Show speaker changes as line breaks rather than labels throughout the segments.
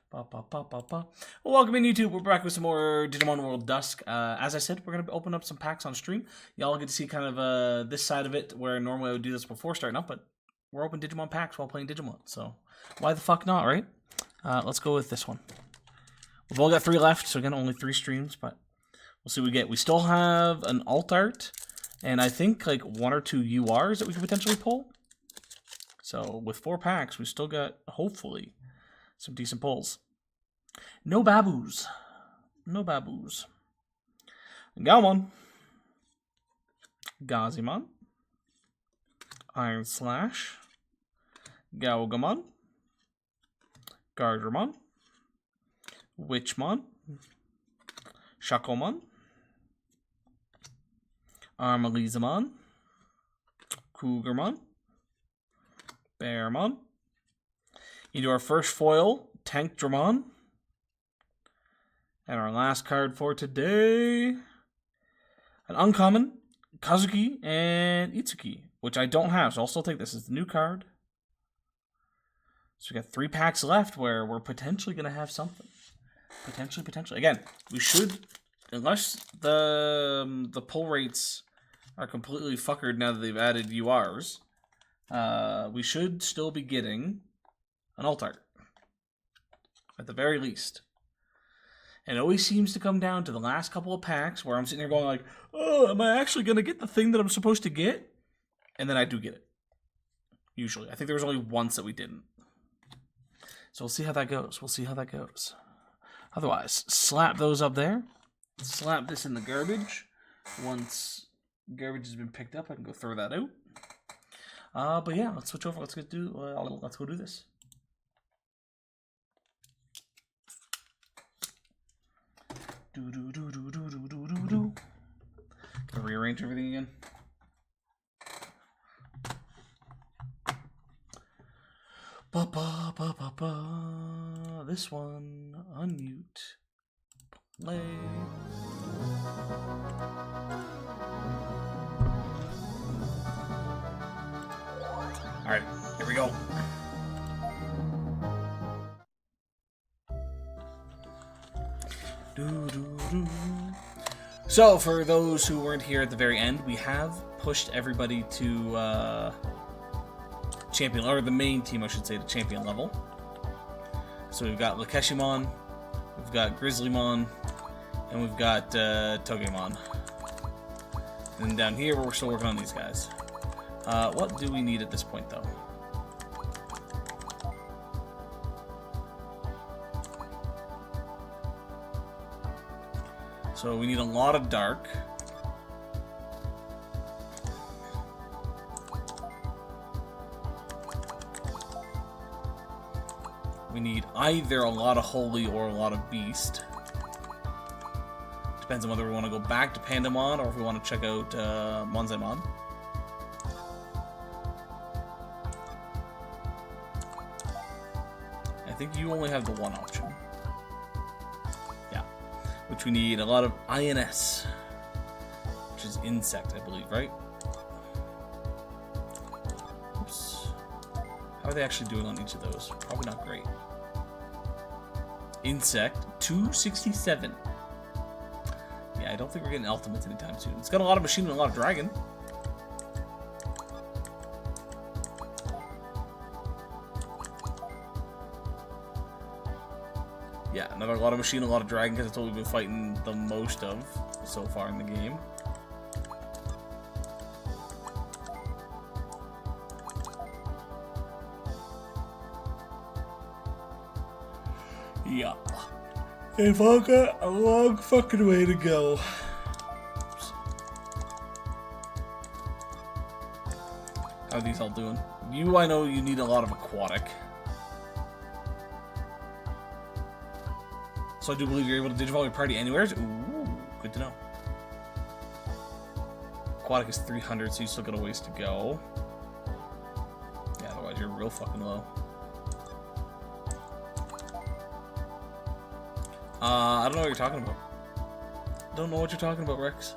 Welcome in YouTube. We're back with some more Digimon World Dusk. As I said, we're going to open up some packs on stream. Y'all get to see kind of this side of it, where normally I would do this before starting up, but we're opening Digimon packs while playing Digimon, so why the fuck not, right? Let's go with this one. We've all got 3 left, so again, only 3 streams, but we'll see what we get. We still have an alt art, and I think like 1 or 2 URs that we could potentially pull. So with 4 packs, we've still got, hopefully, some decent pulls. No baboos. No baboos. Galmon. Gazimon. Iron Slash. Gaugamon. Gardramon. Witchmon. Shakomon. Armalizamon. Cougarmon. Bearmon. Into our first foil, Tankdramon. And our last card for today, an uncommon, Kazuki and Itsuki, which I don't have, so I'll still take this as the new card. So we got 3 packs left where we're potentially going to have something. Potentially. Again, we should, unless the pull rates are completely fuckered now that they've added URs, we should still be getting an alt art, at the very least. And it always seems to come down to the last couple of packs where I'm sitting there going like, oh, am I actually going to get the thing that I'm supposed to get? And then I do get it. Usually. I think there was only once that we didn't. So we'll see how that goes. Otherwise, slap those up there. Slap this in the garbage. Once garbage has been picked up, I can go throw that out. But yeah, let's switch over. Let's go do this. Gonna rearrange everything again. This one, unmute, play. All right, here we go. So, for those who weren't here at the very end, we have pushed everybody to champion, or the main team, I should say, to champion level. So we've got Lakeshimon, we've got Grizzlymon, and we've got Togemon. And then down here, we're still working on these guys. What do we need at this point, though? So we need a lot of dark. We need either a lot of holy or a lot of beast. Depends on whether we want to go back to Pandamon or if we want to check out Monzaimon. I think you only have the one option. Which we need a lot of INS, which is insect, I believe, right? Oops. How are they actually doing on each of those? Probably not great. Insect, 267. Yeah, I don't think we're getting ultimates anytime soon. It's got a lot of machine and a lot of dragon. Yeah, another lot of machine, a lot of dragon, because that's what we've been fighting the most of so far in the game. Yeah. If I got a long fucking way to go. Oops. How are these all doing? You, I know you need a lot of aquatic. So I do believe you're able to digivolve your party anywhere. Ooh, good to know. Aquatic is 300, so you still got a ways to go. Yeah, otherwise you're real fucking low. I don't know what you're talking about. Don't know what you're talking about, Rex.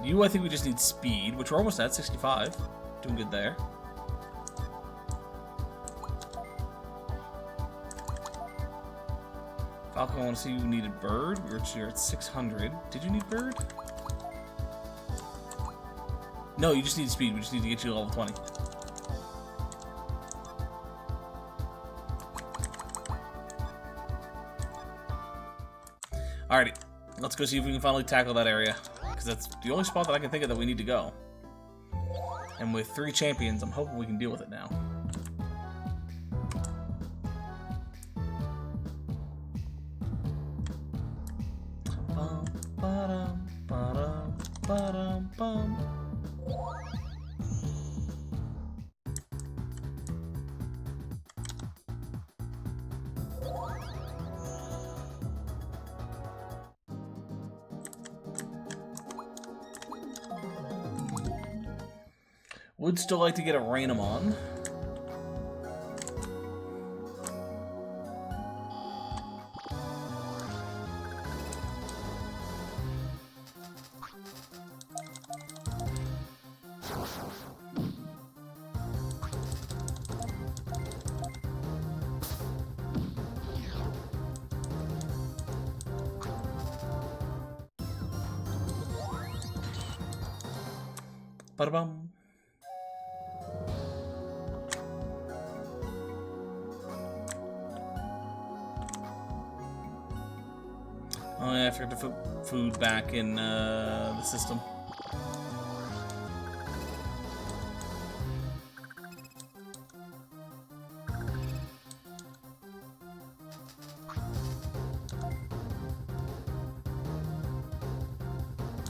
You, I think we just need speed, which we're almost at 65. Doing good there. Falcon, I want to see you needed bird. You're at 600. Did you need bird? No, you just need speed. We just need to get you to level 20. Alrighty, let's go see if we can finally tackle that area. Because that's the only spot that I can think of that we need to go. And with 3 champions, I'm hoping we can deal with it now. Bum, ba-dum, ba-dum, ba-dum, bum. Would still like to get a Rainamon. Ba-da-bum. Oh yeah, I forgot to put food back in the system.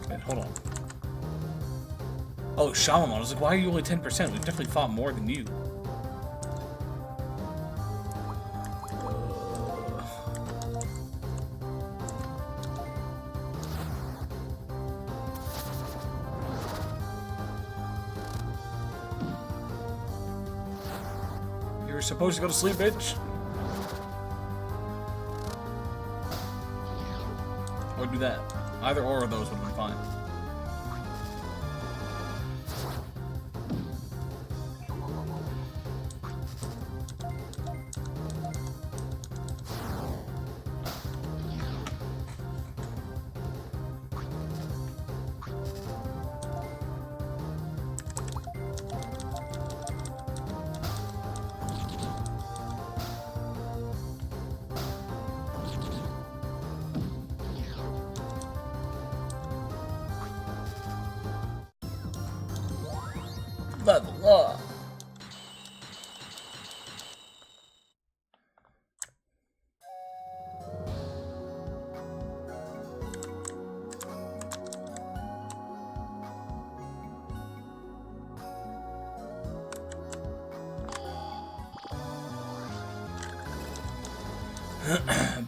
Wait, hold on. Oh, Shalimon. I was like, why are you only 10%? We've definitely fought more than you. You were supposed to go to sleep, bitch. Or do that. Either or of those would have been fine. Level up.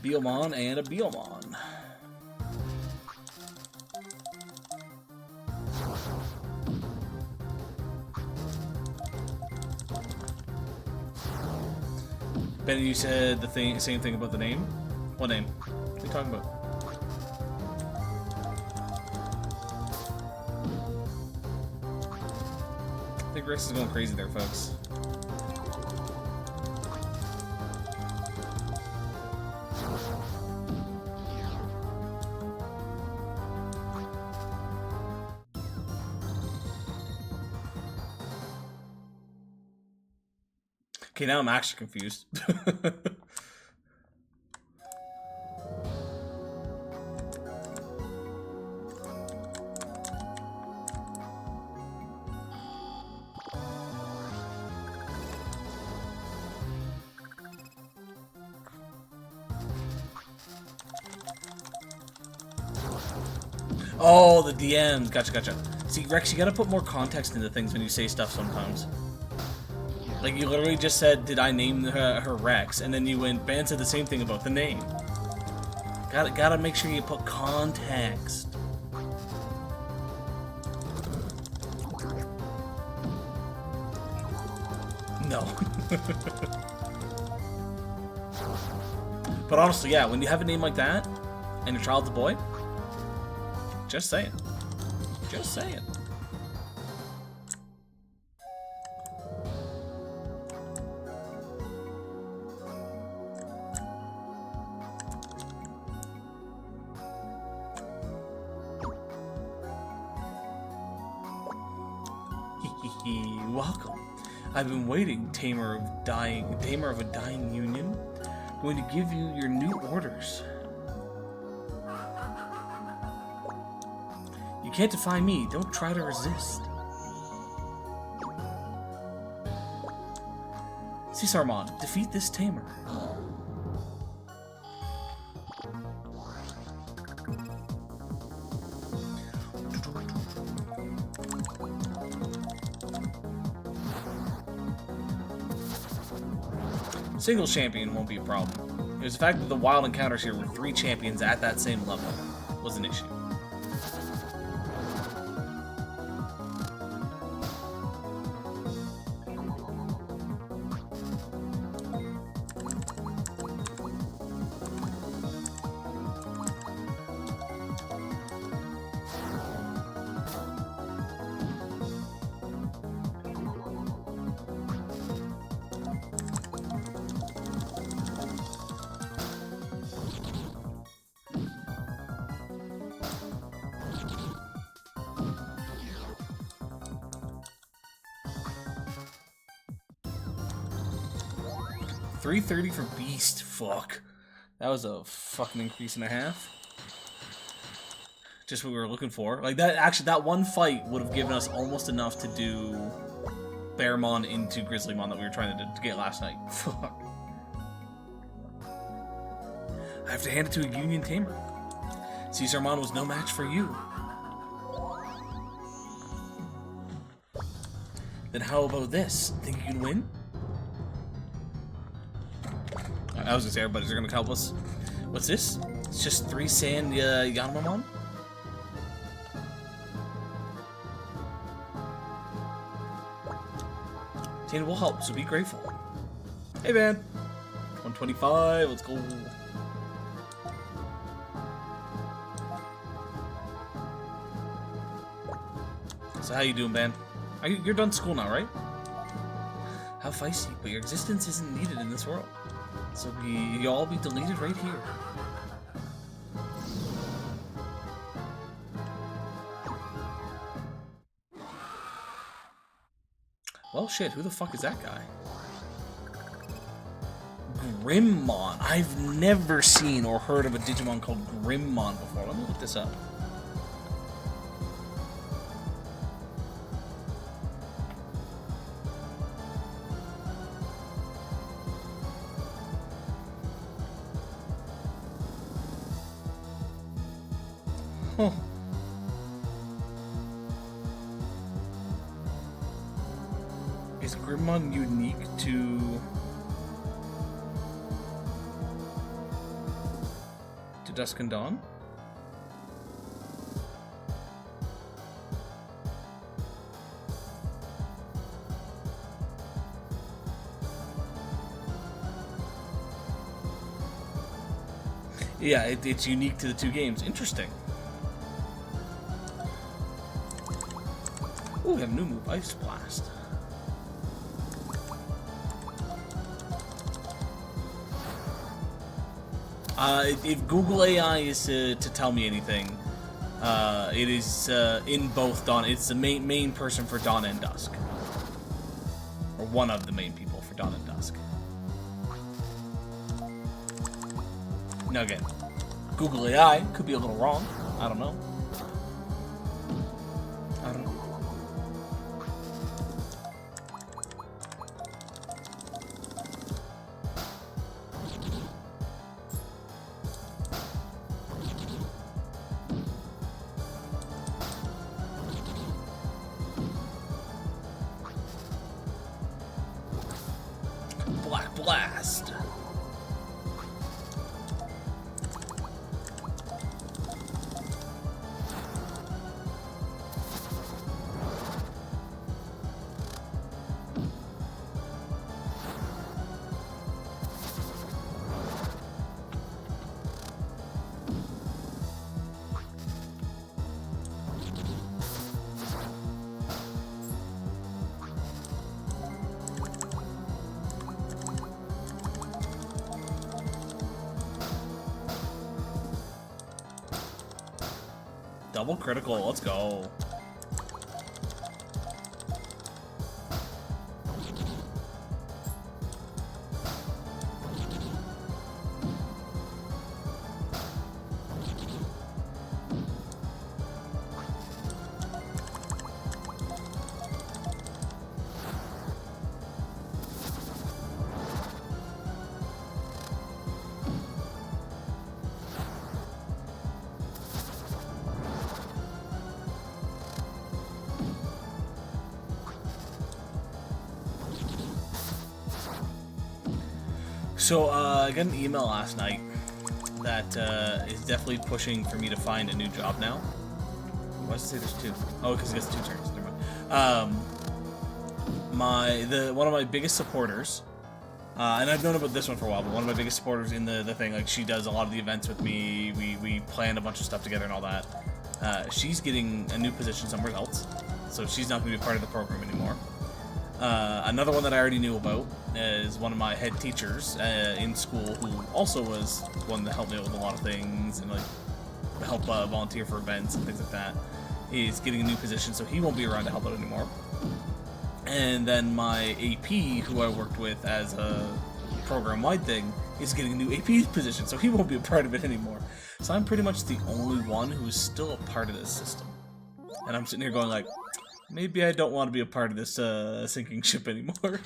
Beelmon and a Beelmon. Benny, you said the same thing about the name? What name? What are you talking about? I think Rex is going crazy there, folks. Okay, now I'm actually confused. Oh, the DMs. Gotcha, gotcha. See, Rex, you gotta put more context into things when you say stuff sometimes. Like, you literally just said, did I name her Rex? And then you went, Ban said the same thing about the name. Gotta make sure you put context. No. But honestly, yeah, when you have a name like that, and your child's a boy, just saying. Just saying. Welcome. I've been waiting, tamer of a dying union. Going to give you your new orders. You can't defy me. Don't try to resist. Caesarmon, defeat this tamer. Single champion won't be a problem. It was the fact that the wild encounters here were 3 champions at that same level was an issue. $330 for Beast. Fuck. That was a fucking increase and a half. Just what we were looking for. Like, that, actually, that one fight would have given us almost enough to do Bearmon into Grizzlymon that we were trying to get last night. Fuck. I have to hand it to a Union Tamer. Caesarmon was no match for you. Then how about this? Think you can win? I was gonna say everybody's gonna help us. What's this? It's just 3 sand Yanmamon? Tina will help, so be grateful. Hey man! 125, let's go. So how you doing, man? You're done school now, right? How feisty, but your existence isn't needed in this world. So you'll all be deleted right here. Well, shit, who the fuck is that guy? Grimmon. I've never seen or heard of a Digimon called Grimmon before. Let me look this up. Huh. Is Grimmon unique to Dusk and Dawn? Yeah, it's unique to the 2 games. Interesting. Ooh, we have a new move, Ice Blast. If Google AI is to tell me anything, it is in both Dawn. It's the main person for Dawn and Dusk, or one of the main people for Dawn and Dusk. Now again, Google AI could be a little wrong. I don't know. Black Blast. Double critical, let's go. So, I got an email last night that is definitely pushing for me to find a new job now. Why does it say there's two? Oh, because it gets 2 turns. Never mind. One of my biggest supporters, and I've known about this one for a while, but one of my biggest supporters in the thing, like, she does a lot of the events with me. We planned a bunch of stuff together and all that. She's getting a new position somewhere else, so she's not going to be part of the program anymore. Another one that I already knew about is one of my head teachers in school, who also was one that helped me out with a lot of things and like help volunteer for events and things like that. He's getting a new position, so he won't be around to help out anymore. And then my AP, who I worked with as a program-wide thing, is getting a new AP position, so he won't be a part of it anymore. So I'm pretty much the only one who is still a part of this system. And I'm sitting here going like, maybe I don't want to be a part of this sinking ship anymore.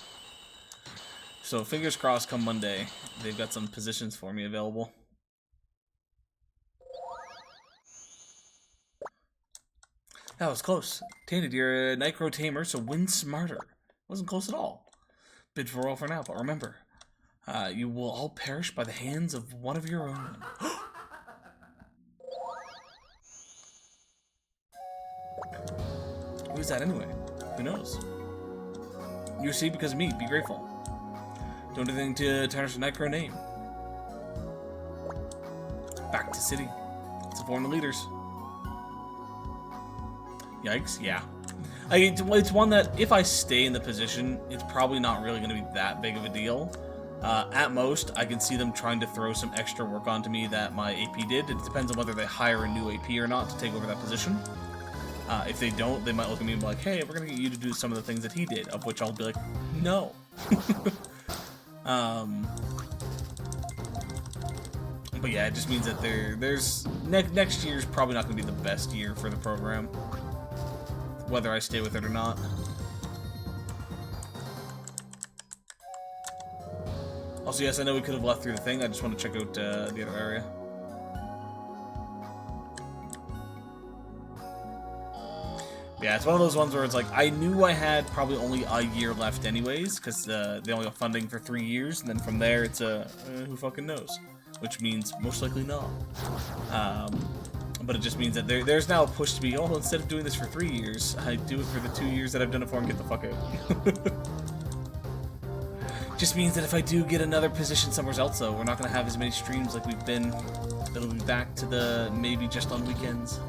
So fingers crossed come Monday, they've got some positions for me available. That was close. Tainted, you're a Necro Tamer, so win smarter. Wasn't close at all. Bid farewell for now, but remember, you will all perish by the hands of one of your own. Who is that anyway? Who knows? You see because of me. Be grateful. Don't do anything to tarnish the Necro name. Back to city. Let's inform the leaders. Yikes, yeah. It's one that, if I stay in the position, it's probably not really going to be that big of a deal. At most, I can see them trying to throw some extra work onto me that my AP did. It depends on whether they hire a new AP or not to take over that position. If they don't, they might look at me and be like, hey, we're going to get you to do some of the things that he did, of which I'll be like, no. But yeah, it just means that next year's probably not going to be the best year for the program, whether I stay with it or not. Also, yes, I know we could have left through the thing. I just want to check out the other area. Yeah, it's one of those ones where it's like, I knew I had probably only a year left anyways, because they only got funding for 3 years, and then from there it's who fucking knows? Which means most likely not. But it just means that there's now a push to be, oh, instead of doing this for 3 years, I do it for the 2 years that I've done it for and get the fuck out. Just means that if I do get another position somewhere else, though, we're not going to have as many streams like we've been. It'll be back to the maybe just on weekends.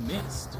Missed.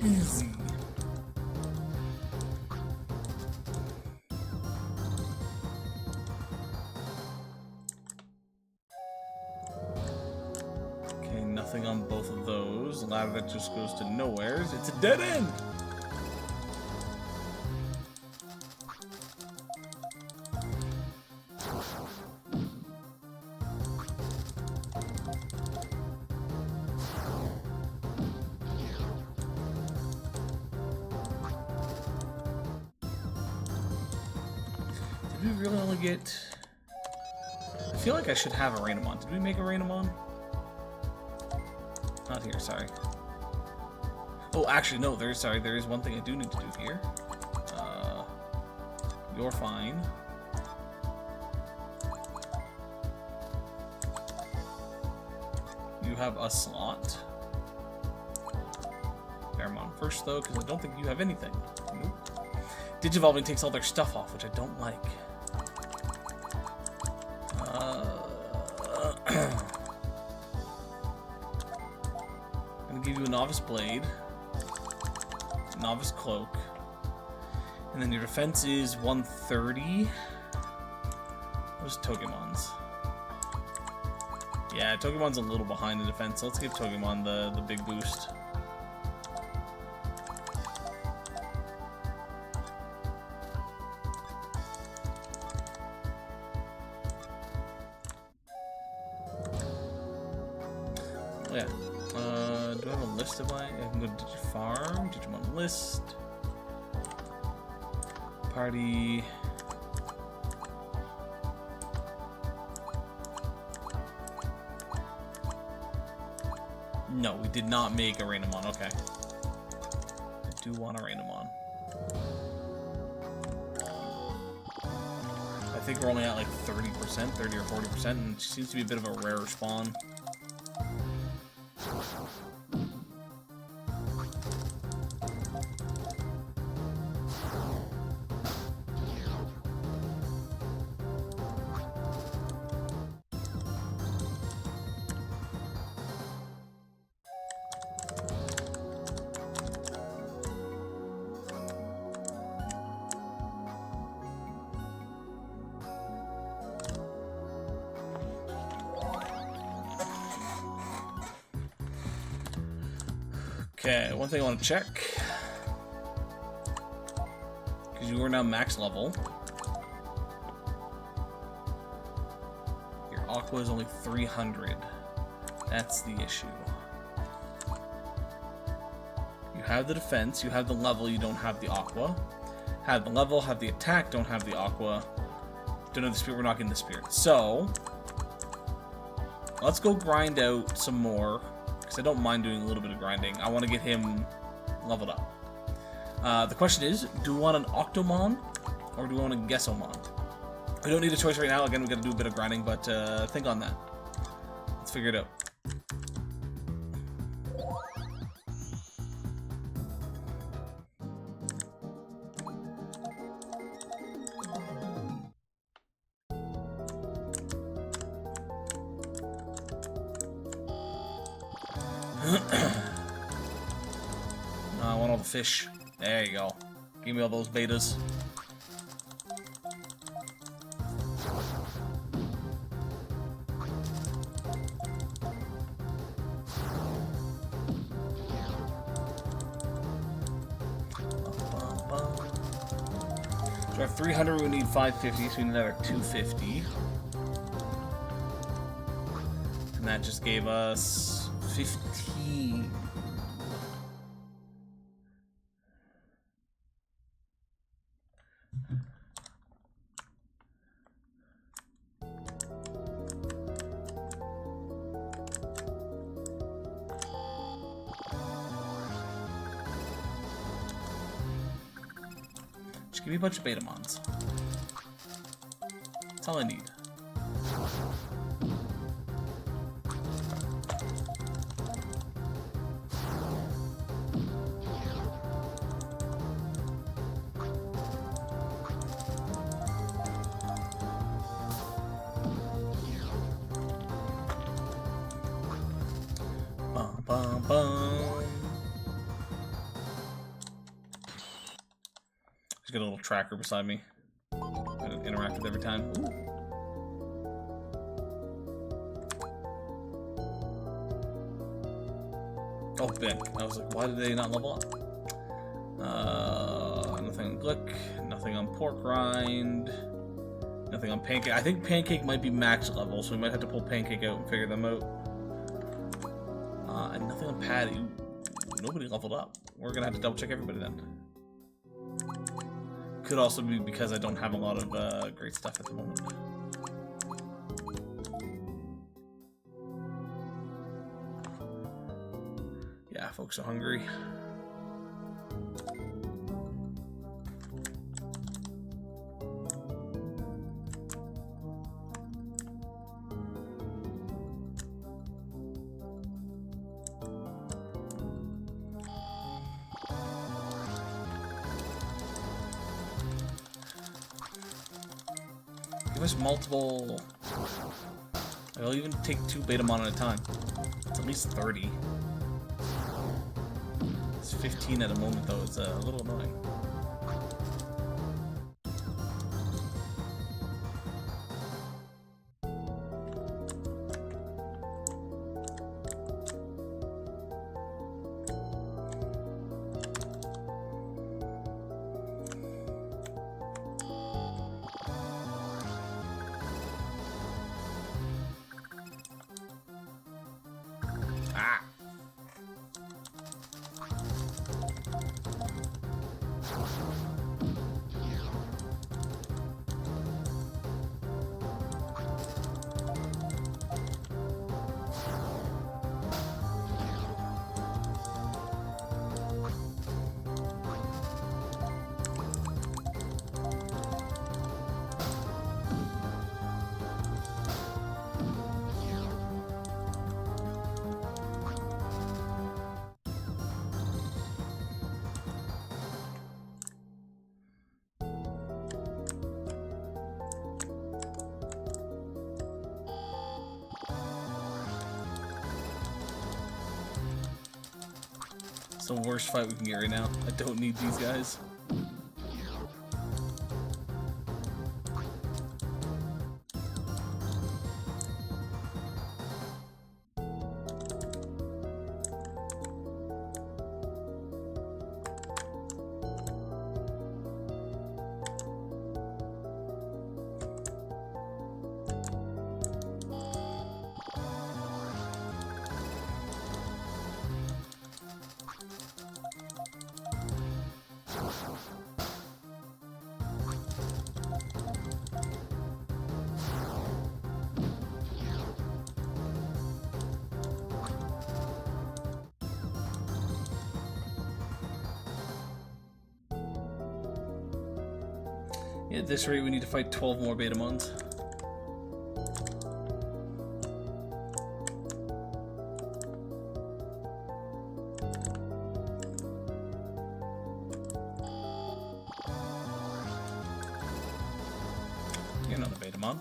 Easy. Okay, nothing on both of those. A ladder that just goes to nowheres. It's a dead end! Did we really only get... I feel like I should have a Rainamon. Did we make a Rainamon? Not here, sorry. Oh, actually, no, there is one thing I do need to do here. You're fine. have a slot. Pheromone first, though, because I don't think you have anything. Nope. Digivolving takes all their stuff off, which I don't like. I'm gonna give you a Novice Blade, Novice Cloak, and then your defense is 130. What's Togemon's? Yeah, Togemon's a little behind in defense, so let's give Togemon the big boost. Oh, yeah. Do I have a list of my... I can go to Digifarm, Digimon list, party... No, we did not make a Rainamon. Okay. I do want a Rainamon. I think we're only at like 30%, 30 or 40%, and she seems to be a bit of a rare spawn. Okay, one thing I want to check, because you are now max level. Your Aqua is only 300. That's the issue. You have the defense, you have the level, you don't have the Aqua. Have the level, have the attack, don't have the Aqua. Don't have the spirit, we're not getting the spirit. So, let's go grind out some more. I don't mind doing a little bit of grinding. I want to get him leveled up. The question is, do we want an Octomon or do we want a Guessomon? We don't need a choice right now. Again, we got to do a bit of grinding, but think on that. Let's figure it out. I want all the fish. There you go. Give me all those betas. So our 300, we need 550, so we need another 250. And that just gave us 15. Just give me a bunch of Betamons. That's all I need. Bum, bum, bum. Just got a little tracker beside me. Gonna interact with every time. Ooh. Oh, Ben. I was like, why did they not level up? Nothing on Glick, nothing on Pork Rind, nothing on Pancake. I think Pancake might be max level, so we might have to pull Pancake out and figure them out. And nothing on Patty. Ooh, nobody leveled up. We're gonna have to double check everybody then. Could also be because I don't have a lot of great stuff at the moment. Yeah, folks are hungry. there's multiple... I'll even take 2 Betamon at a time. It's at least 30. It's 15 at a moment, though. It's a little annoying. Ah! It's the worst fight we can get right now. I don't need these guys. Yeah, at this rate, we need to fight 12 more Betamons. Get another Betamon.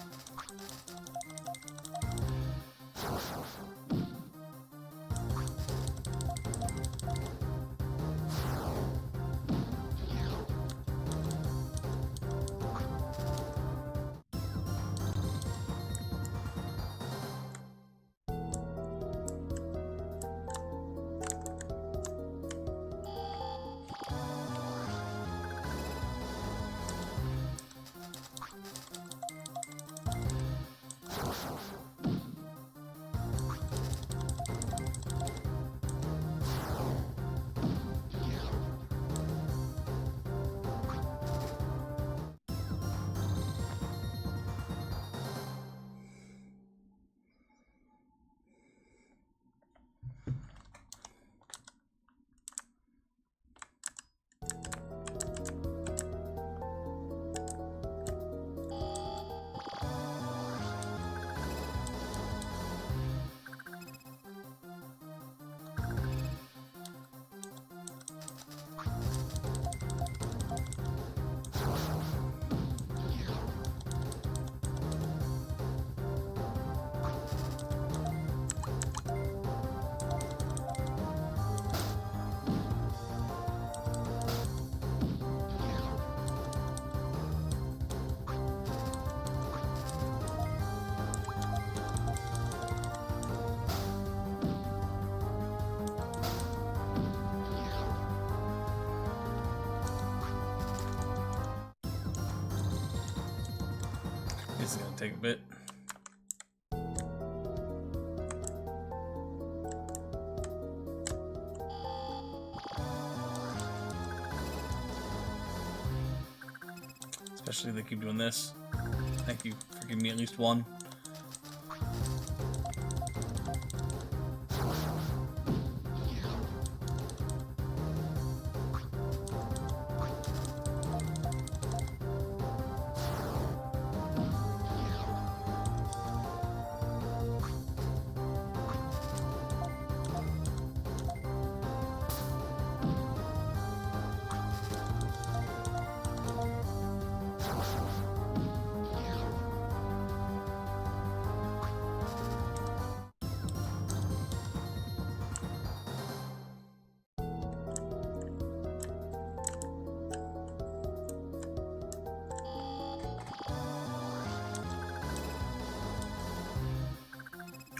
This is gonna take a bit. Especially if they keep doing this. Thank you for giving me at least one.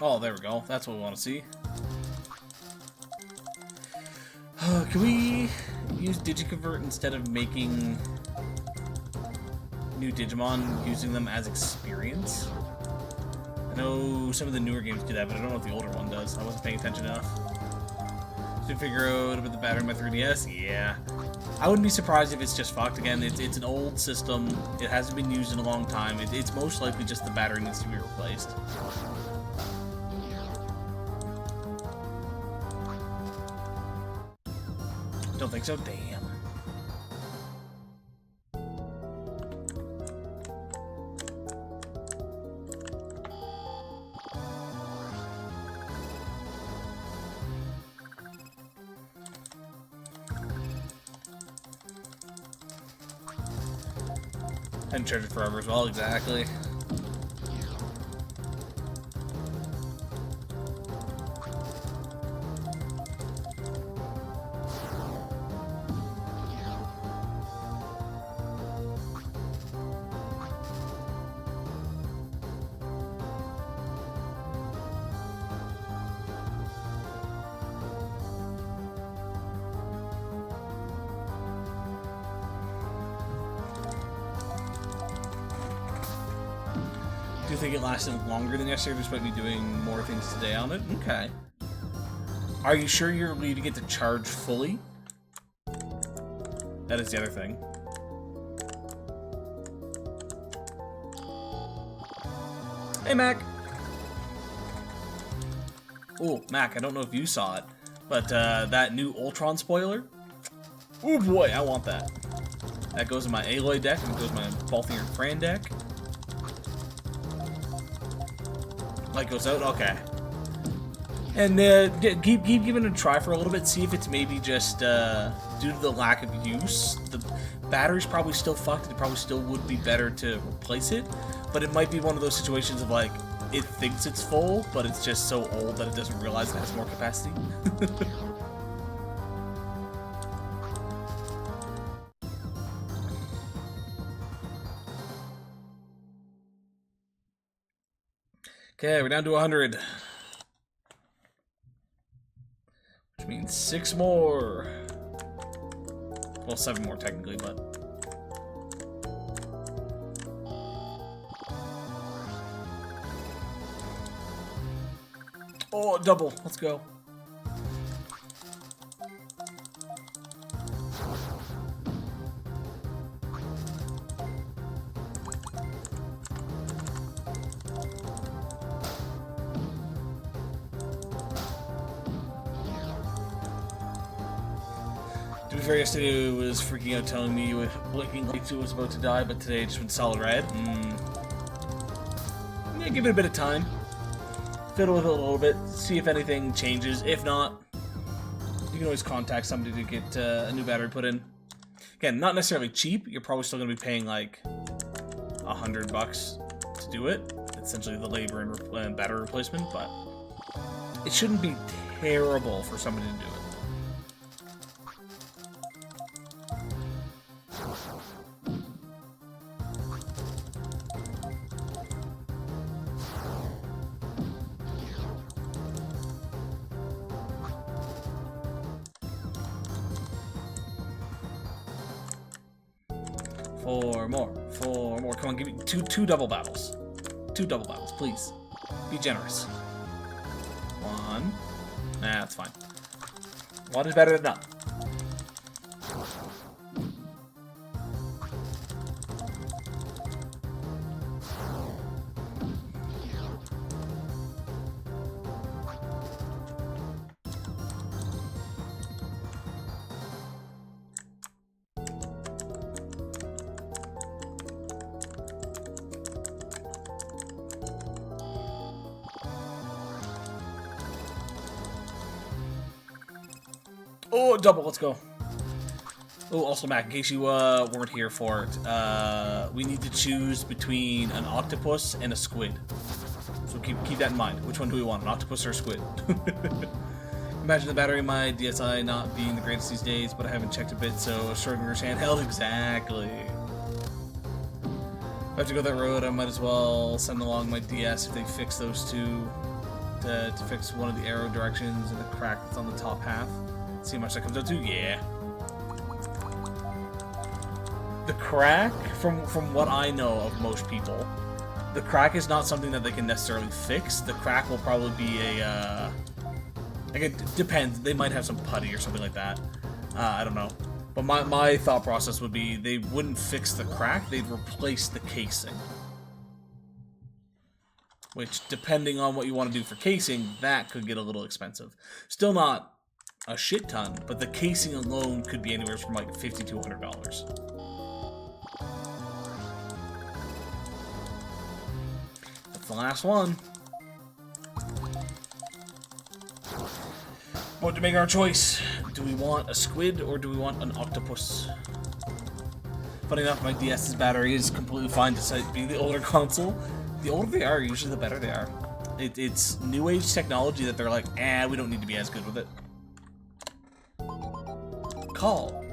Oh, there we go. That's what we want to see. Can we use Digiconvert instead of making new Digimon, using them as experience? I know some of the newer games do that, but I don't know if the older one does. I wasn't paying attention enough. To figure out about the battery in my 3DS? Yeah. I wouldn't be surprised if it's just fucked. Again, it's an old system. It hasn't been used in a long time. It's most likely just the battery needs to be replaced. Don't think so? Damn. And charge it forever as well, exactly. Do you think it lasted longer than yesterday despite me doing more things today on it? Okay. Are you sure you're leaving it to charge fully? That is the other thing. Hey, Mac! Oh, Mac, I don't know if you saw it, but that new Ultron spoiler? Oh boy, I want that. That goes in my Aloy deck, and it goes in my Balthier and Fran deck. Light goes out? Okay. And keep giving it a try for a little bit, see if it's maybe just due to the lack of use. The battery's probably still fucked, it probably still would be better to replace it, but it might be one of those situations of like, it thinks it's full, but it's just so old that it doesn't realize it has more capacity. Okay, we're down to 100. Which means 6 more. Well, 7 more technically, but... Oh, double. Let's go. To be fair, yesterday it was freaking out telling me with blinking lights it was about to die, but today it just went solid red. Yeah, give it a bit of time. Fiddle with it a little bit, see if anything changes. If not, you can always contact somebody to get a new battery put in. Again, not necessarily cheap. You're probably still going to be paying like $100 to do it. Essentially the labor and battery replacement, but it shouldn't be terrible for somebody to do it. 4 more. 4 more. Come on, give me two double battles. 2 double battles, please. Be generous. 1. Nah, that's fine. 1 is better than none. Oh, double, let's go. Oh, also, Mac, in case you weren't here for it, we need to choose between an octopus and a squid. So keep that in mind. Which one do we want, an octopus or a squid? Imagine the battery in my DSi not being the greatest these days, but I haven't checked a bit, so Schrodinger's handheld, exactly. If I have to go that road, I might as well send along my DS if they fix those two. to fix one of the arrow directions and the crack that's on the top half. See how much that comes out to? Yeah. The crack, from what I know of most people, the crack is not something that they can necessarily fix. The crack will probably be a, like it depends. They might have some putty or something like that. I don't know. But my thought process would be they wouldn't fix the crack, they'd replace the casing. Which, depending on what you want to do for casing, that could get a little expensive. Still not a shit ton, but the casing alone could be anywhere from like $50 to $100. That's the last one. What to make our choice? Do we want a squid or do we want an octopus? Funny enough, my DS's battery is completely fine despite being the older console. The older they are, usually the better they are. It's new age technology that they're like, we don't need to be as good with it. Call.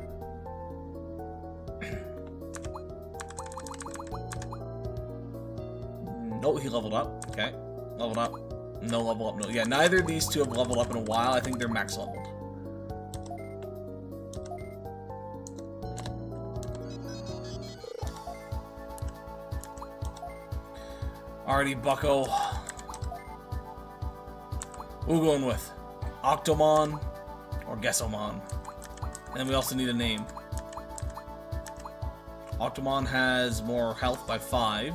No, he leveled up. Okay. Leveled up. No level up. No. Yeah, neither of these two have leveled up in a while. I think they're max leveled. Alrighty, bucko. Who we going with? Octomon or Gessomon? And we also need a name. Octomon has more health by 5.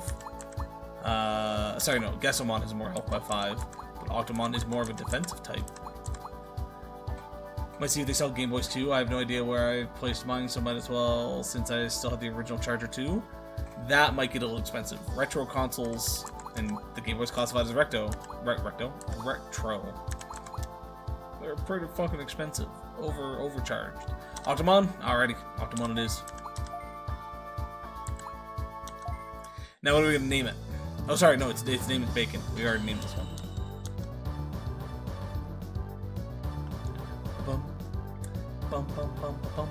Sorry, no. Gessomon has more health by 5. But Octomon is more of a defensive type. Might see if they sell Game Boys too. I have no idea where I placed mine, so might as well, since I still have the original charger too. That might get a little expensive. Retro consoles and the Game Boy's classified as retro. They're pretty fucking expensive. Overcharged. Octomon? Alrighty. Octomon it is. Now what are we gonna name it? Oh, sorry, no, its name is Bacon. We already named this one. Bum, bum, bum, bum, bum.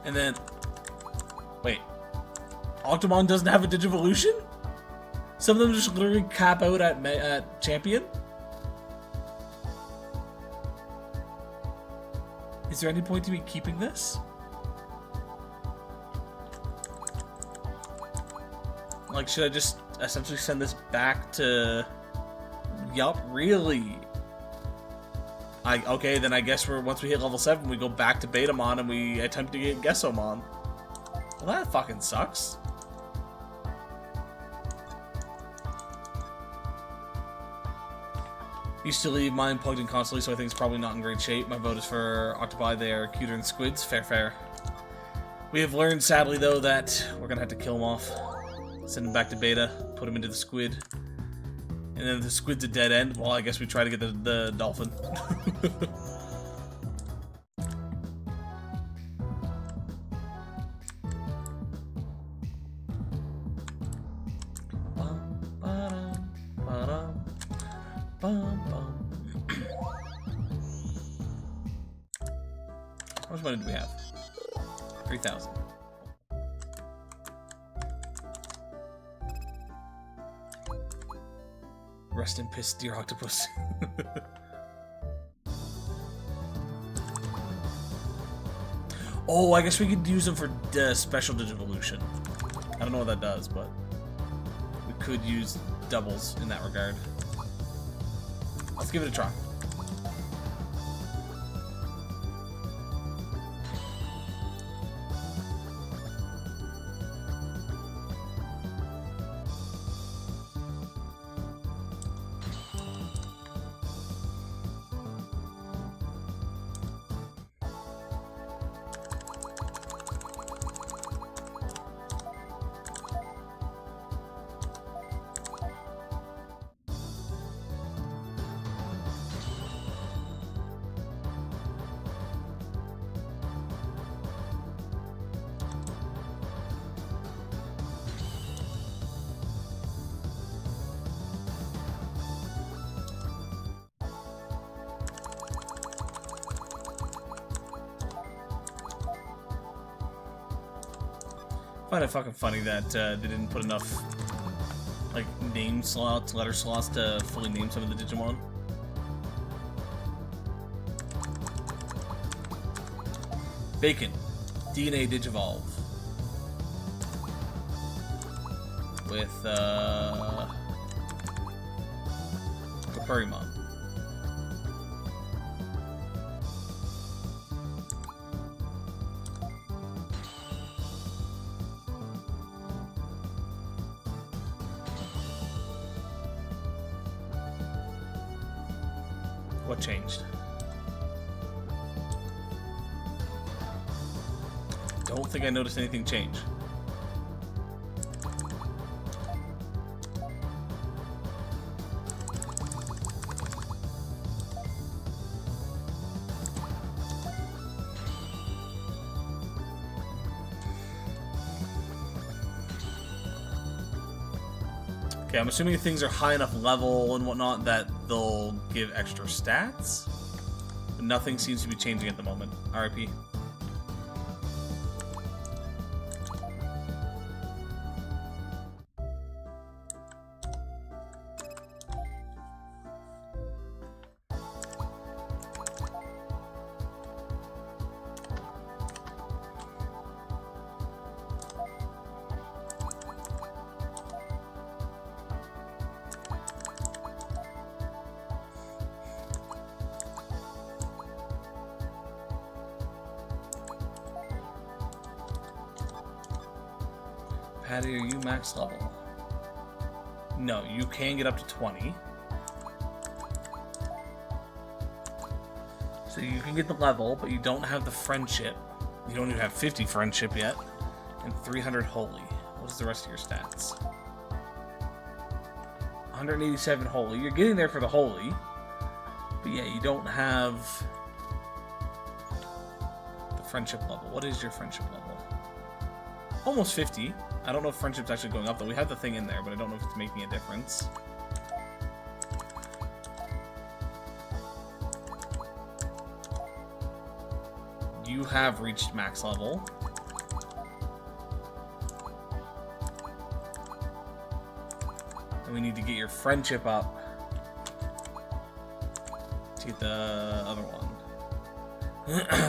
And then, wait, Octomon doesn't have a Digivolution? Some of them just literally cap out at Champion? Is there any point to me keeping this? Like, should I just essentially send this back to... Yup, really? Okay, then I guess once we hit level 7, we go back to Betamon and we attempt to get Gessomon. Well, that fucking sucks. Used to leave mine plugged in constantly, so I think it's probably not in great shape. My vote is for Octopi. They are cuter than squids. Fair. We have learned, sadly, though, that we're gonna have to kill them off. Send them back to beta, put them into the squid. And then if the squid's a dead end, well, I guess we try to get the dolphin. How much money do we have? 3,000. Rest in piss, dear octopus. Oh, I guess we could use them for special Digivolution. I don't know what that does, but we could use doubles in that regard. Let's give it a try. find it fucking funny that they didn't put enough, like, name slots, letter slots to fully name some of the Digimon. Bacon. DNA Digivolve. With, Kapurimon. What changed? Don't think I noticed anything change. Okay, I'm assuming things are high enough level and whatnot that they'll give extra stats. But nothing seems to be changing at the moment. RIP. Patty, are you max level? No, you can get up to 20. So you can get the level, but you don't have the friendship. You don't even have 50 friendship yet. And 300 holy. What is the rest of your stats? 187 holy. You're getting there for the holy. But yeah, you don't have the friendship level. What is your friendship level? Almost 50. I don't know if friendship's actually going up, though. We have the thing in there, but I don't know if it's making a difference. You have reached max level. And we need to get your friendship up to get the other one.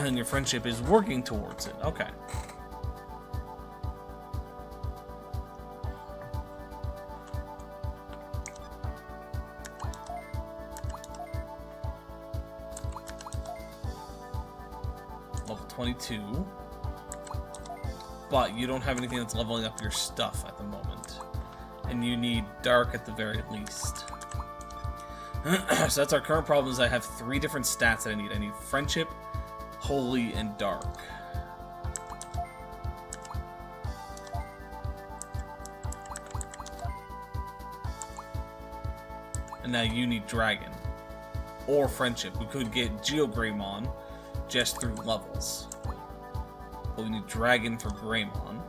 And your friendship is working towards it. Okay. Level 22. But you don't have anything that's leveling up your stuff at the moment. And you need dark at the very least. So that's our current problem, is I have 3 different stats that I need. I need friendship, holy, and dark. And now you need dragon. Or friendship. We could get Geogreymon just through levels. But we need dragon for Greymon.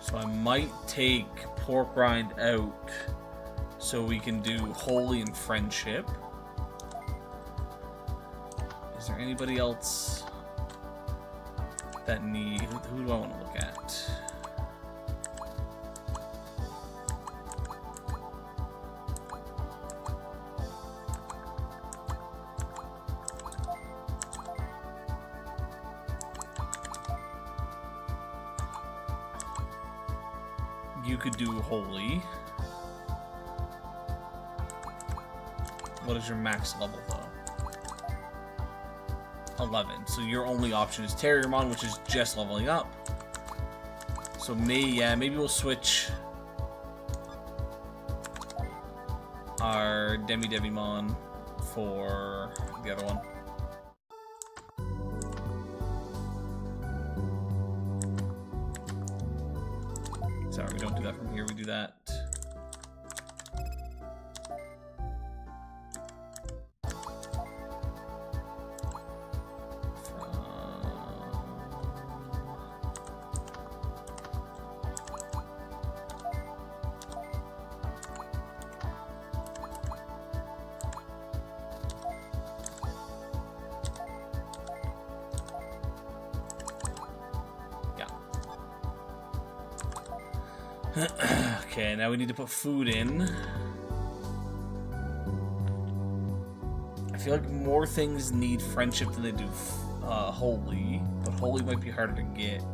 So I might take pork rind out so we can do holy and friendship. Is there anybody else that need... Who do I want to look at? You could do holy. What is your max level, though? 11. So your only option is Terriermon, which is just leveling up. So maybe we'll switch our Devimon for the other one. Sorry, we don't do that from here, we do that. Okay, now we need to put food in. I feel like more things need friendship than they do holy, but holy might be harder to get.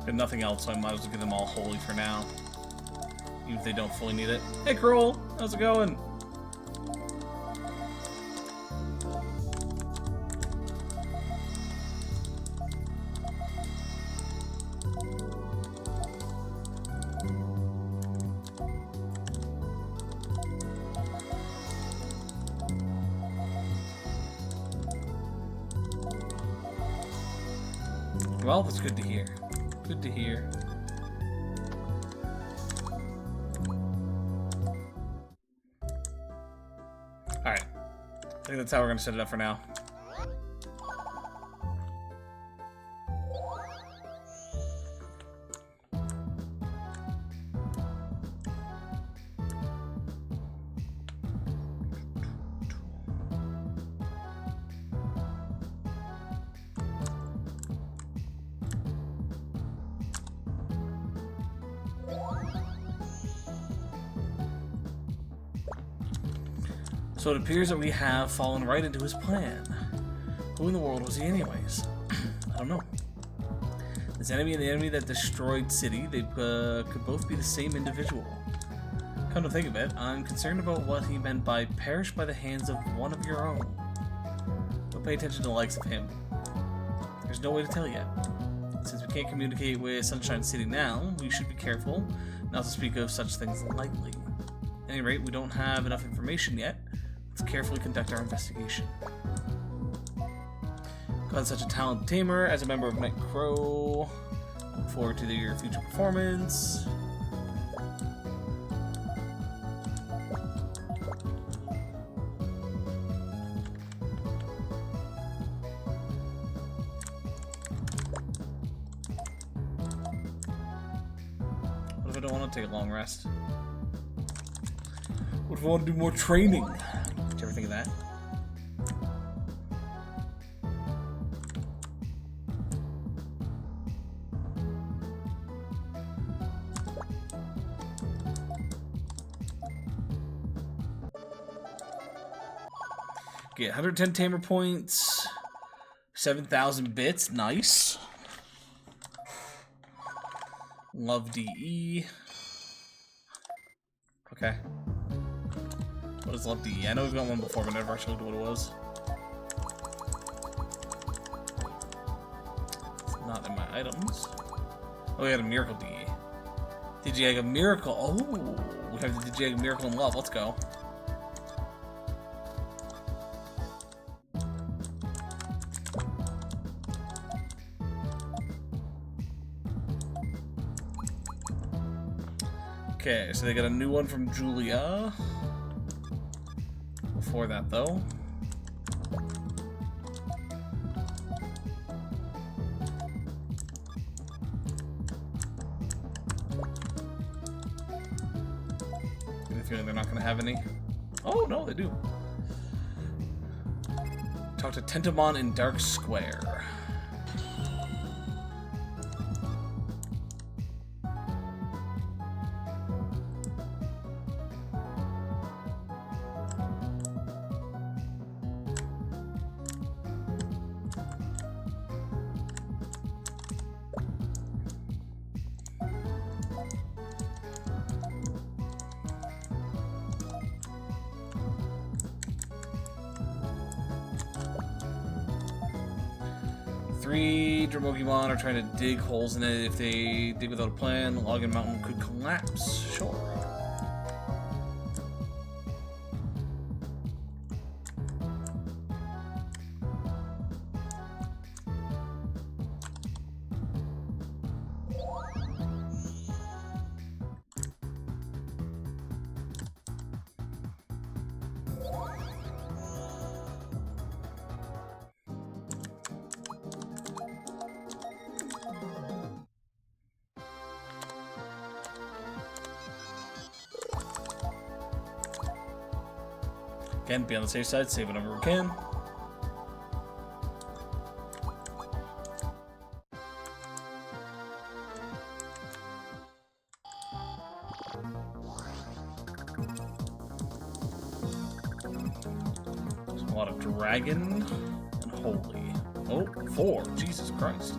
Got nothing else, so I might as well give them all holy for now. Even if they don't fully need it. Hey, Kroll! How's it going? Well, that's good to hear. Good to hear. Alright. I think that's how we're going to set it up for now. So it appears that we have fallen right into his plan. Who in the world was he anyways? I don't know. This enemy and the enemy that destroyed city, they could both be the same individual. Come to think of it, I'm concerned about what he meant by perish by the hands of one of your own. Don't pay attention to the likes of him. There's no way to tell yet. Since we can't communicate with Sunshine City now, we should be careful not to speak of such things lightly. At any rate, we don't have enough information yet. Let's carefully conduct our investigation. Got such a talented tamer as a member of Night Crow. Look forward to your future performance. What if I don't want to take a long rest? What if I want to do more training? Did you ever think of that? Get 110 tamer points, 7,000 bits, nice. Love DE. Okay. What is Love DE? I know we've got one before, but I never actually looked at what it was. It's not in my items. Oh, we had a Miracle DE. Digi-Egg of Miracle. Oh, we have the Digi-Egg of Miracle in Love. Let's go. Okay, so they got a new one from Julia. Before that, though. I have a feeling they're not going to have any. Oh, no, they do. Talk to Tentamon in Dark Square. Three Dromokimon are trying to dig holes in it. If they dig without a plan, Login Mountain could collapse. Sure. Again, be on the safe side, save whenever we can. There's a lot of dragon and holy. Oh, 4. Jesus Christ.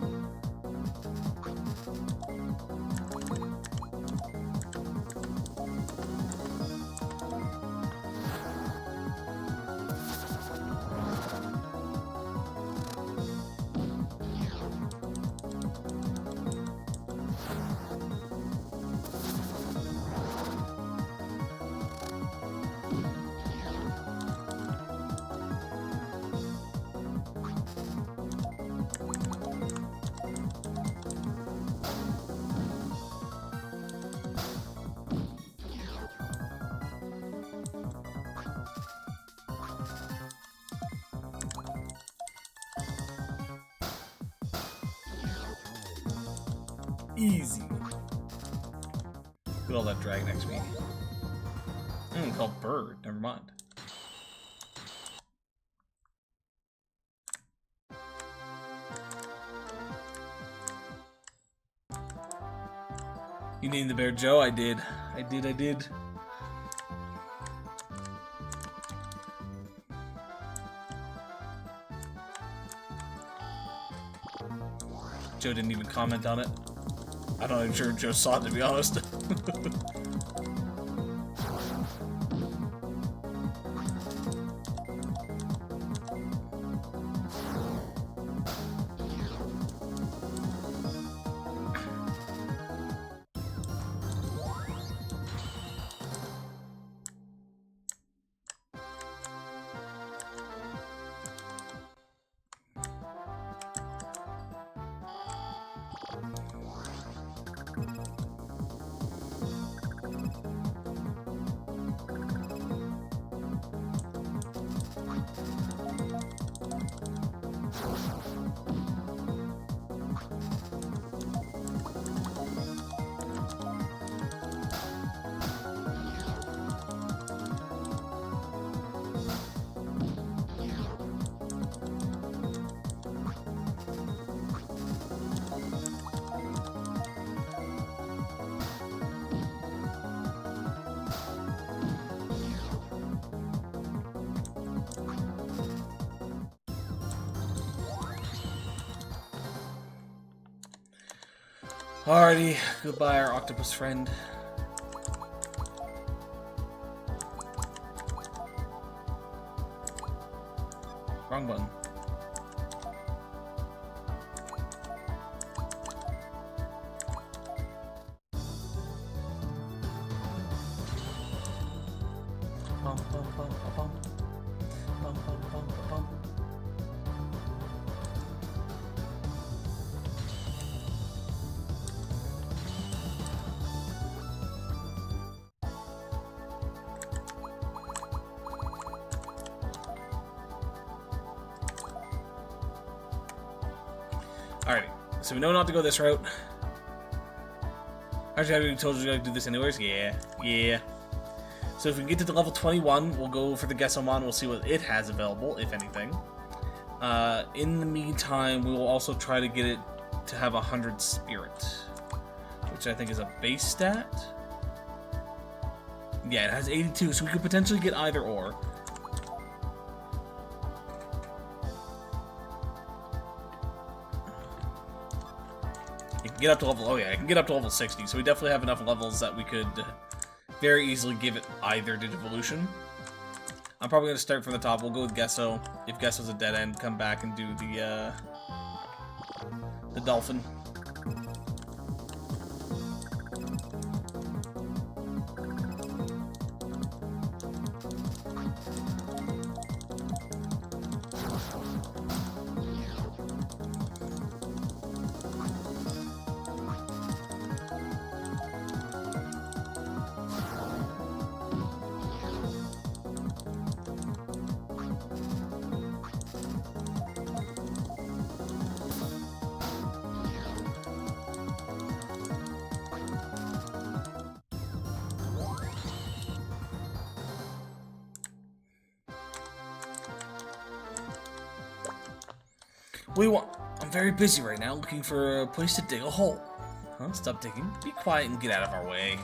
Easy. Look at all that dragon XP. Called bird. Never mind. You named the bear Joe? I did. I did. Joe didn't even comment on it. I'm not even sure Joe saw it, to be honest. Alrighty, goodbye, our octopus friend. Wrong button. Bum, bum, bum, bum. Bum, bum, bum, bum. Alrighty, so we know not to go this route. Actually, I already told you to do this anyways. Yeah. So if we get to the level 21, we'll go for the Gesomon. We'll see what it has available, if anything. In the meantime, we will also try to get it to have 100 spirit, which I think is a base stat. Yeah, it has 82, so we could potentially get either or. It can get up to level, it can get up to level 60, so we definitely have enough levels that we could very easily give it either Digivolution. I'm probably going to start from the top. We'll go with Gesso. If Gesso's a dead end, come back and do the Dolphin. What do you want? I'm very busy right now looking for a place to dig a hole. Huh? Stop digging. Be quiet and get out of our way.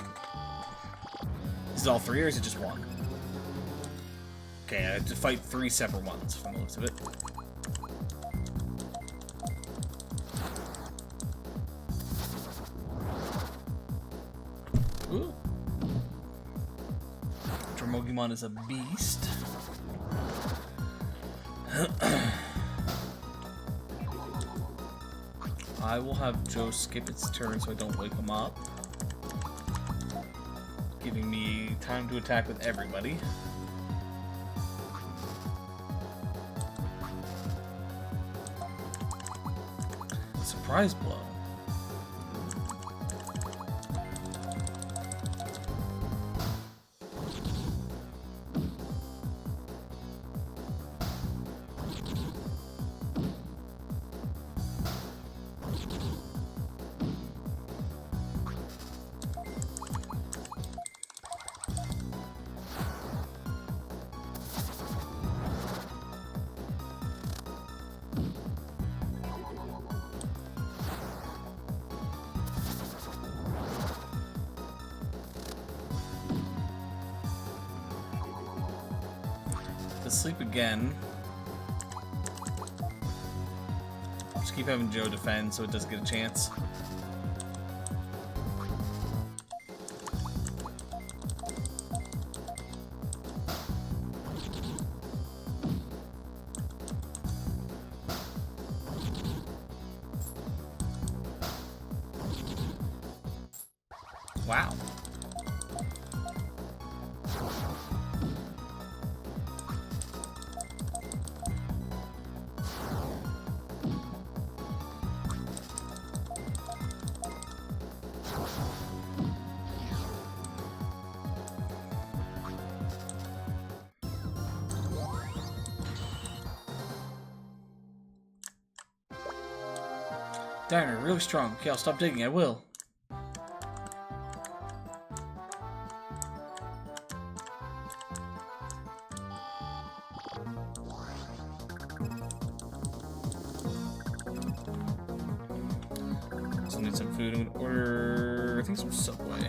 Is it all three or is it just one? Okay, I have to fight three separate ones from the looks of it. Ooh. Dromogimon is a beast. I will have Joe skip its turn so I don't wake him up. Giving me time to attack with everybody. Surprise blow. To sleep again. Just keep having Joe defend so it doesn't get a chance. Wow. Dagger, really strong. Okay, I'll stop digging, I will. So I need some food and order, I think some Subway.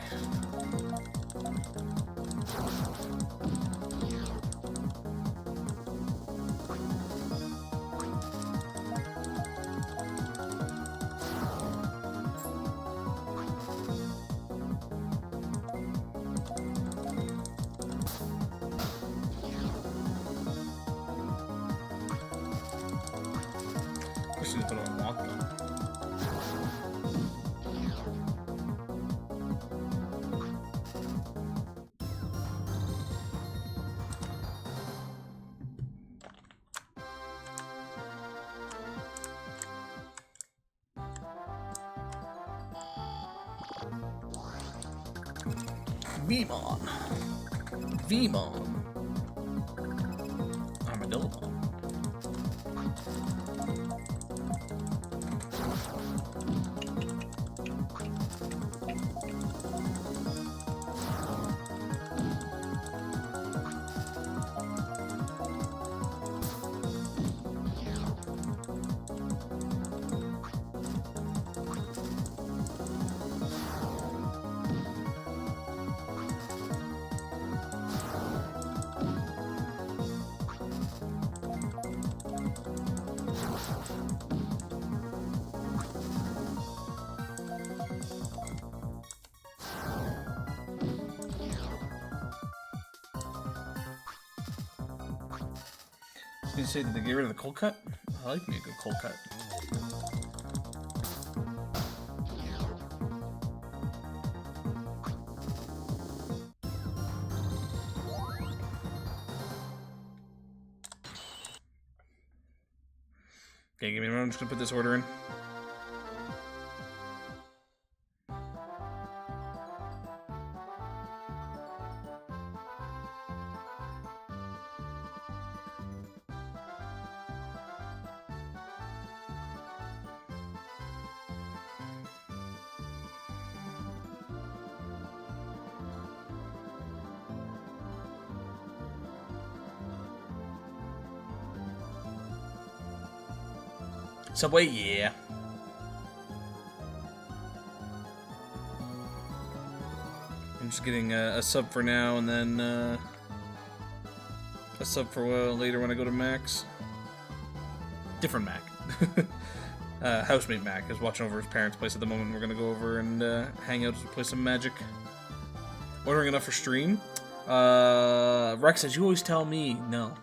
Question is, what do I want though? Vmon. Vmon. Armadillomon. You say, did they get rid of the cold cut? I like me a good cold cut. Okay, give me a moment. I'm just gonna put this order in. Subway, yeah. I'm just getting a sub for now, and then a sub for later when I go to Mac's. Different Mac. Housemate Mac is watching over his parents' place at the moment. We're gonna go over and hang out, play some Magic. Ordering enough for stream? Rex says, you always tell me no.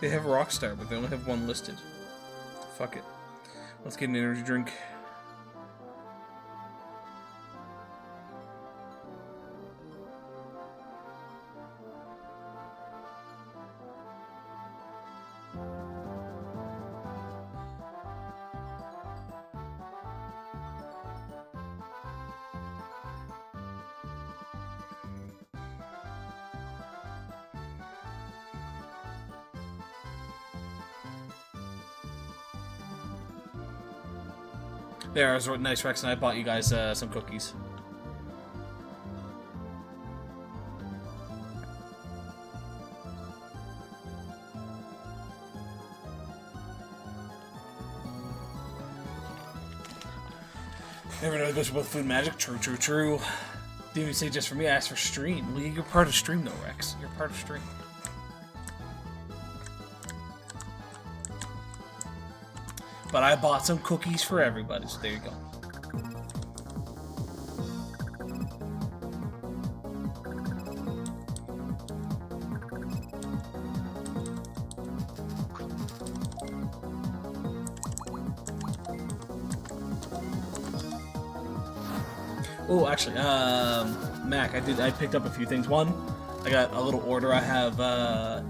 They have Rockstar, but they only have one listed. Fuck it. Let's get an energy drink. There, I was nice, Rex, and I bought you guys some cookies. Never know about food magic. True, true, true. Didn't even say just for me. I asked for stream. Well, you're part of stream, though, Rex. You're part of stream. But I bought some cookies for everybody, so there you go. Oh, actually, Mac, I picked up a few things. One, I got a little order. I have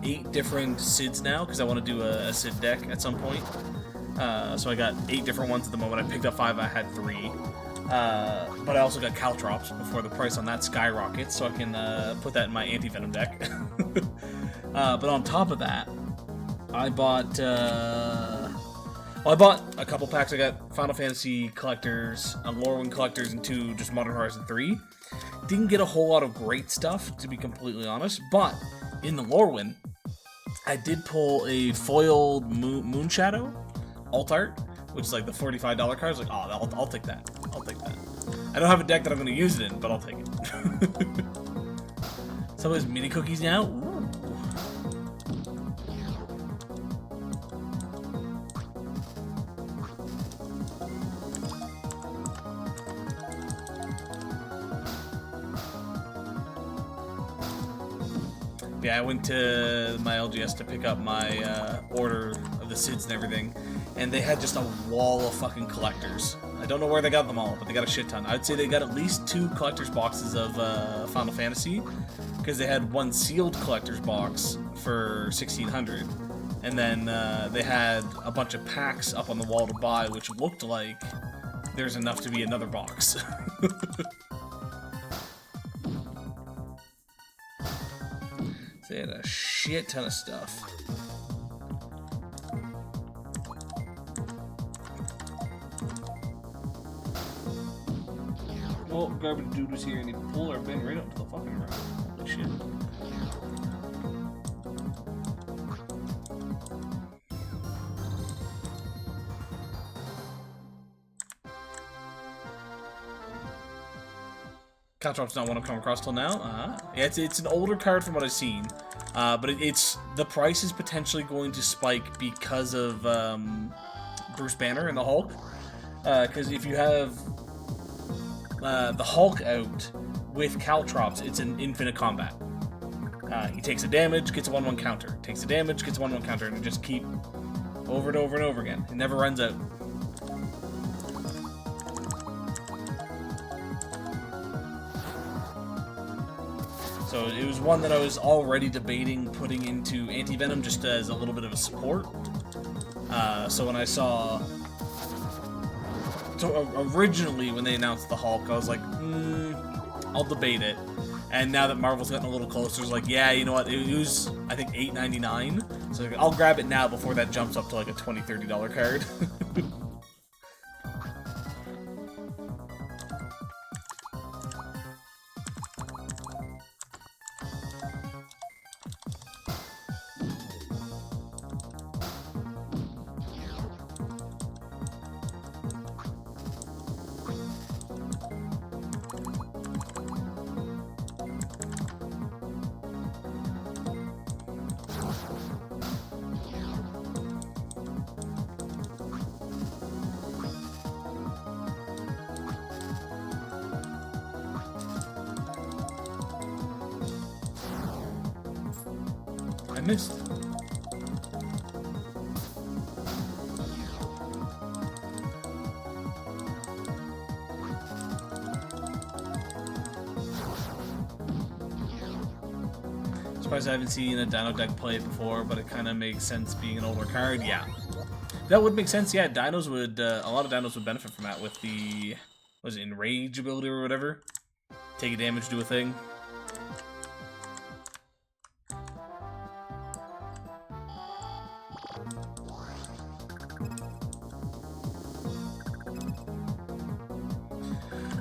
8 different SIDs now, because I want to do a SID deck at some point. So I got 8 different ones at the moment. I picked up 5, I had 3. But I also got Caltrops before the price on that skyrockets, so I can put that in my anti-venom deck. But on top of that, I bought... I bought a couple packs. I got Final Fantasy collectors, Lorwyn collectors, and 2 just Modern Horizon 3. Didn't get a whole lot of great stuff, to be completely honest, but in the Lorwyn, I did pull a foiled Moonshadow alt art, which is like the $45 card. I was like, oh, I'll take that. I'll take that. I don't have a deck that I'm going to use it in, but I'll take it. Some of those mini cookies now. Ooh. Yeah, I went to my LGS to pick up my order of the SIDs and everything, and they had just a wall of fucking collectors. I don't know where they got them all, but they got a shit ton. I'd say they got at least 2 collector's boxes of Final Fantasy, because they had 1 sealed collector's box for $1,600, and then they had a bunch of packs up on the wall to buy, which looked like there's enough to be another box. They had a shit ton of stuff. Well, garbage dude was here and he pulled our bin right up to the fucking road. Holy shit. Caltrop's not one I've come across till now. Yeah, it's an older card from what I've seen, but the price is potentially going to spike because of Bruce Banner and the Hulk. Because if you have the Hulk out with Caltrops, it's an infinite combat. He takes a damage, gets a 1/1 counter. Takes a damage, gets a 1/1 counter, and just keep over and over and over again. It never runs out. So it was one that I was already debating putting into Anti-Venom just as a little bit of a support. So when I saw... So originally when they announced the Hulk, I was like, I'll debate it. And now that Marvel's gotten a little closer, it's like, yeah, you know what, it was, I think, $8.99. So I'll grab it now before that jumps up to like a $20, $30 card. I missed. Surprised I haven't seen a Dino deck play it before, but it kind of makes sense being an older card. Yeah, that would make sense. Yeah, Dinos would. A lot of Dinos would benefit from that with the was it Enrage ability or whatever. Take a damage, do a thing.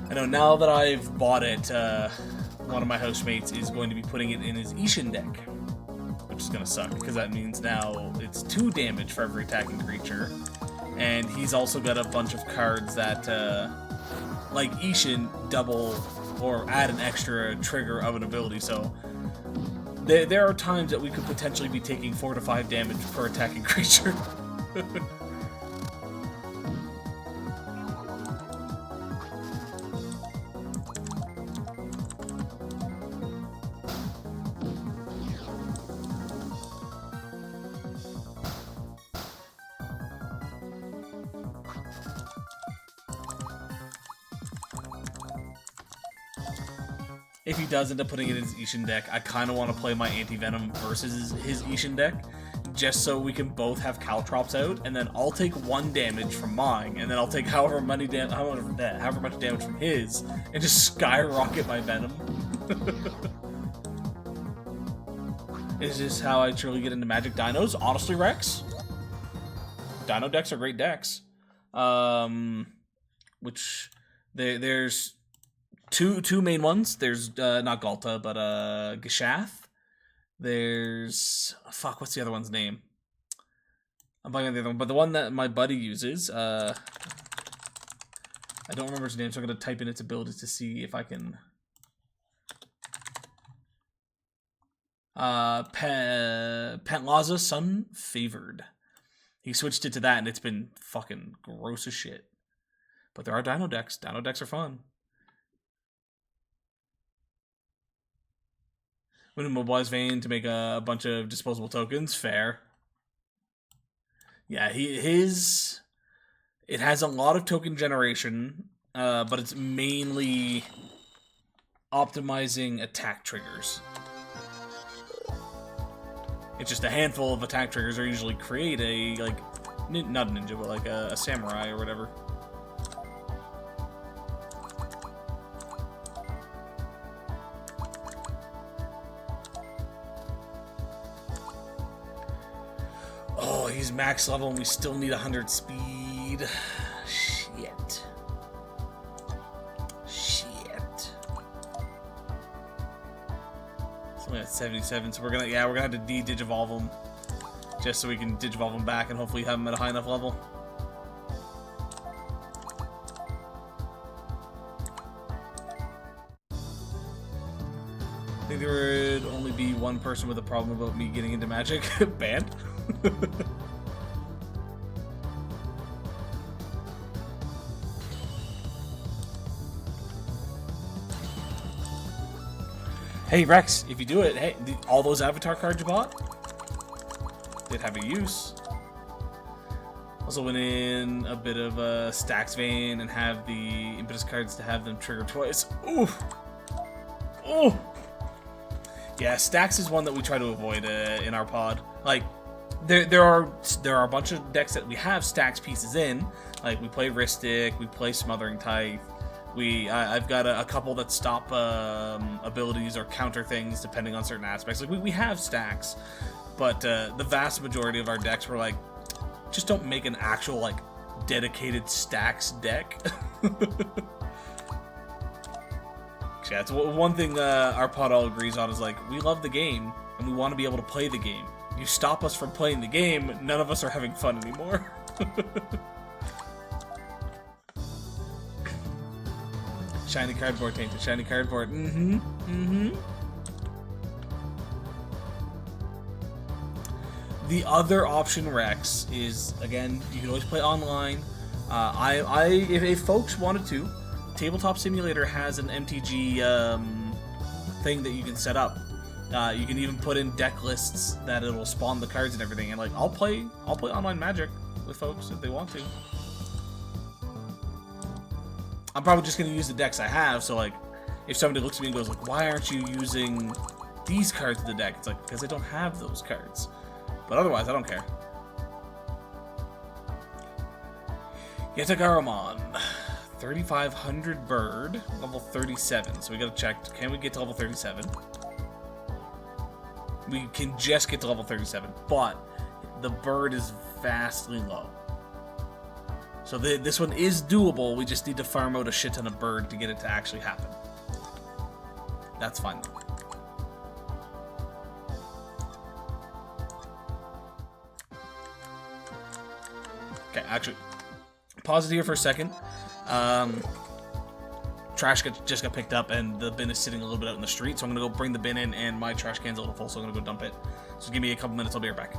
I know now that I've bought it, one of my housemates is going to be putting it in his Ishin deck, which is going to suck, because that means now it's 2 damage for every attacking creature, and he's also got a bunch of cards that, like Ishin, double or add an extra trigger of an ability, so there are times that we could potentially be taking 4 to 5 damage per attacking creature. If he does end up putting it in his Ishin deck, I kind of want to play my Anti-Venom versus his Ishin deck, just so we can both have Caltrops out, and then I'll take 1 damage from mine, and then I'll take however much damage from his, and just skyrocket my Venom. Is this how I truly get into Magic Dinos? Honestly, Rex, Dino decks are great decks. Which there's two main ones. There's not Galta, but Gishath. There's what's the other one's name? I'm blanking on the other one, but the one that my buddy uses, I don't remember its name, so I'm gonna type in its abilities to see if I can. Pentlaza Sun Favored. He switched it to that, and it's been fucking gross as shit. But there are Dino decks. Dino decks are fun. When immobilized Vayne to make a bunch of disposable tokens, fair. Yeah, it has a lot of token generation, but it's mainly optimizing attack triggers. It's just a handful of attack triggers are usually create a, like, not a ninja, but like a samurai or whatever. Oh, he's max level and we still need 100 speed. Shit. It's only at 77, so we're gonna have to de-digivolve him. Just so we can digivolve him back and hopefully have him at a high enough level. I think there would only be one person with a problem about me getting into Magic. Banned? Hey, Rex, if you do it, hey, all those avatar cards you bought, they'd have a use. Also went in a bit of a Stacks vein and have the impetus cards to have them trigger twice. Ooh! Ooh! Yeah, Stacks is one that we try to avoid in our pod. Like, there are a bunch of decks that we have Stacks pieces in. Like, we play Ristic, we play Smothering Tithe. I've got a couple that stop abilities or counter things depending on certain aspects. Like, we have Stacks, but the vast majority of our decks were like, just don't make an actual, like, dedicated Stacks deck. Yeah, it's one thing our pod all agrees on is, like, we love the game, and we want to be able to play the game. You stop us from playing the game, none of us are having fun anymore. Shiny cardboard, tainted. Shiny cardboard. The other option, Rex, is, again, you can always play online. If folks wanted to, Tabletop Simulator has an MTG thing that you can set up. You can even put in deck lists that it'll spawn the cards and everything. And like, I'll play online Magic with folks if they want to. I'm probably just gonna use the decks I have. So like, if somebody looks at me and goes like, "Why aren't you using these cards in the deck?" It's like, because I don't have those cards. But otherwise, I don't care. Yetagaromon. 3,500 bird, level 37. So we gotta check, can we get to level 37? We can just get to level 37, but the bird is vastly low. So this one is doable, we just need to farm out a shit ton of bird to get it to actually happen. That's fine though. Okay, actually, pause it here for a second. Trash just got picked up and the bin is sitting a little bit out in the street, so I'm gonna go bring the bin in, and my trash can's a little full, so I'm gonna go dump it. So give me a couple minutes, I'll be right back.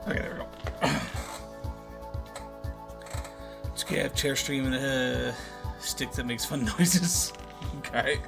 Okay, there we go. It's okay, I have chair stream and a stick that makes fun noises. Okay.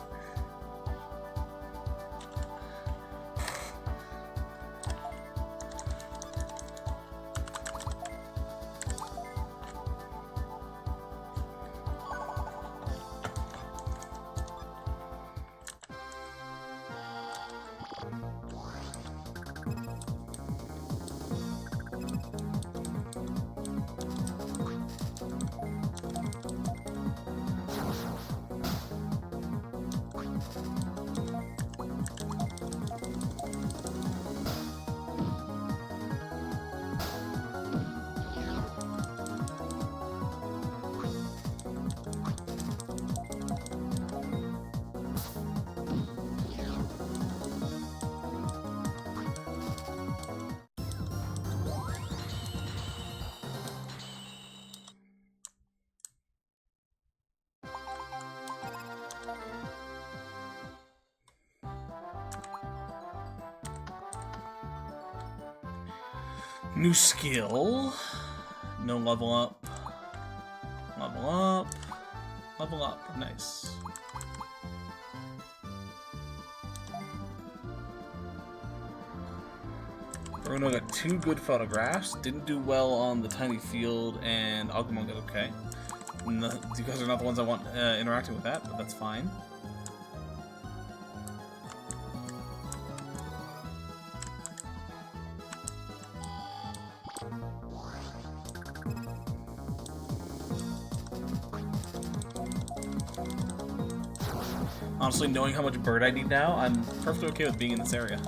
New skill. No level up. Level up. Level up. Nice. Bruno got 2 good photographs. Didn't do well on the tiny field, and Agumon got okay. No, you guys are not the ones I want interacting with that, but that's fine. Honestly, knowing how much bird I need now, I'm perfectly okay with being in this area.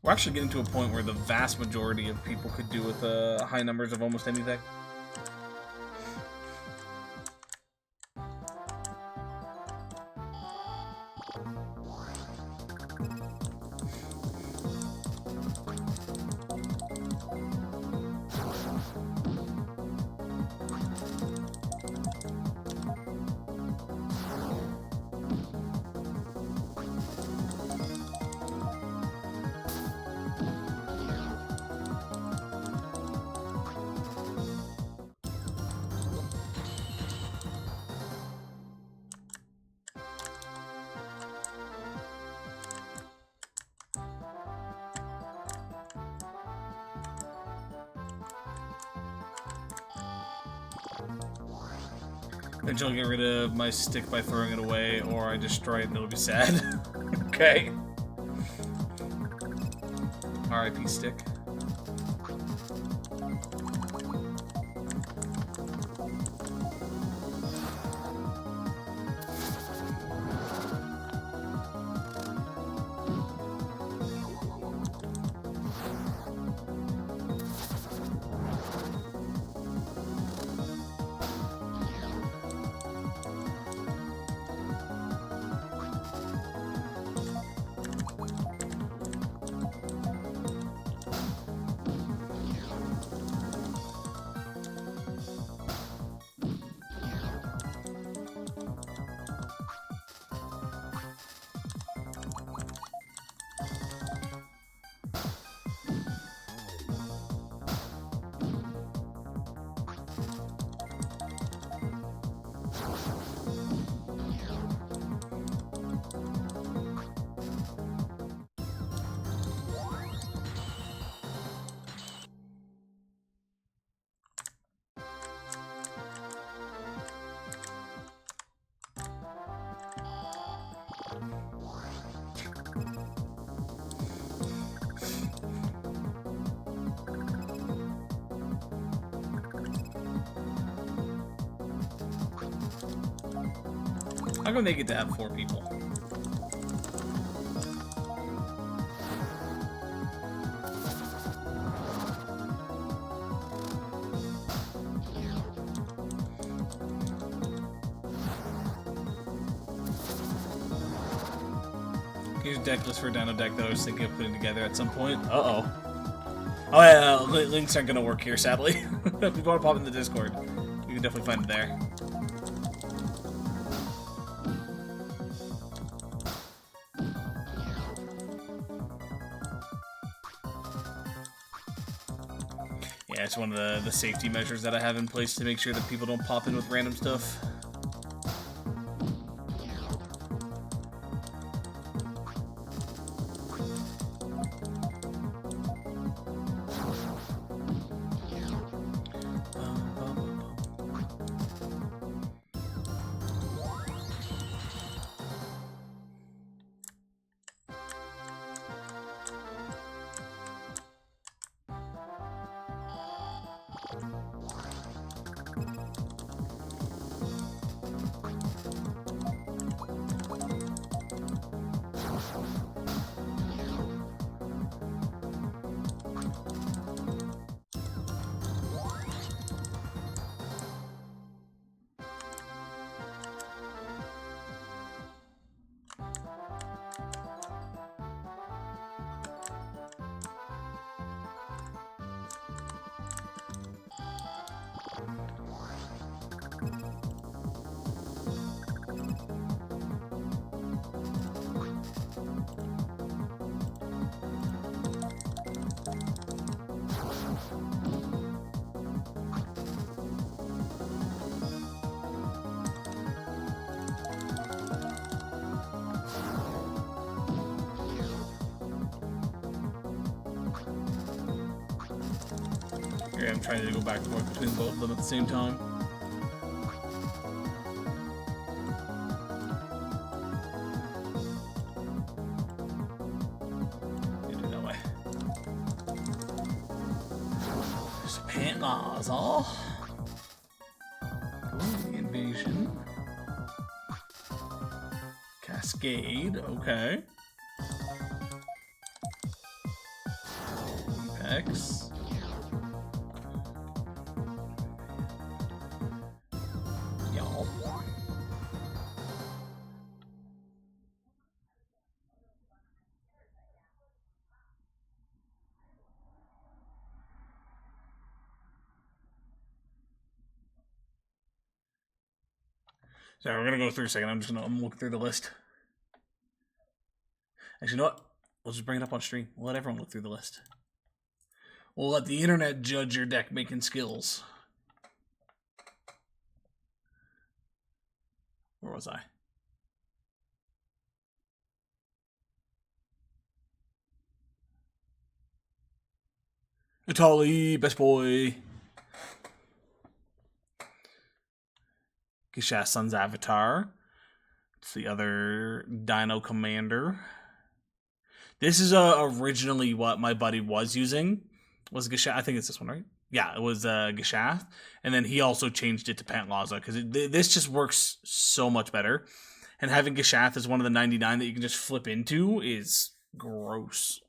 We're actually getting to a point where the vast majority of people could do with high numbers of almost anything. Eventually get rid of my stick by throwing it away, or I destroy it and it'll be sad. Okay. RIP stick. How come they get to have 4 people? Here's a deck list for a Dino deck that I was thinking of putting together at some point. Uh-oh. Oh yeah, links aren't gonna work here, sadly. If you want to pop in the Discord, you can definitely find it there. Yeah, it's one of the safety measures that I have in place to make sure that people don't pop in with random stuff. I'm trying to go back and forth between both of them at the same time. Do that way. There's paint laws, all. Invasion. Cascade, okay. Apex. Y'all. So we're gonna go through a second. I'm looking through the list. Actually, you know what? We'll just bring it up on stream. We'll let everyone look through the list. We'll let the internet judge your deck making skills. Where was I? Atali, best boy. Gisha's son's avatar. It's the other Dino Commander. This is originally what my buddy was using. Was Gishath? I think it's this one, right? Yeah, it was Gishath. And then he also changed it to Pantlaza because this just works so much better. And having Gishath as one of the 99 that you can just flip into is gross.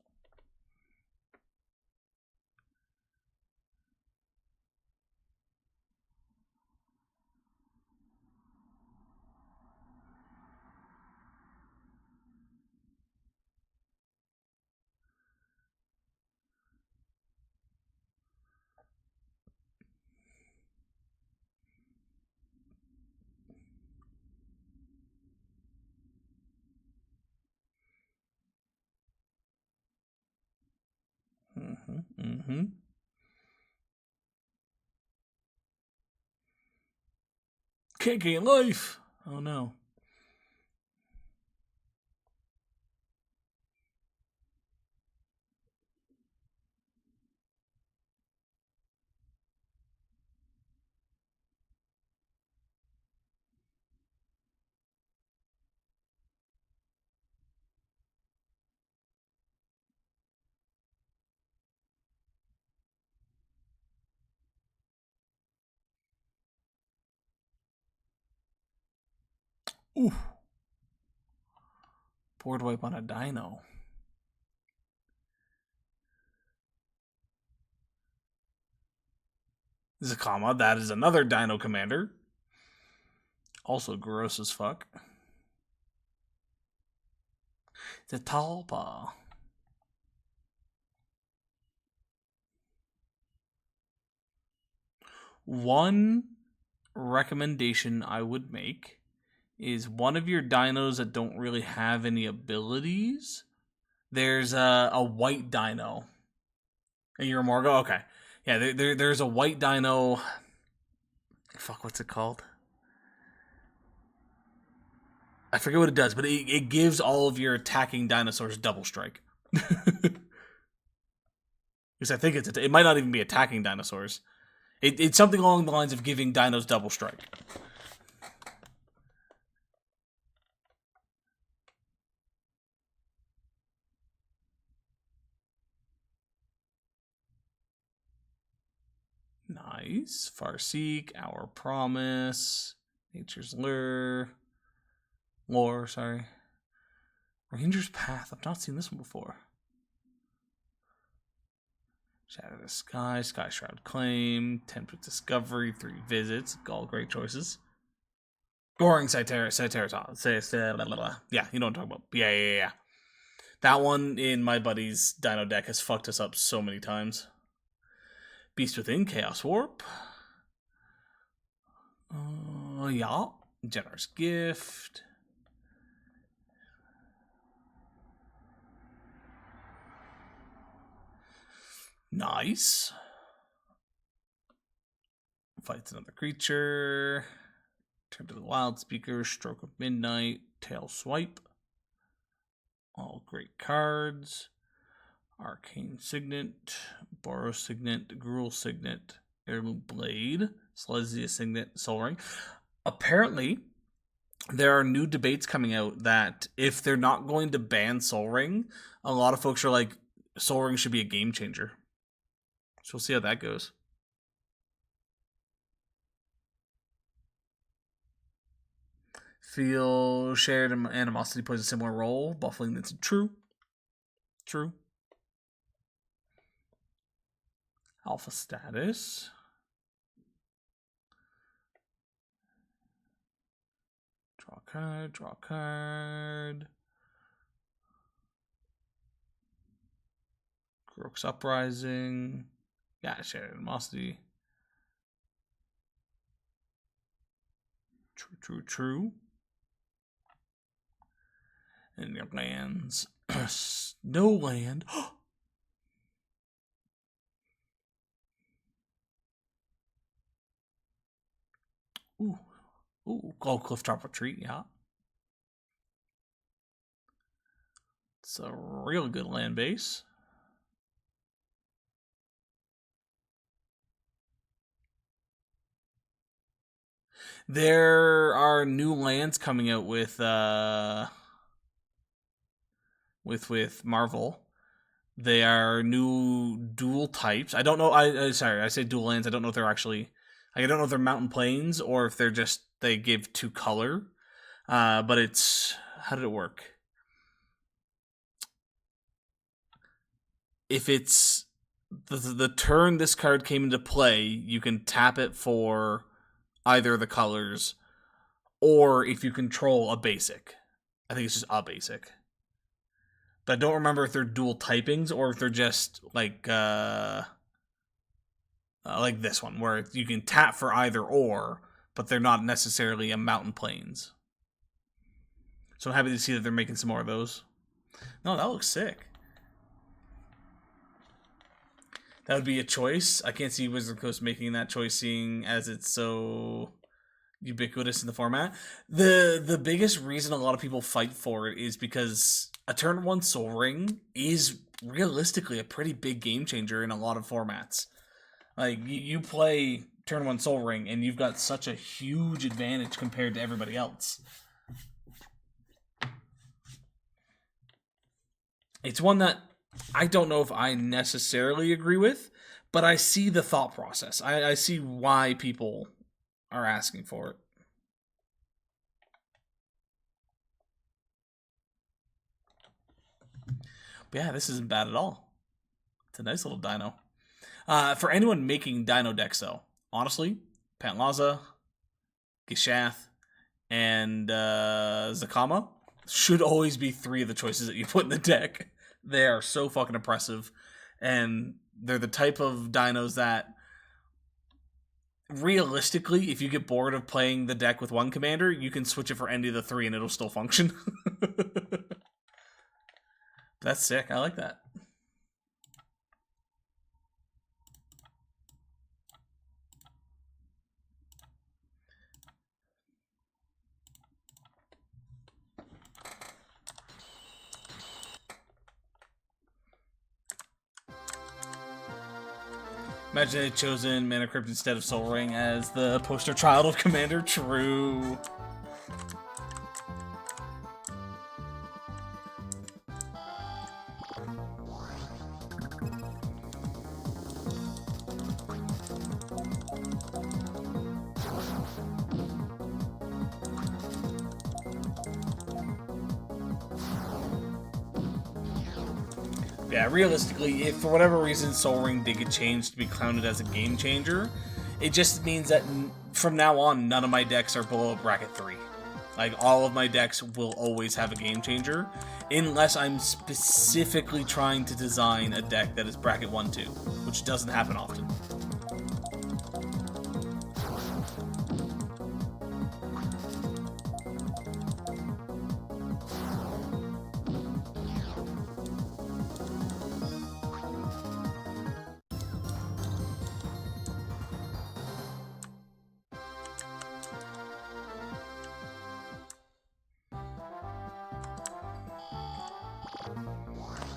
Can't gain life. Oh no. Ooh. Board wipe on a dino. Zakama, that is another Dino Commander. Also gross as fuck. The Talpa. One recommendation I would make is one of your dinos that don't really have any abilities. There's a white dino. You're a Morgo? Okay. Yeah, there's a white dino. Fuck, what's it called? I forget what it does, but it gives all of your attacking dinosaurs double strike. Because I think it might not even be attacking dinosaurs. It's something along the lines of giving dinos double strike. Nice. Farseek, Our Promise, Nature's Lure, sorry. Ranger's Path. I've not seen this one before. Shadow the Sky, Sky Shroud Claim, Tempt with Discovery, 3 visits. All great choices. Boring Cyteratos. Yeah, you know what I'm talking about. Yeah. That one in my buddy's Dino deck has fucked us up so many times. Beast Within, Chaos Warp. Yeah. Generous Gift. Nice. Fights another creature. Turn to the Wild Speaker. Stroke of Midnight. Tail Swipe. All great cards. Arcane Signet. Borrow Signet, Gruul Signet, Heirloom Blade, Silesia Signet, Soul Ring. Apparently, there are new debates coming out that if they're not going to ban Soul Ring, a lot of folks are like, Soul Ring should be a game changer. So we'll see how that goes. Feel shared animosity plays a similar role. Buffling, that's true. True. Alpha status. Draw a card, draw a card. Groke's Uprising. Yeah, shared animosity. True. And your lands. No land. Ooh. Gold Clifftop Retreat, yeah. It's a real good land base. There are new lands coming out with Marvel. They are new dual types. I don't know. I say dual lands. I don't know if they're actually. I don't know if they're mountain plains or if they're just they give 2 color. But it's how did it work? If it's the turn this card came into play, you can tap it for either of the colors, or if you control a basic. I think it's just a basic. But I don't remember if they're dual typings or if they're just like this one, where you can tap for either or, but they're not necessarily a mountain plains. So I'm happy to see that they're making some more of those. No, that looks sick. That would be a choice. I can't see Wizard Coast making that choice, seeing as it's so ubiquitous in the format. The biggest reason a lot of people fight for it is because a turn 1 Soul Ring is realistically a pretty big game changer in a lot of formats. Like, you play turn 1 Soul Ring, and you've got such a huge advantage compared to everybody else. It's one that I don't know if I necessarily agree with, but I see the thought process. I see why people are asking for it. But yeah, this isn't bad at all. It's a nice little dino. For anyone making dino decks, though, honestly, Pantlaza, Gishath, and Zakama should always be 3 of the choices that you put in the deck. They are so fucking impressive, and they're the type of dinos that, realistically, if you get bored of playing the deck with one commander, you can switch it for any of the 3 and it'll still function. That's sick. I like that. Imagine they had chosen Mana Crypt instead of Soul Ring as the poster child of Commander. True. Yeah, realistically, if for whatever reason Soul Ring did get changed to be counted as a game changer, it just means that from now on, none of my decks are below bracket 3. Like, all of my decks will always have a game changer, unless I'm specifically trying to design a deck that is bracket 1-2, which doesn't happen often.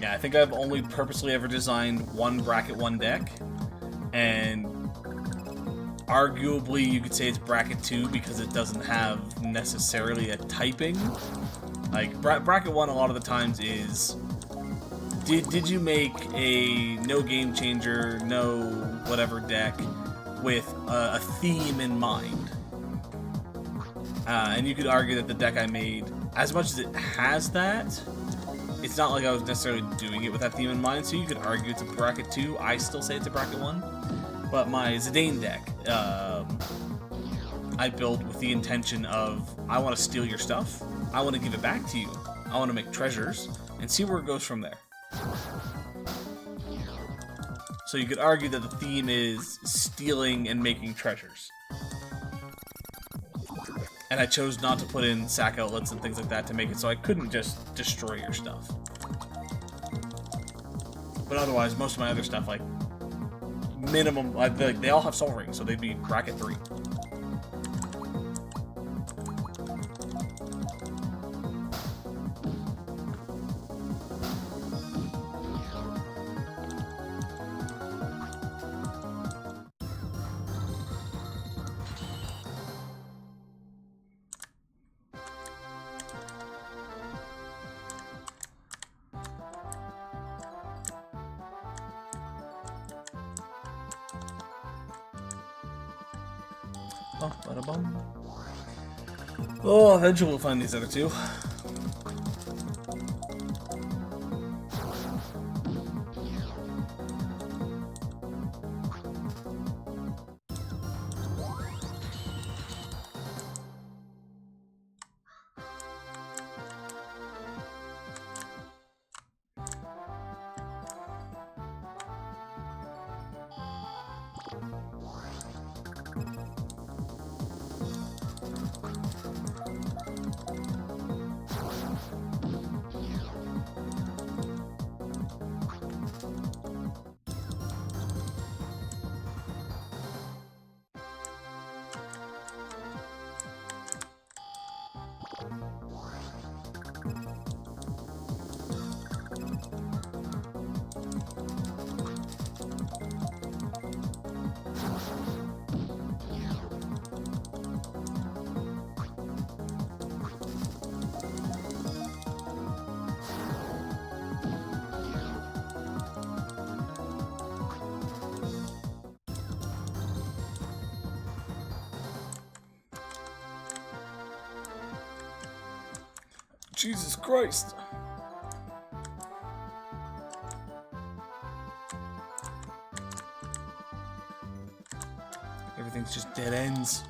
Yeah, I think I've only purposely ever designed one bracket 1 deck, and arguably you could say it's bracket 2 because it doesn't have necessarily a typing. Like, bracket 1 a lot of the times is, did you make a no game changer, no whatever deck with a theme in mind? And you could argue that the deck I made, as much as it has that, it's not like I was necessarily doing it with that theme in mind, so you could argue it's a bracket 2. I still say it's a bracket 1. But my Zidane deck, I built with the intention of, I want to steal your stuff, I want to give it back to you, I want to make treasures, and see where it goes from there. So you could argue that the theme is stealing and making treasures. And I chose not to put in sack outlets and things like that to make it so I couldn't just destroy your stuff. But otherwise, most of my other stuff, like, minimum, like, they all have soul rings, so they'd be bracket 3. Oh, eventually we'll find these other two. Jesus Christ. Everything's just dead ends.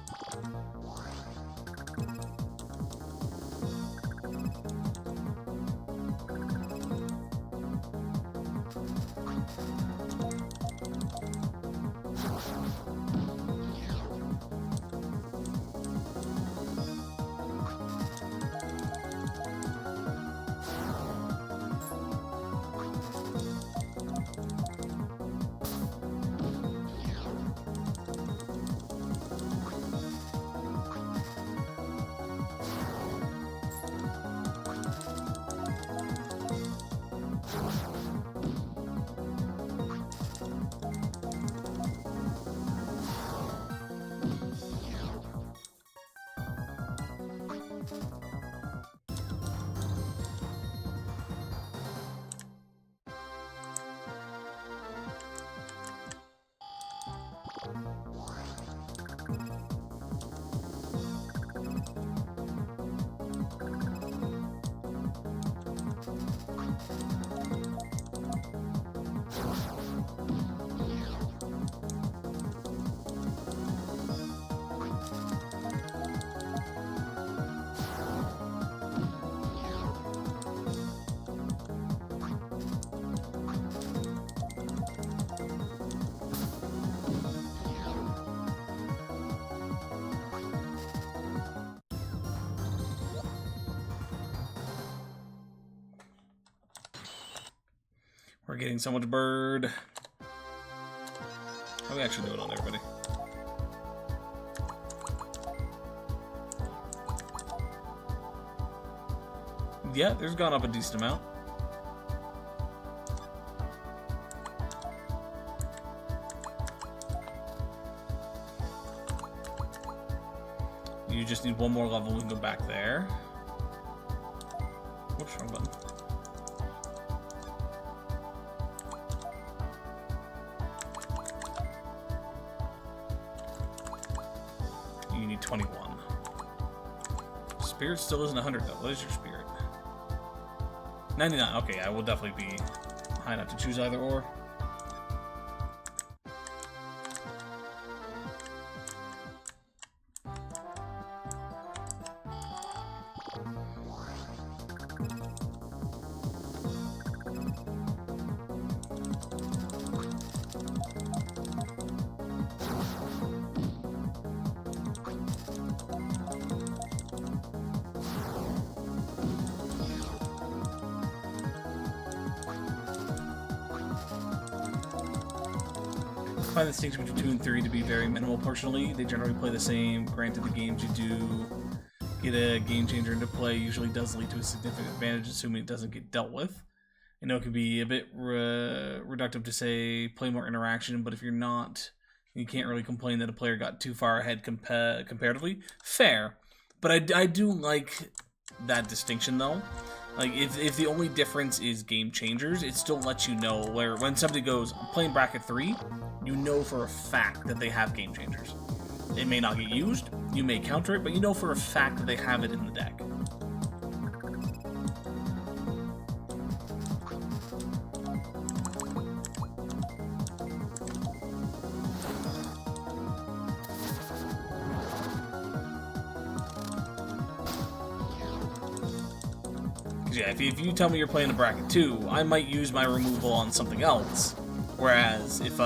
We're getting so much bird. How do we actually do it on everybody? Yeah, there's gone up a decent amount. you just need one more level. We can go back there. Whoops, wrong button. You need 21. Spirit still isn't 100 though. What is your spirit? 99. Okay, I will definitely be high enough to choose either or. I find the distinction between 2 and 3 to be very minimal personally. They generally play the same. Granted, the games you do get a game changer into play usually does lead to a significant advantage, assuming it doesn't get dealt with. I know it can be a bit reductive to say play more interaction, but if you're not, you can't really complain that a player got too far ahead comparatively. Fair, but I do like that distinction though. Like, if the only difference is game changers, it still lets you know where when somebody goes, I'm playing bracket 3, you know for a fact that they have game changers. It may not get used, you may counter it, but you know for a fact that they have it in the deck. Yeah, if you tell me you're playing a bracket 2, I might use my removal on something else. Whereas if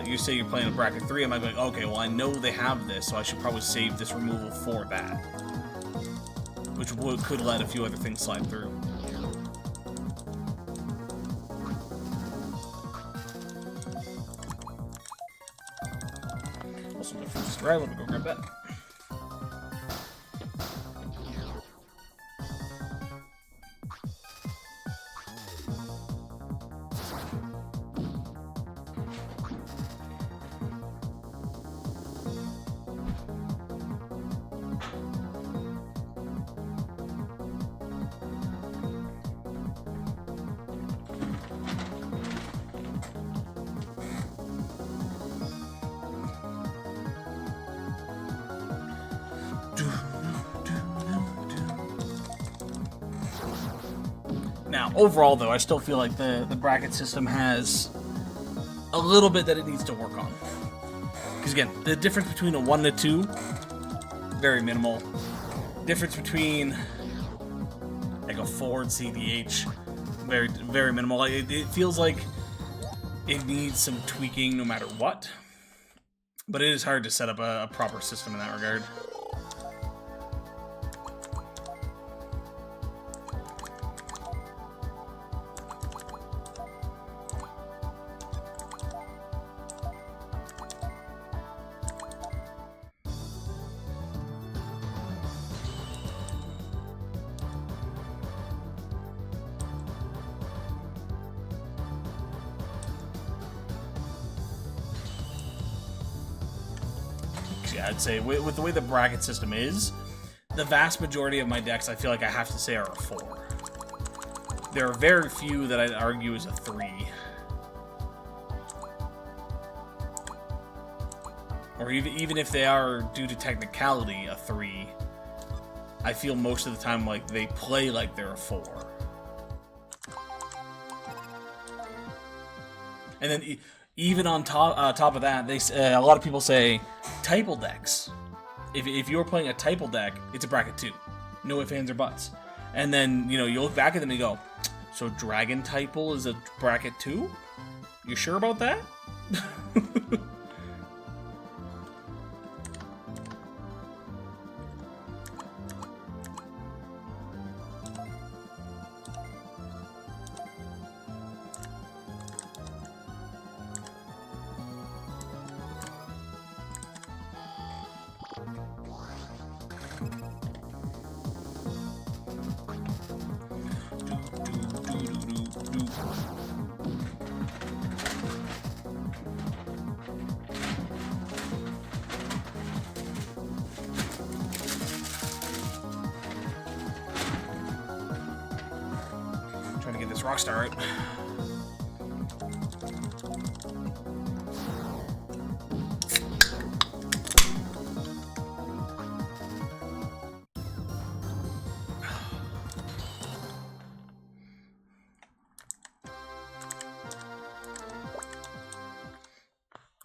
you say you're playing a bracket 3, I might be like, okay, well I know they have this, so I should probably save this removal for that. Which could let a few other things slide through. Also, the first right, let me go grab that. Now, overall, though, I still feel like the bracket system has a little bit that it needs to work on. Because, again, the difference between a 1 and a 2, very minimal. Difference between, like, a 4 and CDH, very, very minimal. Like, it feels like it needs some tweaking no matter what. But it is hard to set up a proper system in that regard. Yeah, I'd say with the way the bracket system is, the vast majority of my decks I feel like I have to say are a 4. There are very few that I'd argue is a 3. Or even if they are, due to technicality, a 3, I feel most of the time like they play like they're a 4. And then even on top of that, a lot of people say typal decks. If you're playing a typal deck, it's a bracket 2. No ifs, ands, or buts. And then, you look back at them and you go, so Dragon Typal is a bracket 2? You sure about that? this Rockstar right.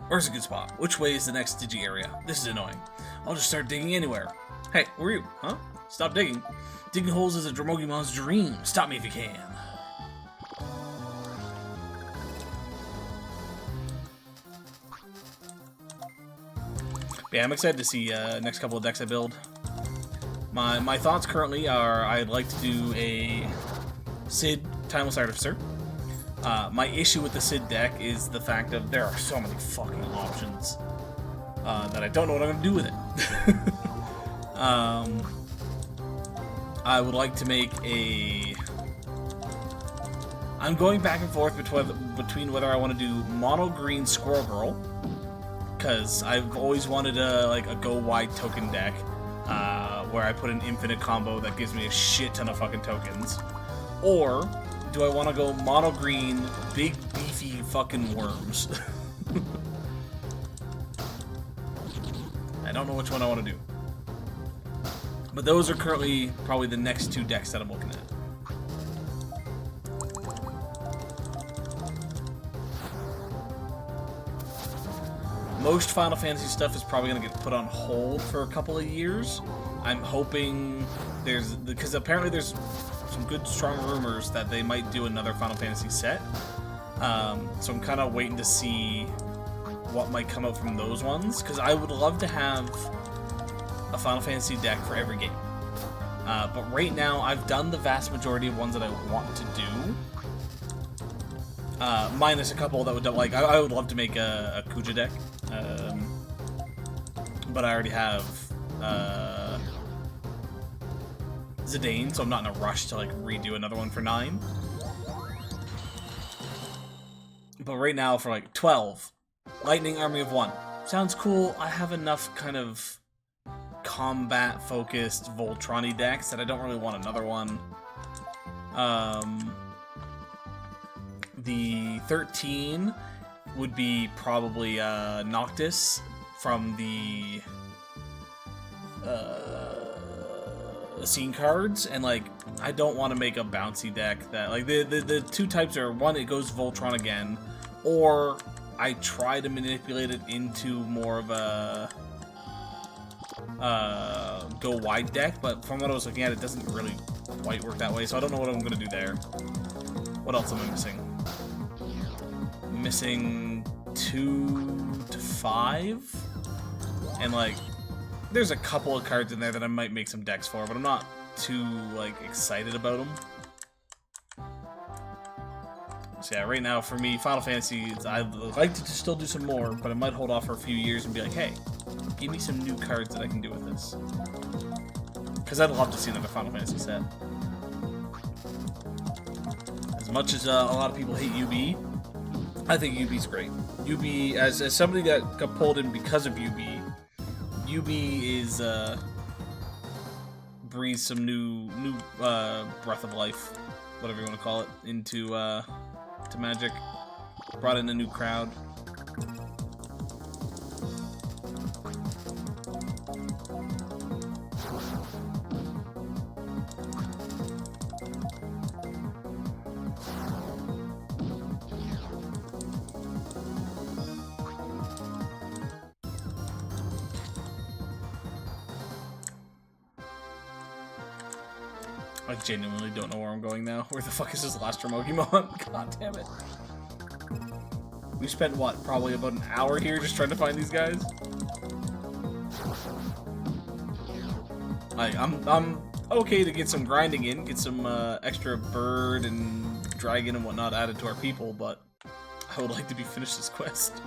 Where's a good spot? Which way is the next Digi area? This is annoying. I'll just start digging anywhere. Hey, who are you? Huh? Stop digging. Digging holes is a Dromogimon's dream. Stop me if you can. Yeah, I'm excited to see next couple of decks I build. My thoughts currently are I'd like to do a Sid Timeless Artificer. My issue with the Sid deck is the fact that there are so many fucking options that I don't know what I'm going to do with it. I would like to make a... I'm going back and forth between whether I want to do Mono Green Squirrel Girl, because I've always wanted a go-wide token deck where I put an infinite combo that gives me a shit ton of fucking tokens. Or do I want to go mono green, big beefy fucking worms? I don't know which one I want to do. But those are currently probably the next two decks that I'm looking at. Most Final Fantasy stuff is probably going to get put on hold for a couple of years. I'm hoping because apparently there's some good, strong rumors that they might do another Final Fantasy set. So I'm kind of waiting to see what might come out from those ones, because I would love to have a Final Fantasy deck for every game. But right now, I've done the vast majority of ones that I want to do. Minus a couple that would, like, I would love to make a Kuja deck. But I already have Zidane, so I'm not in a rush to like redo another one for 9. But right now for like 12, Lightning Army of 1. Sounds cool. I have enough kind of combat-focused Voltron-y decks that I don't really want another one. The 13 would be probably Noctis from the scene cards, and like I don't want to make a bouncy deck that like the two types are, one, it goes Voltron again, or I try to manipulate it into more of a go wide deck, but from what I was looking at, it doesn't really quite work that way, so I don't know what I'm gonna do there. What else am I missing? I'm missing 2 to 5, and like there's a couple of cards in there that I might make some decks for, but I'm not too like excited about them. So yeah, right now for me, Final Fantasy, I'd like to still do some more, but I might hold off for a few years and be like, hey, give me some new cards that I can do with this. Because I'd love to see another Final Fantasy set. As much as a lot of people hate UB, I think UB's great. UB, as somebody that got pulled in because of UB is breathes some new breath of life, whatever you want to call it, into to Magic. Brought in a new crowd. I genuinely don't know where I'm going now. Where the fuck is this last Dromogimon? God damn it. We spent, what, probably about an hour here just trying to find these guys? Like, I'm okay to get some grinding in, get some extra bird and dragon and whatnot added to our people, but I would like to be finished this quest.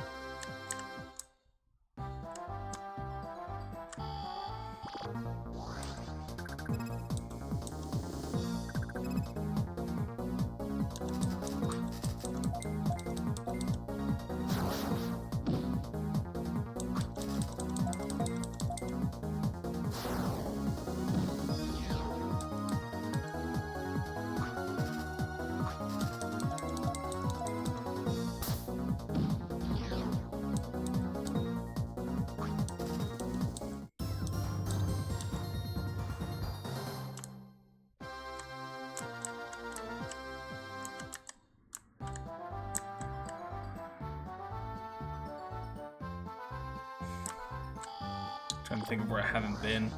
trying to think of where I haven't been.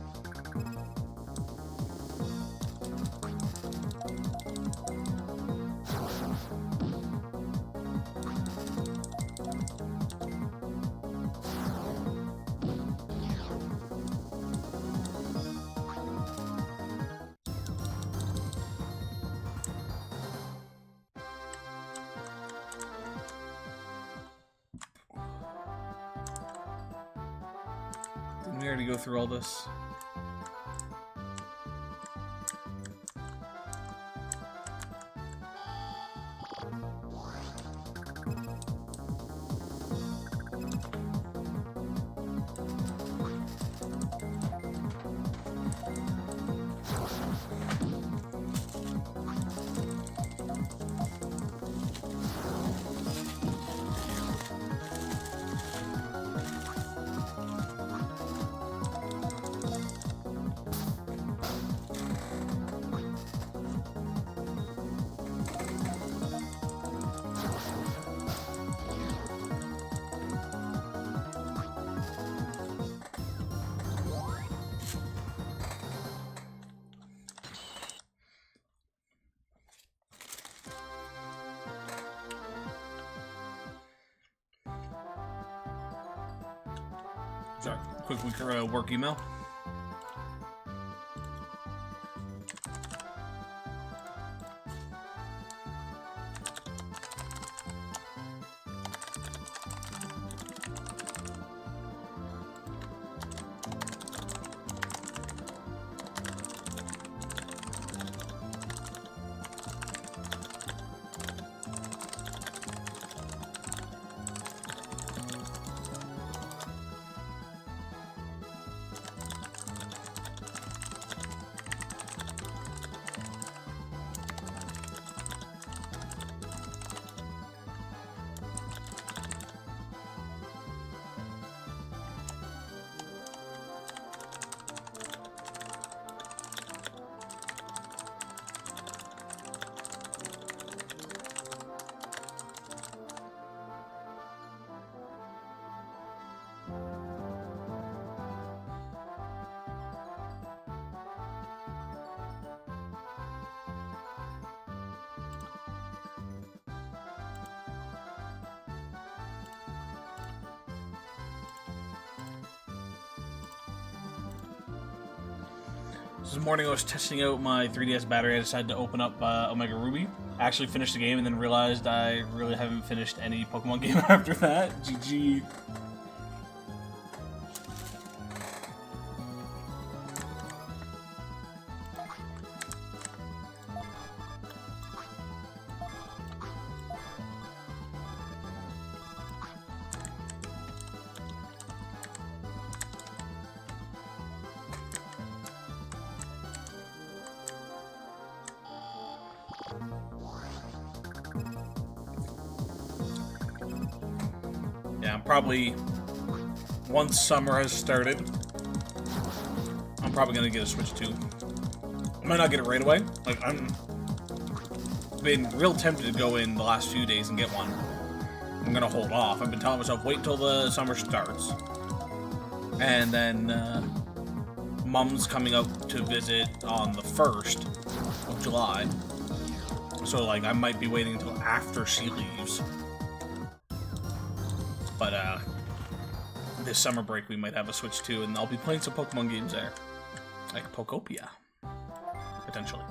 Didn't we already go through all this? Sorry, quick work email. This morning I was testing out my 3DS battery. I decided to open up Omega Ruby. I actually finished the game and then realized I really haven't finished any Pokemon game after that. GG. Yeah, I'm probably, once summer has started, I'm probably gonna get a Switch 2. I might not get it right away. Like, I'm been real tempted to go in the last few days and get one. I'm gonna hold off. I've been telling myself, wait till the summer starts. And then, Mom's coming up to visit on the 1st of July. So, like, I might be waiting until after she leaves. But, this summer break we might have a Switch 2, and I'll be playing some Pokemon games there. Like Pokopia. Potentially.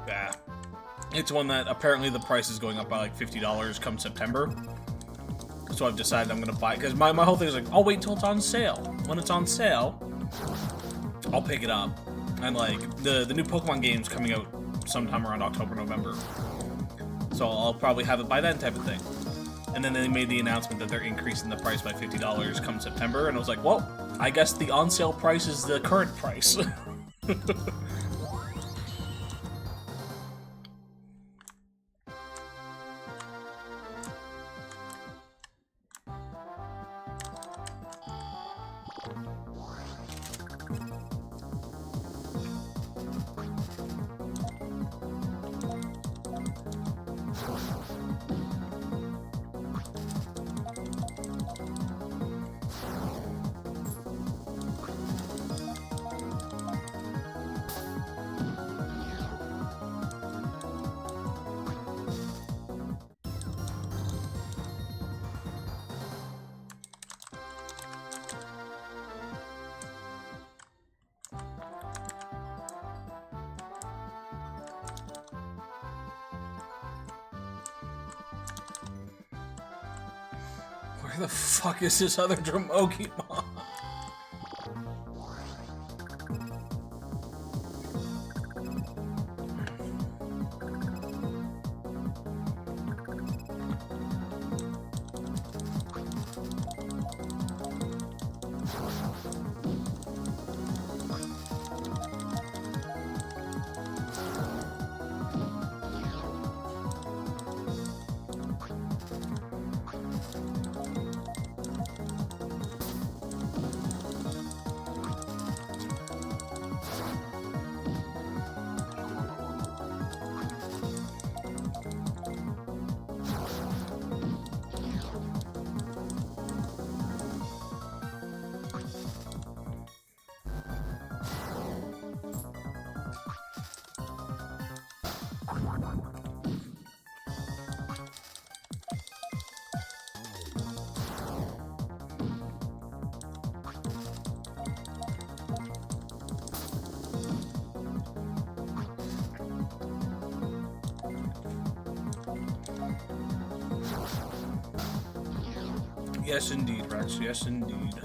Yeah. It's one that apparently the price is going up by like $50 come September. So I've decided I'm going to buy it. Because my whole thing is like, I'll wait till it's on sale. When it's on sale, I'll pick it up. And like the new Pokemon game's coming out sometime around October, November. So I'll probably have it by then, type of thing. And then they made the announcement that they're increasing the price by $50 come September, and I was like, well, I guess the on-sale price is the current price. Where the fuck is this other Dromokimon? Yes, indeed, Rex. Yes, indeed.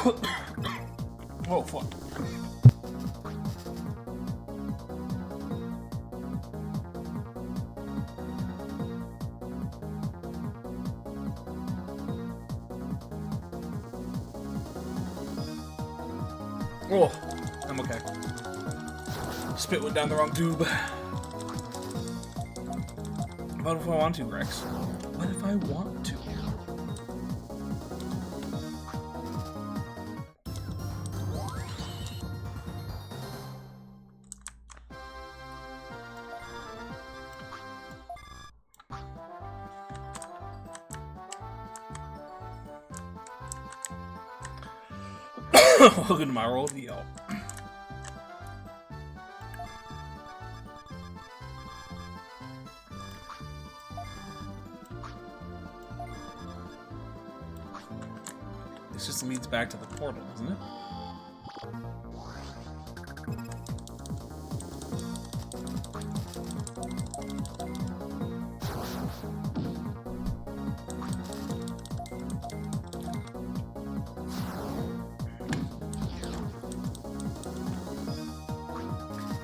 Oh, fuck. Oh, I'm okay. Spit went down the wrong tube. What if I want to, Rex? What if I want to? Look at my roll the L. This just leads back to the portal, doesn't it?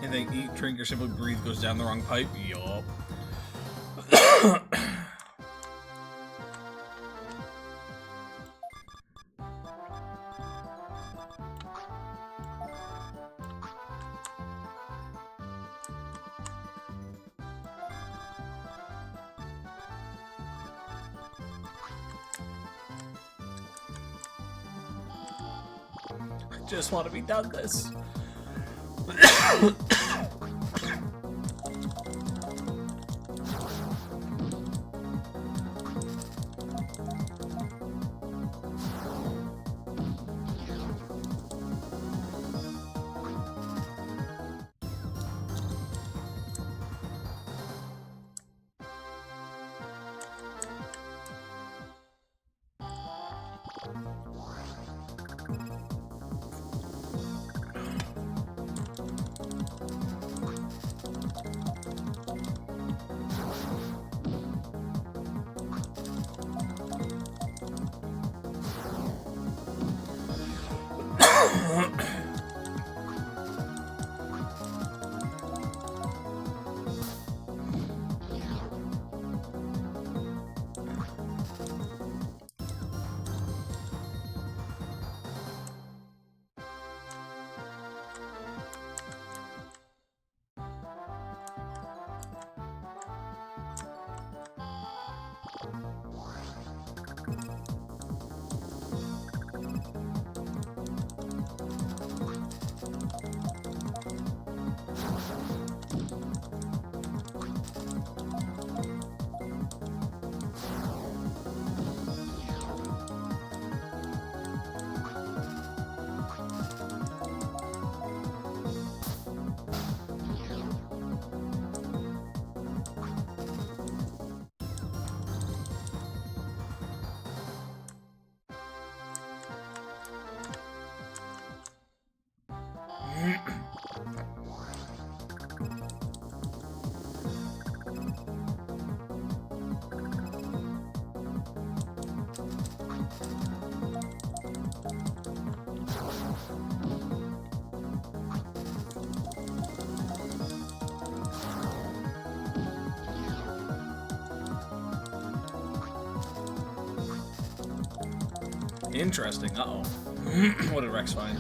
And they eat, drink, or simply breathe goes down the wrong pipe? Yup. I just want to be done this. Interesting. Uh-oh. What did Rex find?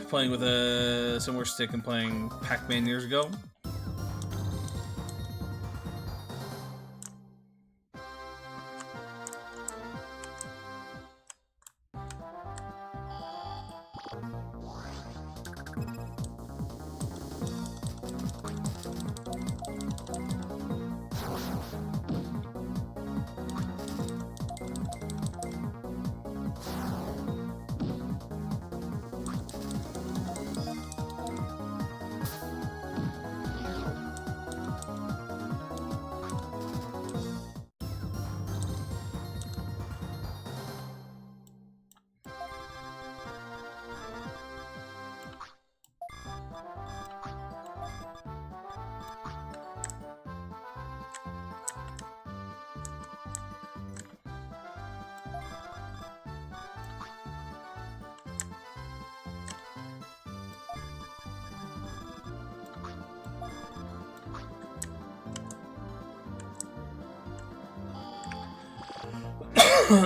Playing with a similar stick and playing Pac-Man years ago. I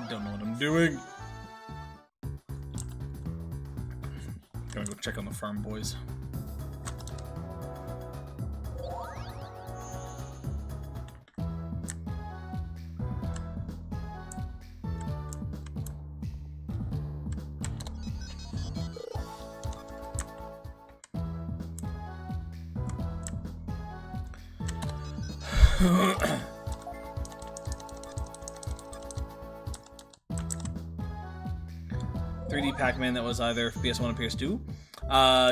don't know what I'm doing. Gonna go check on the farm boys. .3D Pac-Man that was either PS1 or PS2.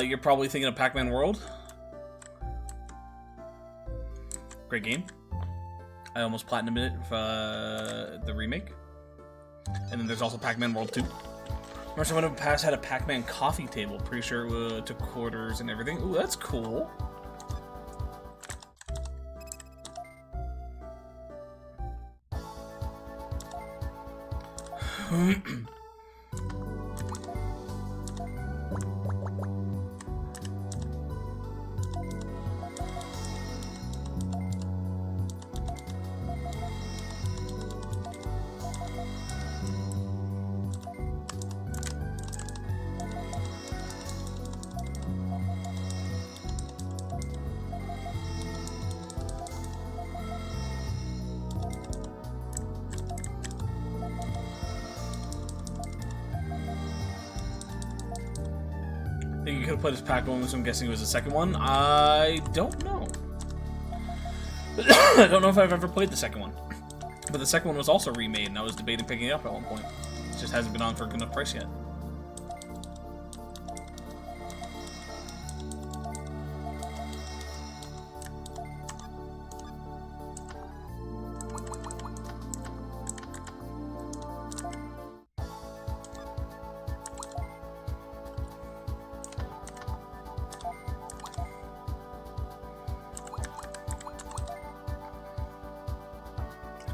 You're probably thinking of Pac-Man World. Great game. I almost platinumed it for the remake. And then there's also Pac-Man World 2. Remember someone in the past had a Pac-Man coffee table. Pretty sure it took quarters and everything. Ooh, that's cool. I think you could have played as Pac-Man, so I'm guessing it was the second one. I don't know. I don't know if I've ever played the second one. But the second one was also remade, and I was debating picking it up at one point. It just hasn't been on for a good enough price yet.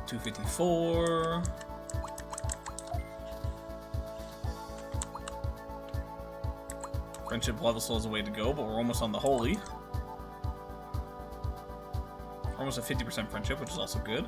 $254. Friendship level still has a way to go, but we're almost on the holy. We're almost at 50% friendship, which is also good.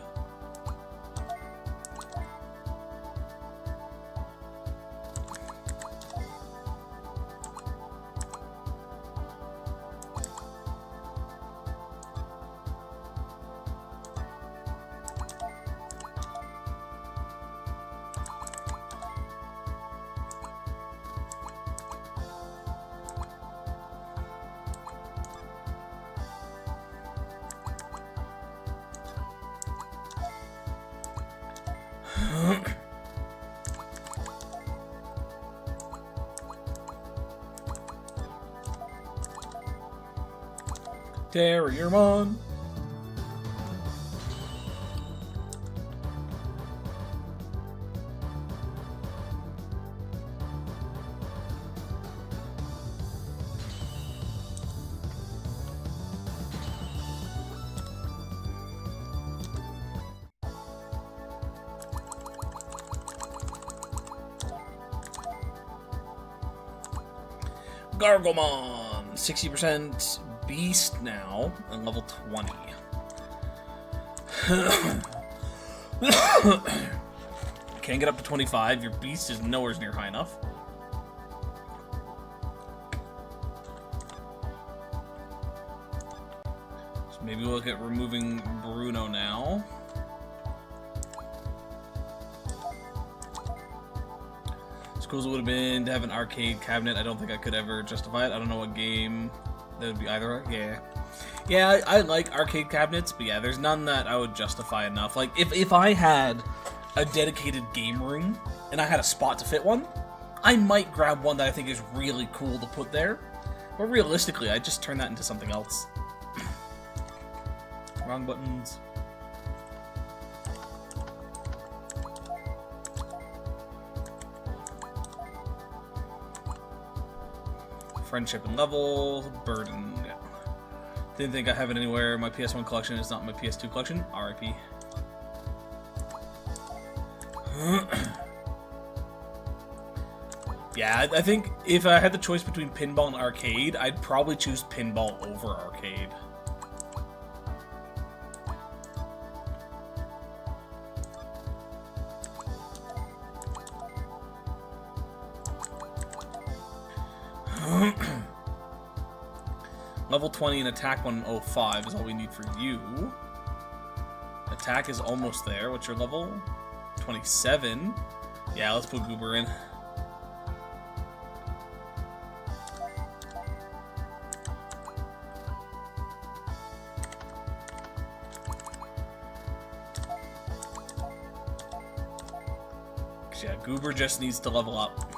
Digimon. Gargomon, 60% Beast now at level 20. Can't get up to 25. Your Beast is nowhere near high enough. So maybe we'll look at removing Bruno now. As cool as it would have been to have an arcade cabinet, I don't think I could ever justify it. I don't know what game that would be either. Yeah, I like arcade cabinets, but yeah, there's none that I would justify enough. Like, if I had a dedicated game room and I had a spot to fit one, I might grab one that I think is really cool to put there. But realistically, I'd just turn that into something else. Wrong buttons. Friendship and level, burden. Yeah. Didn't think I have it anywhere. My PS1 collection is not my PS2 collection. RIP. Yeah, I think if I had the choice between pinball and arcade, I'd probably choose pinball over arcade. Level 20 and attack 105 is all we need for you. Attack is almost there. What's your level? 27. Yeah, let's put Goober in. Yeah, Goober just needs to level up.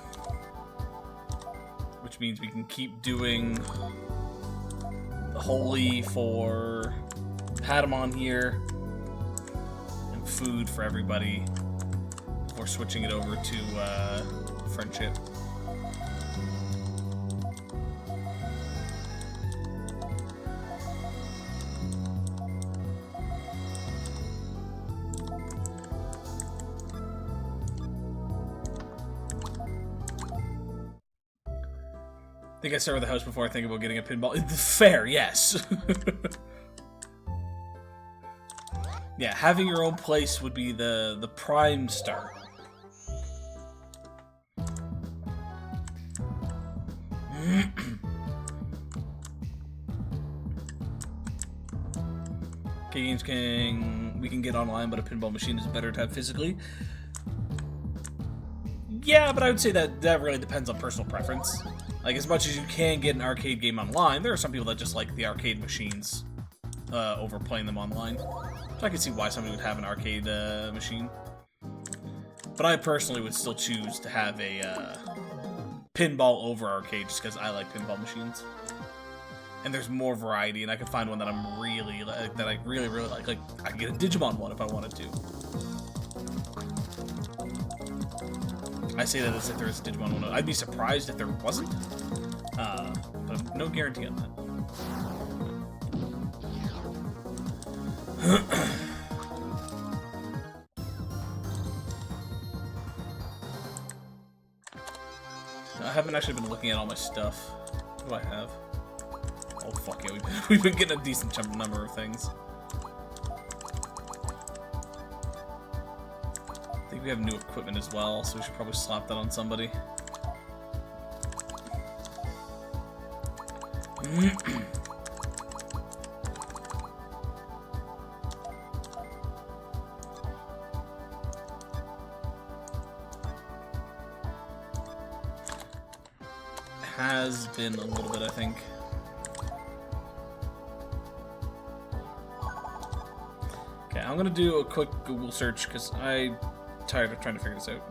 Which means we can keep doing the Holy for Patamon here. And food for everybody. Before switching it over to Friendship. I think I start with the house before I think about getting a pinball. Fair, yes. Yeah, having your own place would be the prime start. Okay, games we can get online, but a pinball machine is better to have physically. Yeah, but I would say that really depends on personal preference. Like, as much as you can get an arcade game online, there are some people that just like the arcade machines over playing them online. So I can see why somebody would have an arcade machine. But I personally would still choose to have a pinball over arcade just because I like pinball machines. And there's more variety, and I can find one that I'm really like, that I really like. Like, I can get a Digimon one if I wanted to. I say that as if there is a Digimon one. I'd be surprised if there wasn't. But no guarantee on that. I haven't actually been looking at all my stuff. What do I have? Oh fuck yeah, we've been getting a decent number of things. I think we have new equipment as well, so we should probably slap that on somebody. Has been a little bit, I think. Okay, I'm gonna do a quick Google search because I'm tired of trying to figure this out.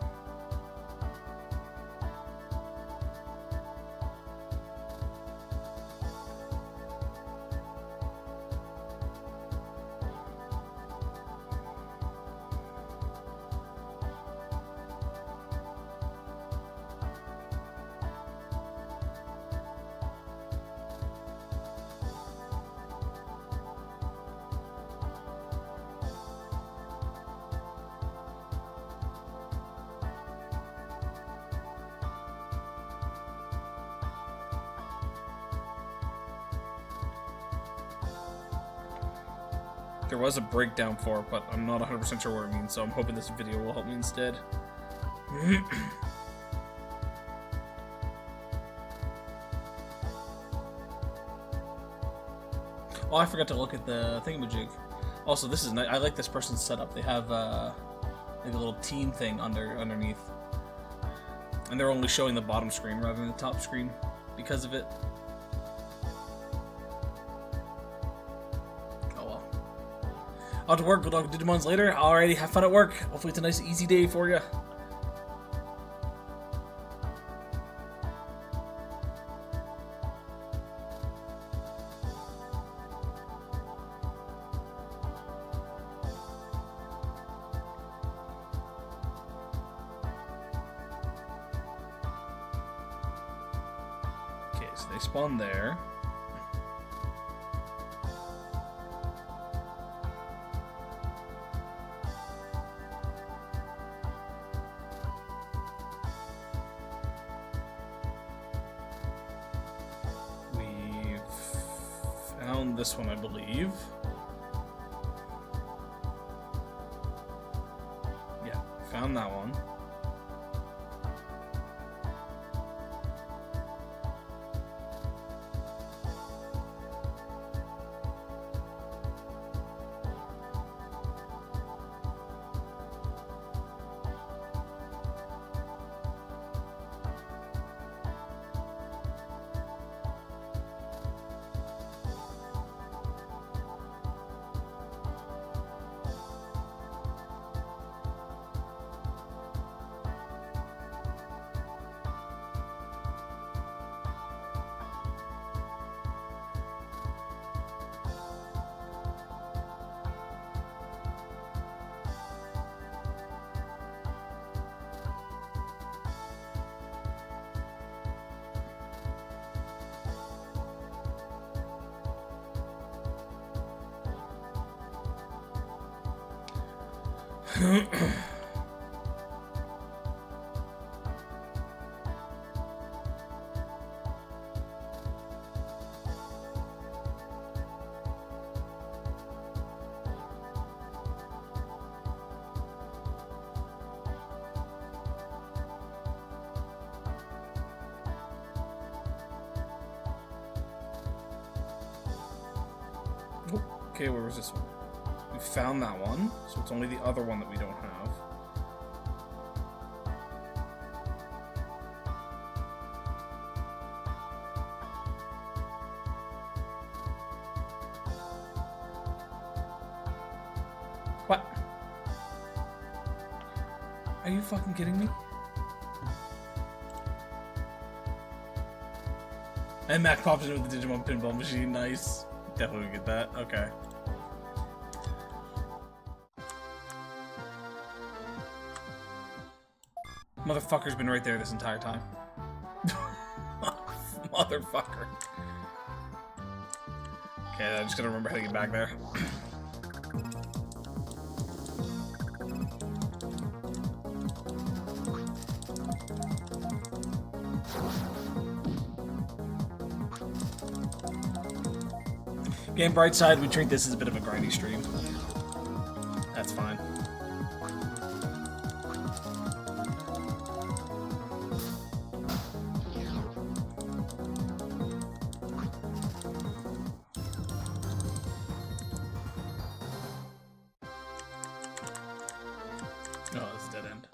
There was a breakdown for it, but I'm not 100% sure what it means, so I'm hoping this video will help me instead. Oh, I forgot to look at the thingamajig. Also, this is nice. I like this person's setup. They have like a little team thing underneath, and they're only showing the bottom screen rather than the top screen because of it. Oh well. Out to work. Good luck with Digimons later. Alrighty, have fun at work. Hopefully, it's a nice, easy day for you. So they spawn there. We've found this one, I believe. Yeah, found that one. Okay, where was this one? We found that one, so it's only the other one that we don't have. What? Are you fucking kidding me? And Mac popped in with the Digimon pinball machine. Nice. Definitely get that. Okay. Motherfucker's been right there this entire time. Motherfucker. Okay, I'm just gonna remember how to get back there. Again, bright side, we treat this as a bit of a grindy stream. That's fine. Oh, it's a dead end.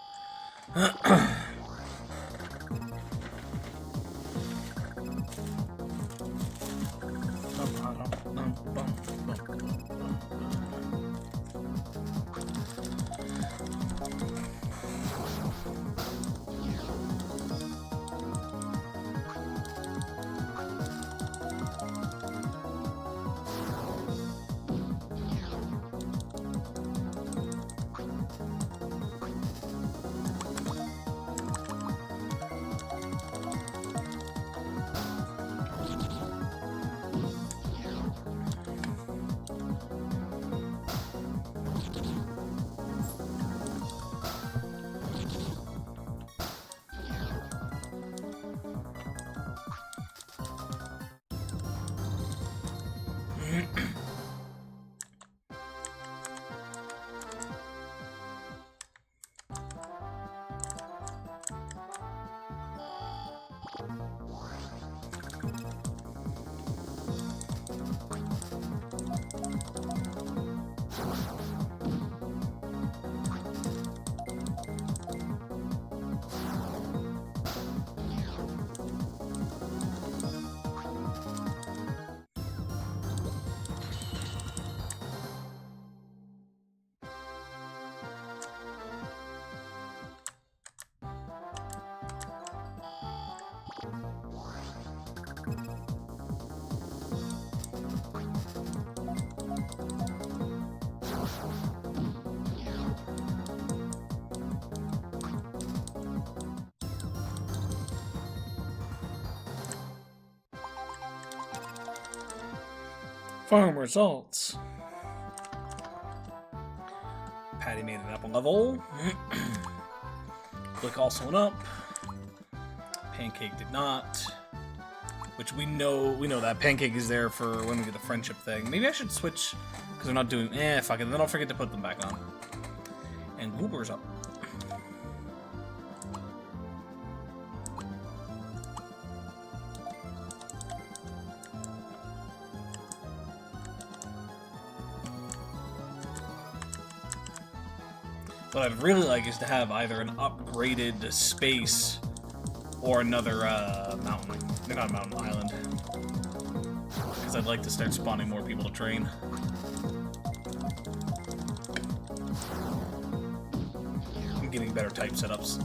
Farm results. Patty made it up a level. Click also went up. Pancake did not. Which we know that Pancake is there for when we get the friendship thing. Maybe I should switch because we're not doing. Fuck it. Then I'll forget to put them back on. And Goober's up. What I'd really like is to have either an upgraded space or another mountain. Not a mountain, island. Because I'd like to start spawning more people to train. I'm getting better type setups.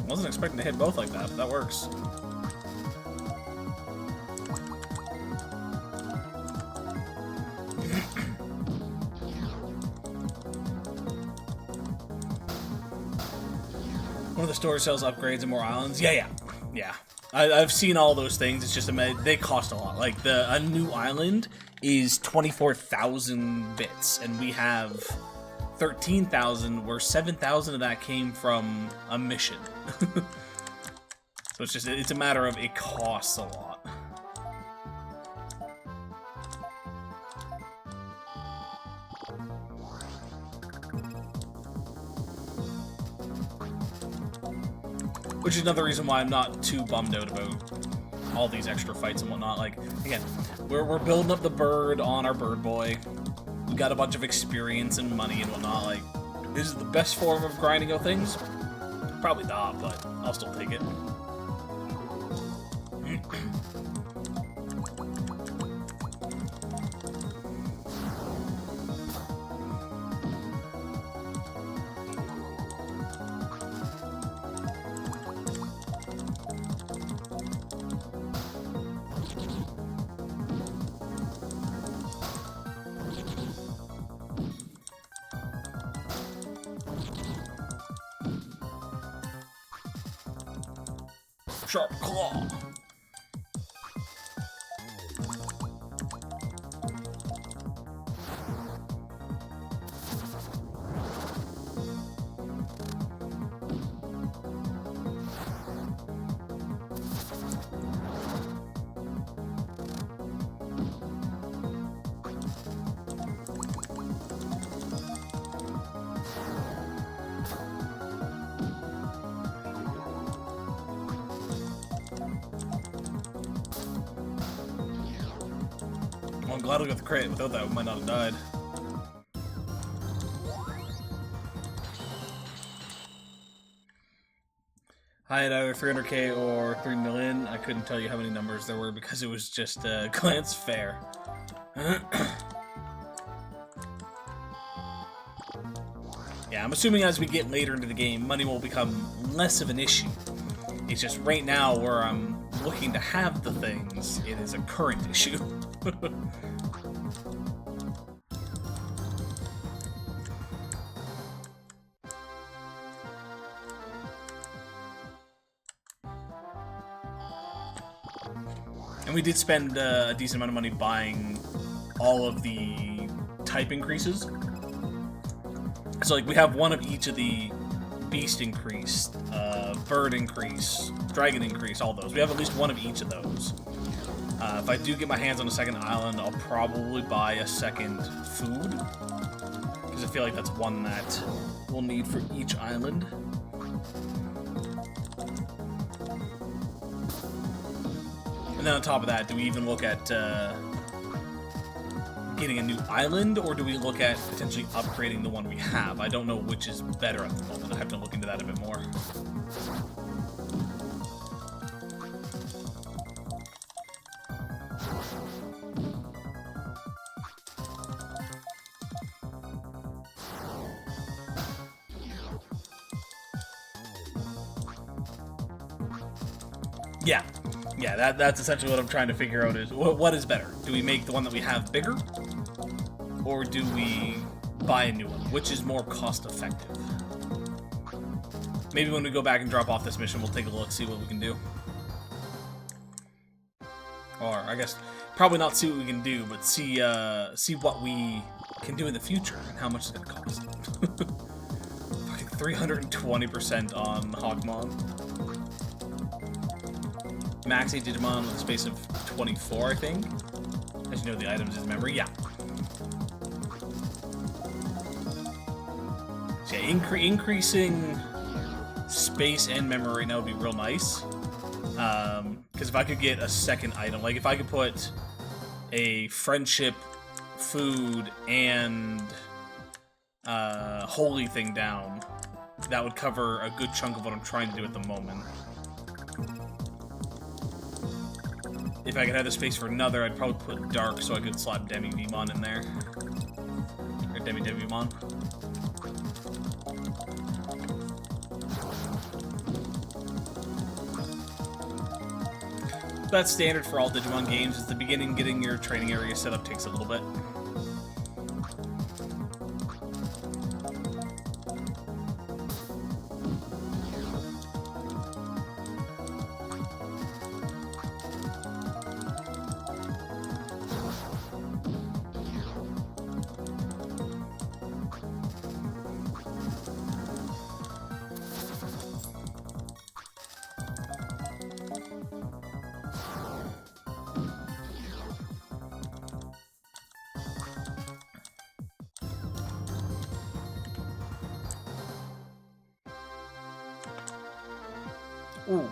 Wasn't expecting to hit both like that, but that works. One of the stores sells upgrades and more islands. Yeah. I've seen all those things. It's just they cost a lot. Like a new island is 24,000 bits, and we have 13,000, where 7,000 of that came from a mission. So it's a matter of it costs a lot. Which is another reason why I'm not too bummed out about all these extra fights and whatnot. Like, again, we're building up the bird on our bird boy. We got a bunch of experience and money and whatnot. Like, is it the best form of grinding out things? Probably not, but I'll still take it. Sharp claw. Well, I'm glad we got the crit. Without that, we might not have died. I had either 300k or 3 million. I couldn't tell you how many numbers there were because it was just glance fair. Yeah, I'm assuming as we get later into the game, money will become less of an issue. It's just right now where I'm looking to have the things, it is a current issue. And we did spend a decent amount of money buying all of the type increases. So, like, we have one of each of the beast increase, bird increase, dragon increase, all those. We have at least one of each of those. If I do get my hands on a second island, I'll probably buy a second food, because I feel like that's one that we'll need for each island. And then on top of that, do we even look at getting a new island, or do we look at potentially upgrading the one we have? I don't know which is better at the moment. I have to look into that a bit more. Yeah, that's essentially what I'm trying to figure out is what is better? Do we make the one that we have bigger? Or do we buy a new one? Which is more cost effective? Maybe when we go back and drop off this mission, we'll take a look, see what we can do. Or, I guess, probably not see what we can do, but see what we can do in the future and how much it's going to cost. Fucking 320% on Hawkmon. Max 8 Digimon with a space of 24, I think. As you know, the items is memory. Yeah. So yeah, increasing space and memory right now would be real nice. Because if I could get a second item, like if I could put a friendship, food, and holy thing down, that would cover a good chunk of what I'm trying to do at the moment. If I could have the space for another, I'd probably put Dark so I could slap Digimon in there. Or Digimon. That's standard for all Digimon games. At the beginning, getting your training area set up takes a little bit. Ooh,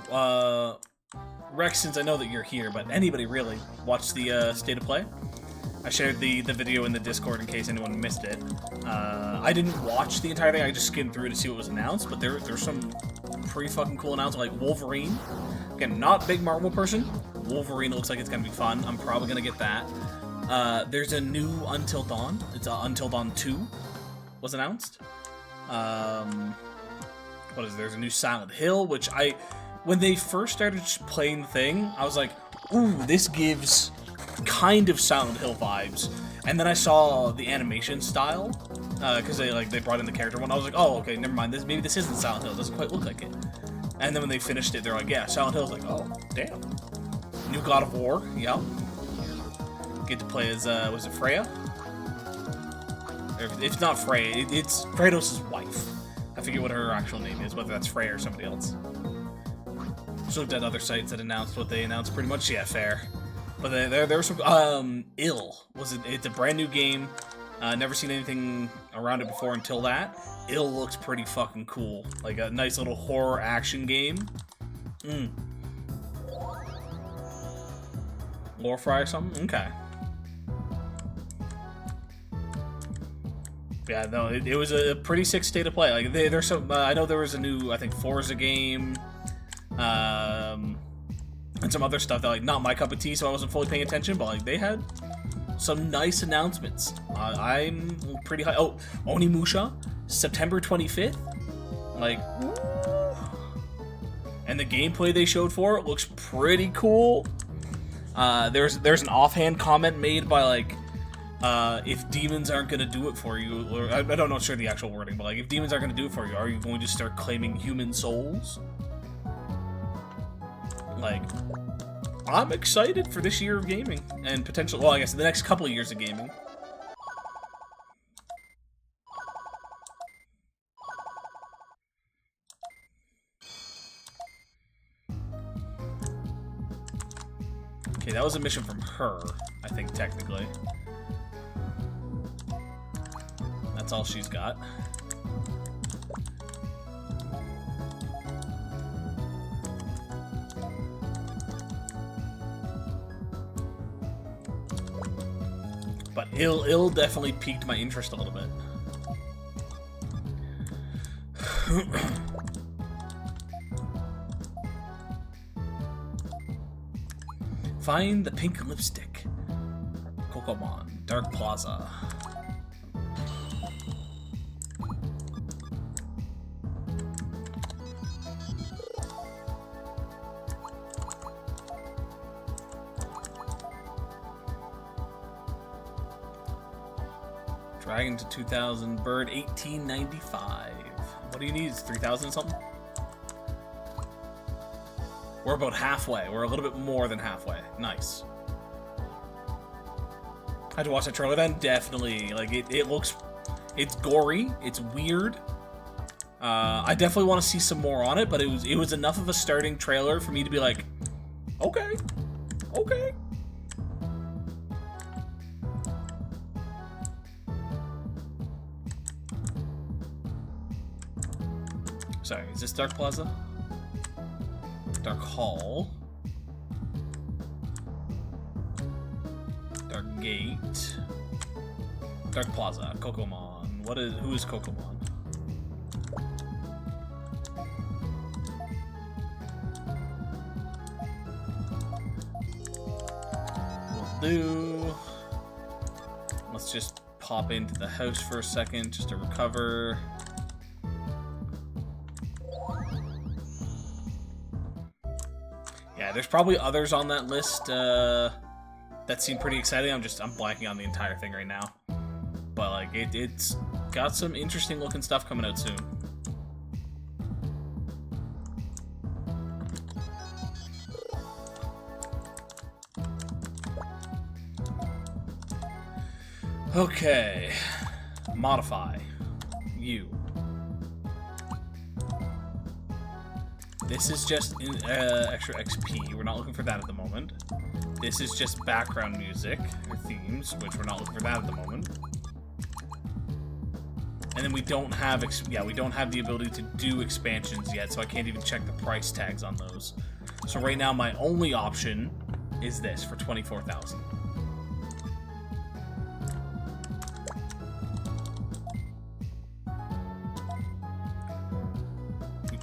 Rex, since I know that you're here, but anybody really, watch the State of Play. I shared the video in the Discord in case anyone missed it. I didn't watch the entire thing, I just skimmed through to see what was announced, but there's some pretty fucking cool announcements, like Wolverine. Again, not a big Marvel person. Wolverine looks like it's gonna be fun. I'm probably gonna get that. There's a new Until Dawn. It's Until Dawn 2 was announced. What is it? There's a new Silent Hill, which when they first started playing the thing, I was like, ooh, this gives kind of Silent Hill vibes. And then I saw the animation style, because they brought in the character one. I was like, oh, okay, never mind. Maybe this isn't Silent Hill. It doesn't quite look like it. And then when they finished it, they're like, yeah, Silent Hill. I was like, oh, damn. New God of War, yeah. Get to play as, was it Freya? Or if it's not Freya, it's Kratos' wife. I forget what her actual name is, whether that's Freya or somebody else. Just looked at other sites that announced what they announced pretty much. Yeah, fair. But there was some, it's a brand new game. Never seen anything around it before until that. Ill looks pretty fucking cool. Like a nice little horror action game. Lore Fry or something? Okay. Yeah, no, it was a pretty sick state of play. Like there's some, I know there was a new, I think, Forza game, and some other stuff that like not my cup of tea, so I wasn't fully paying attention. But like they had some nice announcements. I'm pretty high. Oh, Onimusha, September 25th. Like, and the gameplay they showed for it looks pretty cool. There's an offhand comment made by like, if demons aren't gonna do it for you, or I don't know sure the actual wording, but like if demons aren't gonna do it for you, are you going to start claiming human souls? Like, I'm excited for this year of gaming and potential. Well, I guess the next couple of years of gaming. Okay, that was a mission from her, I think, technically. That's all she's got. But ill definitely piqued my interest a little bit. Find the pink lipstick. Kokomon, Dark Plaza. Dragon to 2000, bird 1895. What do you need? Is 3000 something? We're about halfway. We're a little bit more than halfway. Nice. I had to watch that trailer then. Definitely. Like, it looks... It's gory. It's weird. I definitely want to see some more on it, but it was enough of a starting trailer for me to be like, okay. Okay. Sorry, is this Dark Plaza? Dark Hall. Dark Gate. Dark Plaza. Kokomon. Who is Kokomon? Will do. Let's just pop into the house for a second just to recover. Yeah, there's probably others on that list that seem pretty exciting. I'm blanking on the entire thing right now. But like it's got some interesting looking stuff coming out soon. Okay. Modify. You. This is just extra XP. We're not looking for that at the moment. This is just background music or themes, which we're not looking for that at the moment. And then we don't have the ability to do expansions yet, so I can't even check the price tags on those. So right now, my only option is this for 24,000.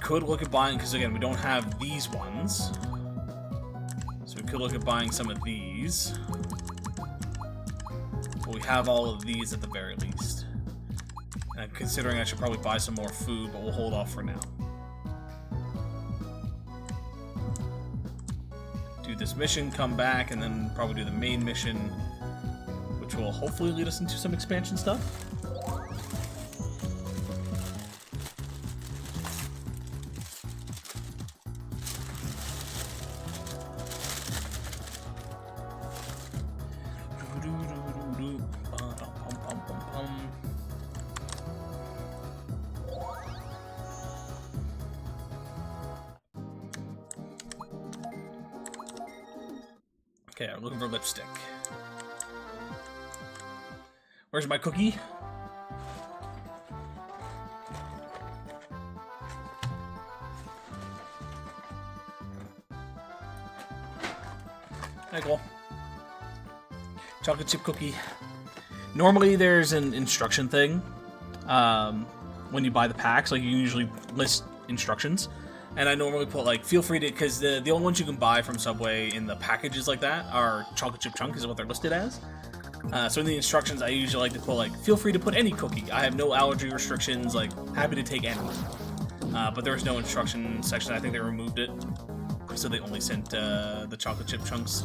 Could look at buying, because again, we don't have these ones. So we could look at buying some of these. But we have all of these at the very least. And considering I should probably buy some more food, but we'll hold off for now. Do this mission, come back, and then probably do the main mission, which will hopefully lead us into some expansion stuff. Okay, I'm looking for lipstick. Where's my cookie? There you go. Chocolate chip cookie. Normally there's an instruction thing when you buy the packs. Like, you usually list instructions. And I normally put, like, feel free to, because the only ones you can buy from Subway in the packages like that are chocolate chip chunk is what they're listed as. So in the instructions, I usually like to put, like, feel free to put any cookie. I have no allergy restrictions, like, happy to take any. But there was no instruction section. I think they removed it. So they only sent the chocolate chip chunks.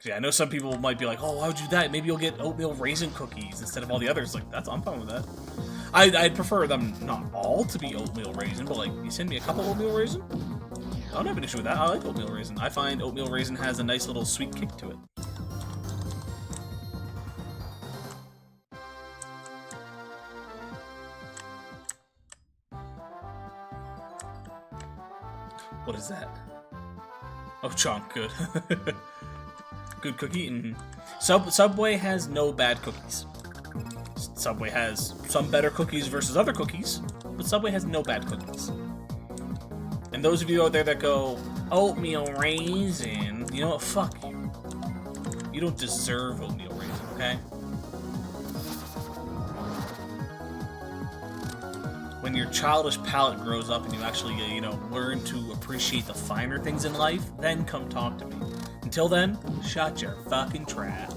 Yeah, I know some people might be like, oh, why would you do that? Maybe you'll get oatmeal raisin cookies instead of all the others. Like, I'm fine with that. I'd prefer them not all to be oatmeal raisin, but like, you send me a couple oatmeal raisin? I don't have an issue with that. I like oatmeal raisin. I find oatmeal raisin has a nice little sweet kick to it. What is that? Oh, chunk, good. Good cookie. Mm-hmm. Subway has no bad cookies. Subway has some better cookies versus other cookies, but Subway has no bad cookies. And those of you out there that go, Oatmeal raisin. You know what? Fuck you. You don't deserve oatmeal raisin, okay? When your childish palate grows up and you actually, you know, learn to appreciate the finer things in life, then come talk to me. Until then, shut your fucking trap.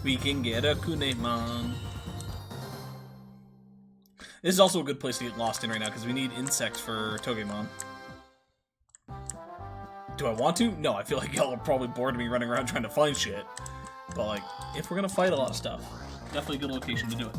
We can get a Kunemon. This is also a good place to get lost in right now, because we need insects for Togemon. Do I want to? No, I feel like y'all are probably bored of me running around trying to find shit. But, like, if we're gonna fight a lot of stuff, definitely a good location to do it.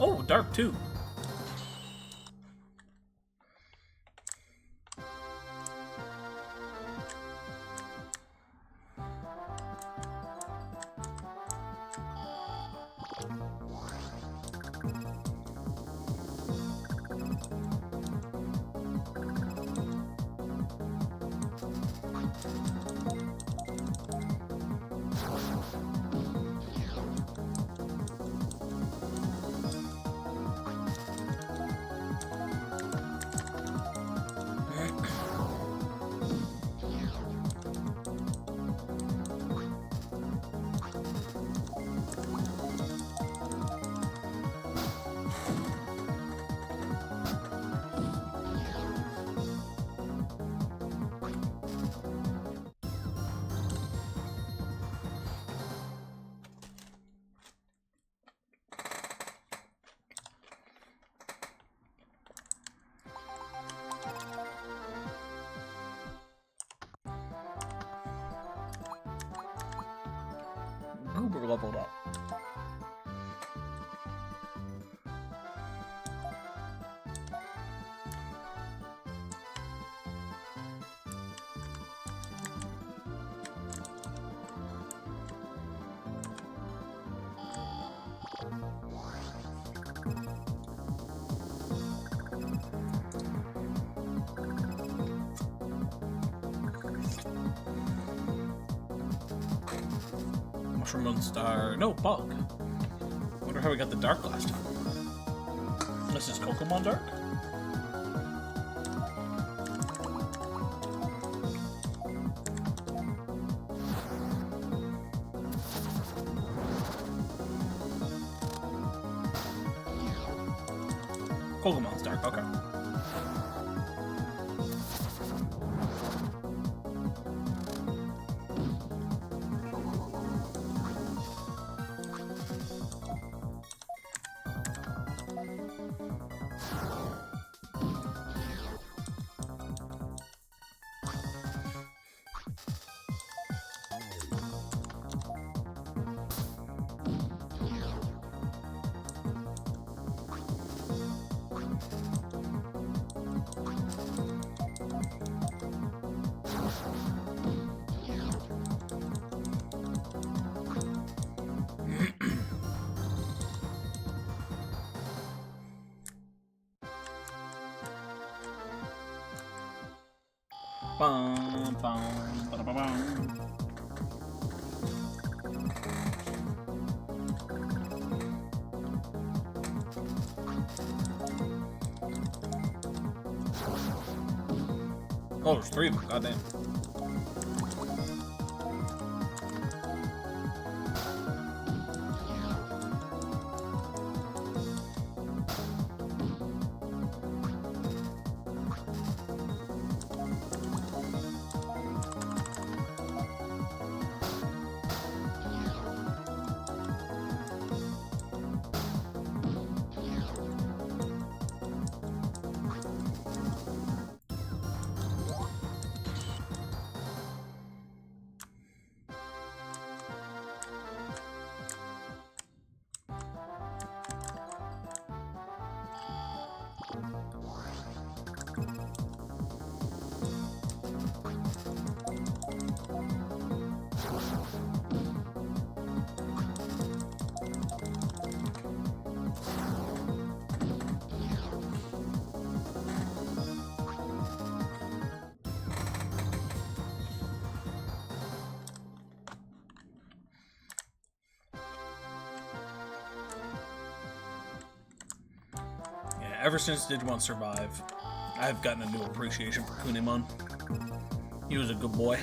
Oh, dark too. Goober leveled up. Mushroom Moonstar. No, Bug. Wonder how we got the Dark last time. This is Pokemon Dark? Pokemon's Dark, okay. Bum, bum, ba-da-ba-bum. Oh, there's 3 of them. Goddamn. Ever since Digimon Survive, I've gotten a new appreciation for Kunemon. He was a good boy.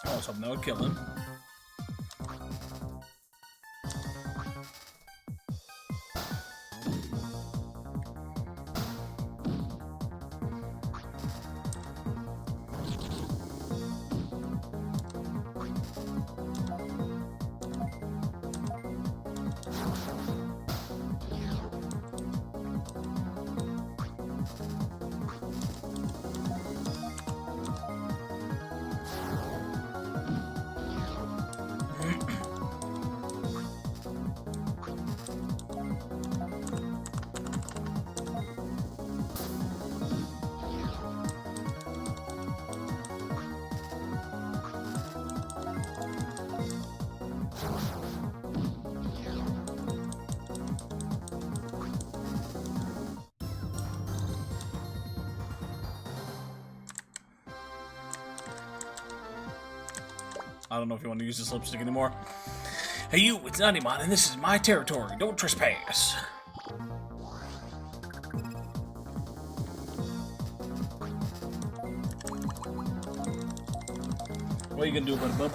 I was hoping that would kill him. I don't know if you want to use this lipstick anymore. Hey you, it's Digimon, and this is my territory. Don't trespass. What are you gonna do about it, bub?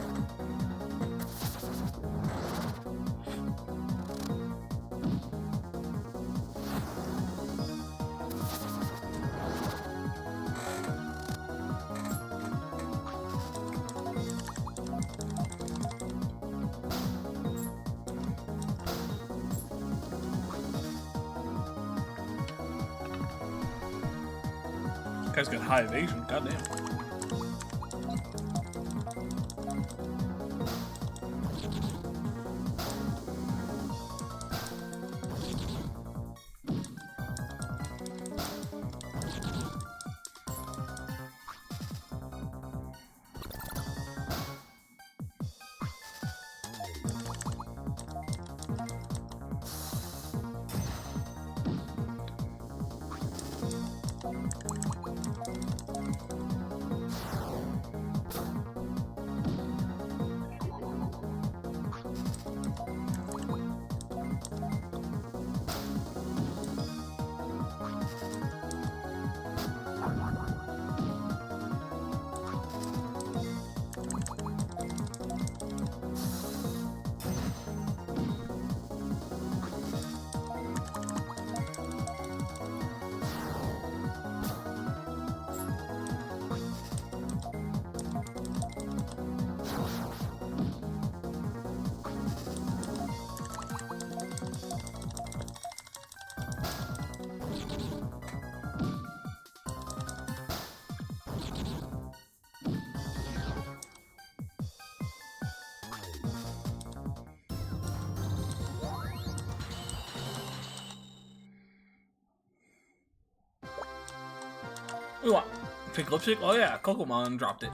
Guy's got high evasion, goddamn. What? Pink lipstick? Oh yeah, Kokomon dropped it.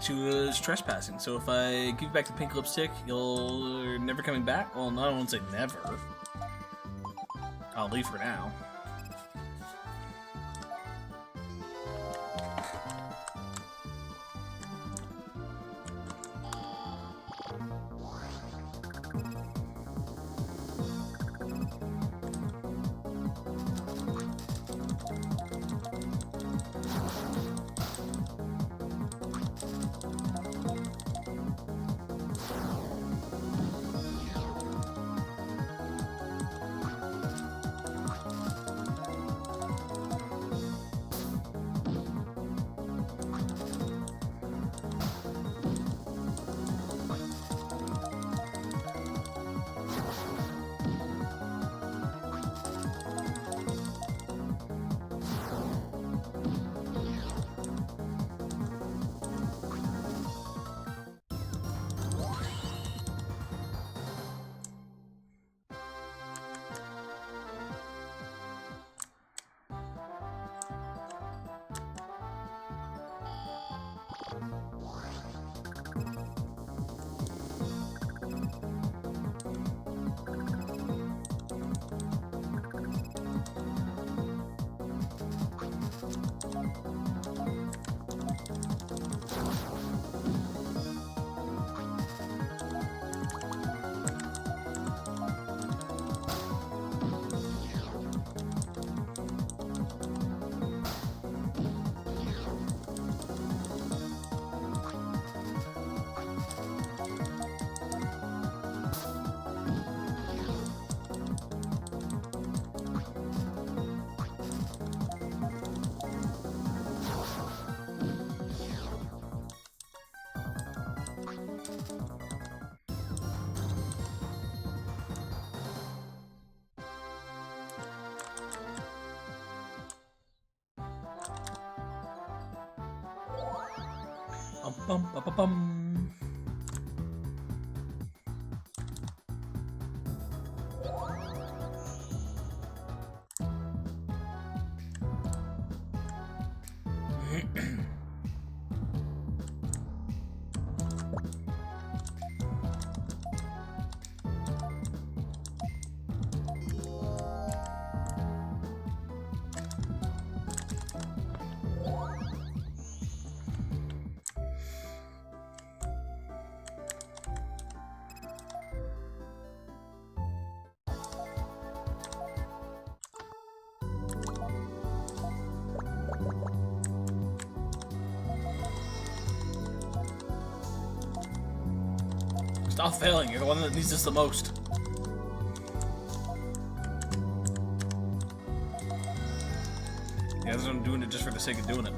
She was trespassing, so if I give you back the pink lipstick, you're never coming back? Well, no, I won't say never. I'll leave for now. Bum, bum, bum, bum. Stop failing, you're the one that needs this the most. The others are doing it just for the sake of doing it.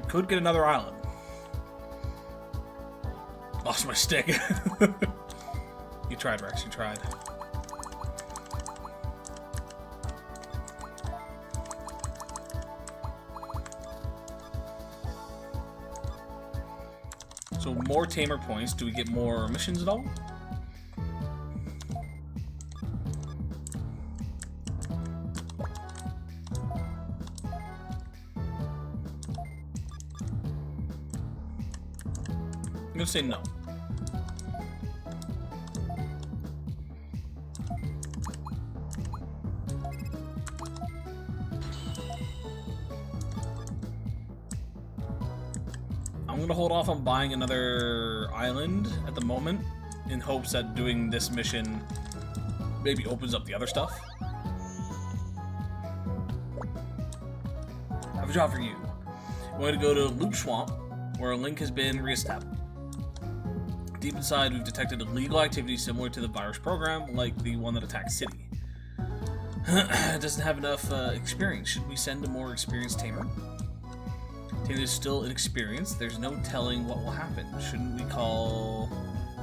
Could get another island. Lost my stick. You tried, Rex. You tried. So more tamer points. Do we get more missions at all? I'm gonna say no. I'm gonna hold off on buying another island at the moment in hopes that doing this mission maybe opens up the other stuff. I have a job for you. I'm going to go to Loop Swamp, where a link has been reestablished. Deep inside, we've detected illegal activity similar to the virus program, like the one that attacked City. It doesn't have enough experience. Should we send a more experienced tamer? Tamer is still inexperienced. There's no telling what will happen. Shouldn't we call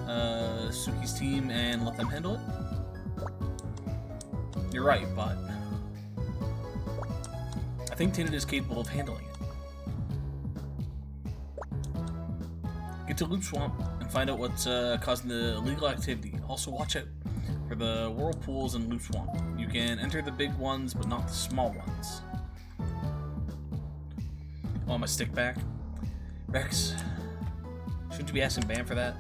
Suki's team and let them handle it? You're right, but I think Tinted is capable of handling it. Get to Loop Swamp and find out what's causing the illegal activity. Also, watch out for the whirlpools in Loop Swamp. You can enter the big ones, but not the small ones. Oh, my stick back. Rex, shouldn't you be asking Bam for that?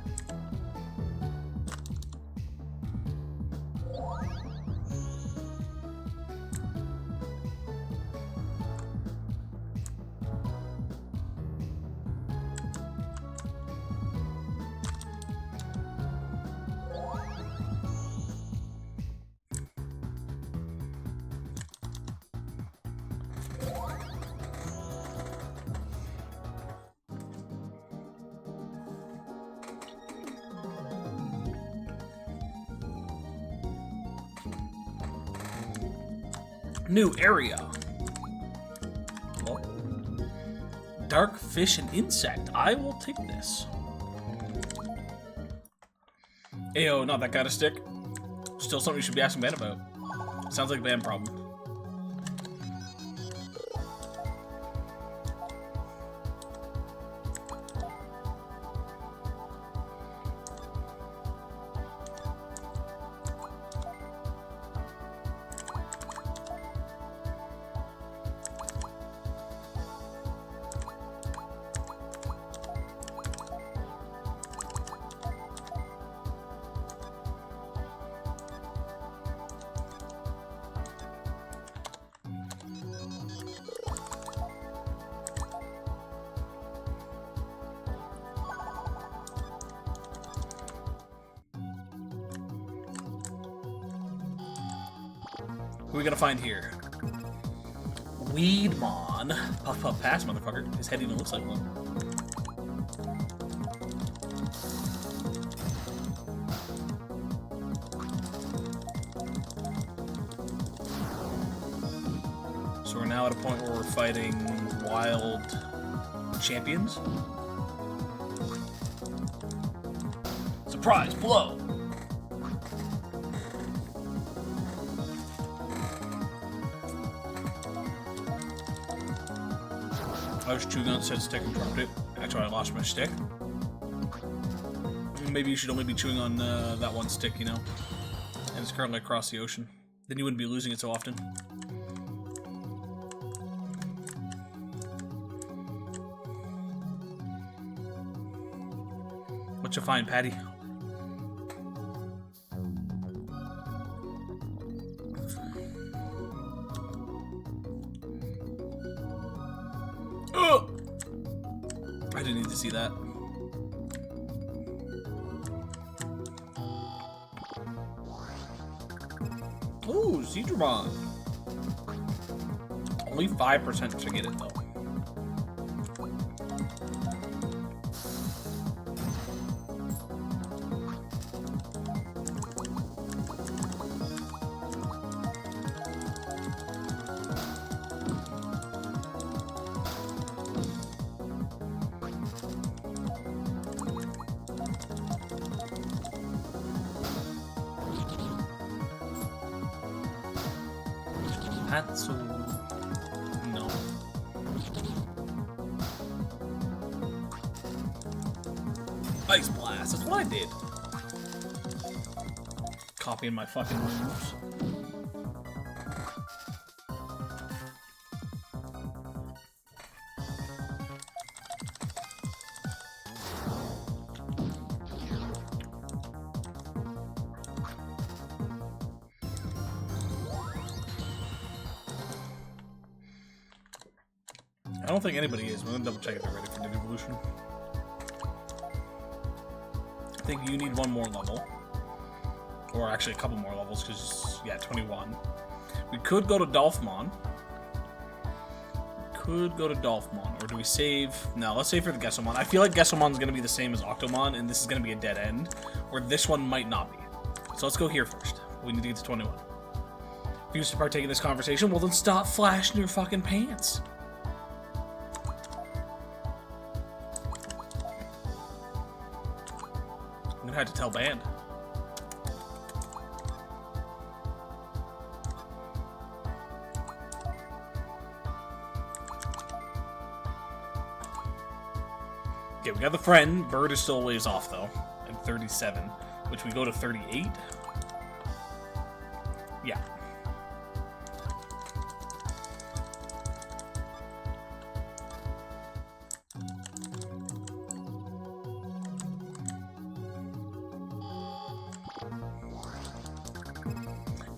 New area. Well, dark fish and insect. I will take this. Ayo, not that kind of stick. Still something you should be asking Ben about. Sounds like a Ben problem. Who are we gonna find here? Weedmon. Puff puff pass, motherfucker. His head even looks like one. So we're now at a point where we're fighting wild champions. Surprise, blow! I was chewing on said stick and dropped it. Actually, I lost my stick. Maybe you should only be chewing on that one stick, you know? And it's currently across the ocean. Then you wouldn't be losing it so often. What you find, Patty? I didn't need to see that. Ooh, Digimon. Only 5% to get it though. Hatsu. No. Ice Blast. That's what I did. Copying my fucking moves. I don't think anybody is. We're gonna double check if they're ready for the evolution. I think you need one more level. Or actually a couple more levels, because, yeah, 21. We could go to Dolphmon. Or do we save? No, let's save for the Gesselmon. I feel like Gesselmon's gonna be the same as Octomon, and this is gonna be a dead end. Or this one might not be. So let's go here first. We need to get to 21. If you used to partake in this conversation, well then stop flashing your fucking pants. I'm gonna have to tell Band. Okay, we got the friend. Bird is still a ways off, though. At 37. Which we go to 38. Yeah.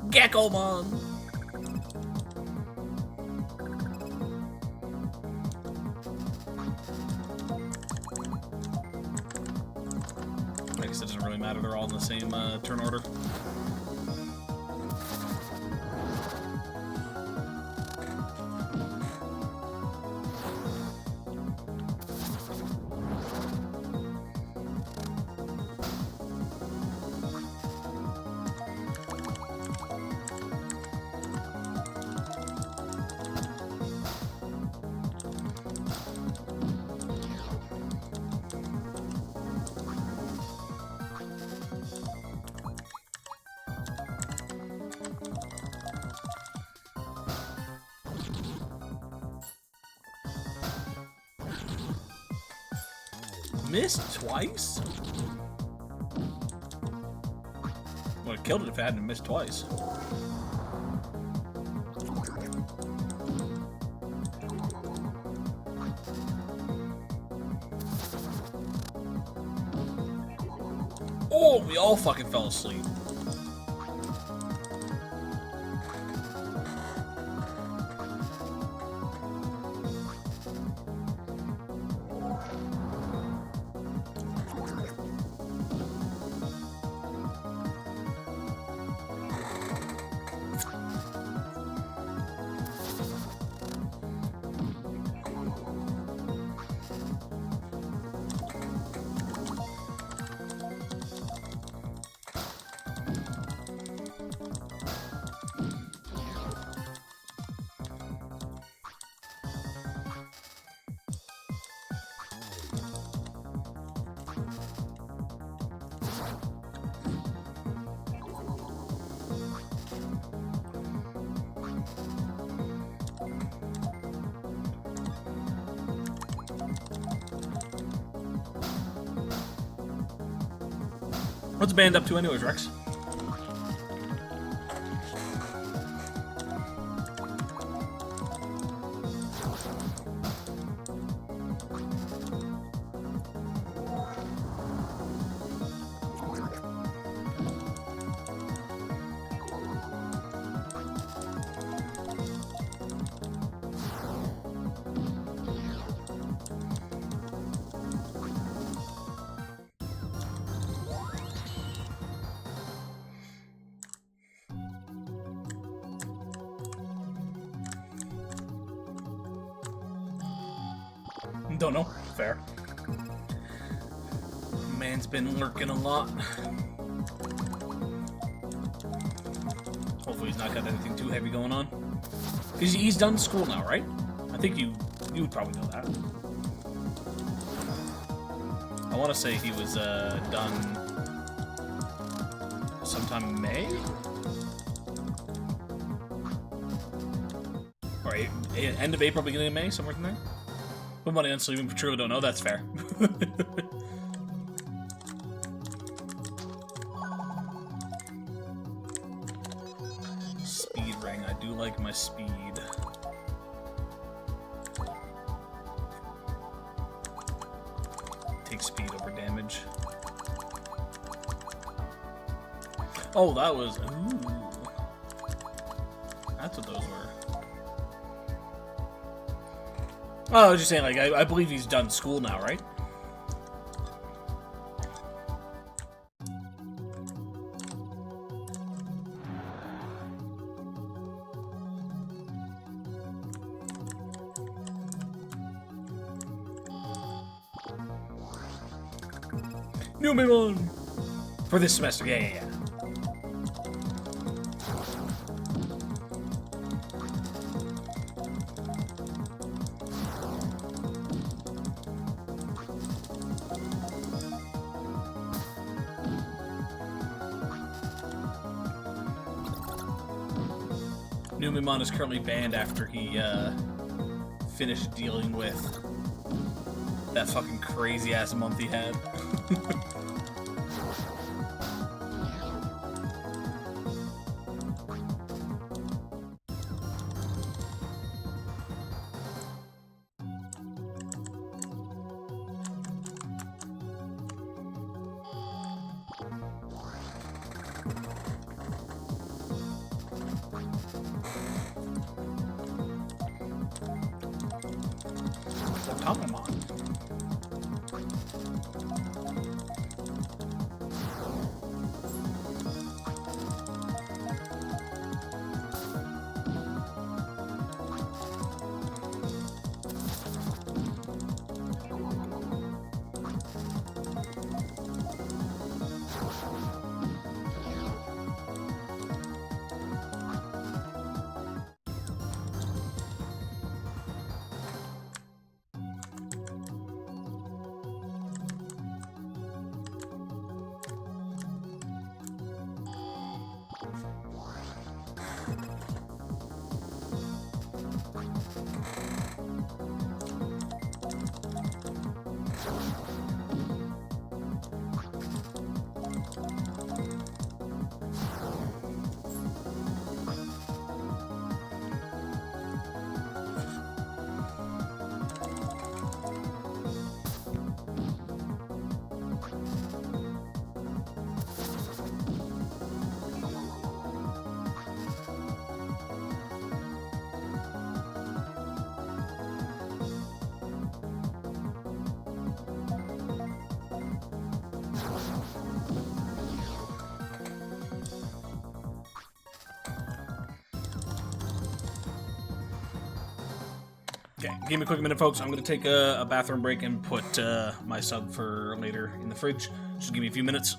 Geckomon! I guess it doesn't really matter, they're all in the same turn order. Missed twice? Would have killed it if it hadn't missed twice. Oh, we all fucking fell asleep. What's the band up to anyways, Rex? Don't know. Fair. Man's been lurking a lot. Hopefully he's not got anything too heavy going on. Because he's done school now, right? I think you would probably know that. I want to say he was done sometime in May? End of April, beginning of May, somewhere in there. Put money on sleeping, but truly don't know. That's fair. Speed ring. I do like my speed. Take speed over damage. Oh, that was... Ooh. That's what those were. Oh, I was just saying, like, I believe he's done school now, right? Digimon! For this semester, yeah. Numemon is currently banned after he finished dealing with that fucking crazy ass month he had. Okay, give me a quick minute, folks. I'm going to take a bathroom break and put my sub for later in the fridge. Just give me a few minutes.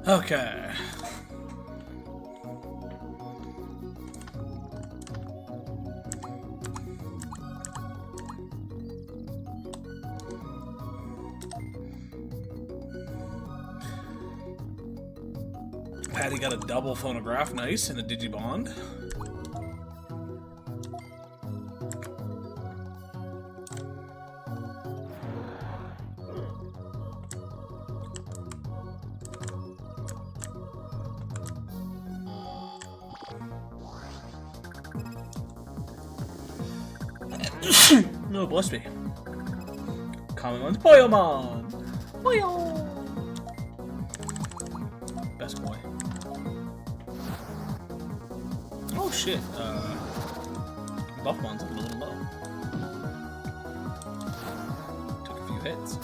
Okay. Patty got a double phonograph, nice, and a Digimon. No, bless me. Common one's Boyomon! Boyo! Best boy. Oh shit, Buffmon's looking a little low. Took a few hits.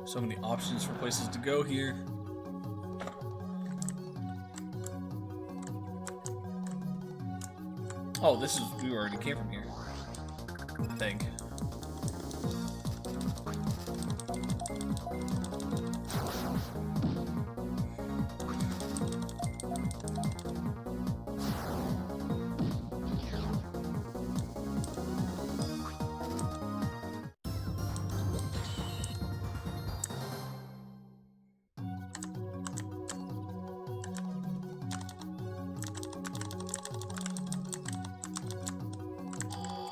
So many options for places to go here. Oh, this is, we already came from here, I think.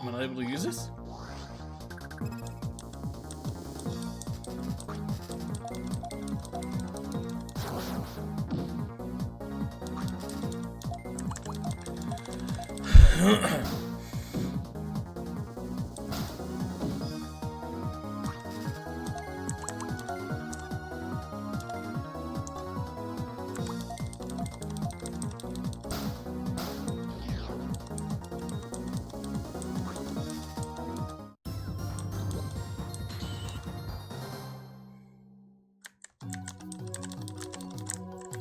Am I not able to use this?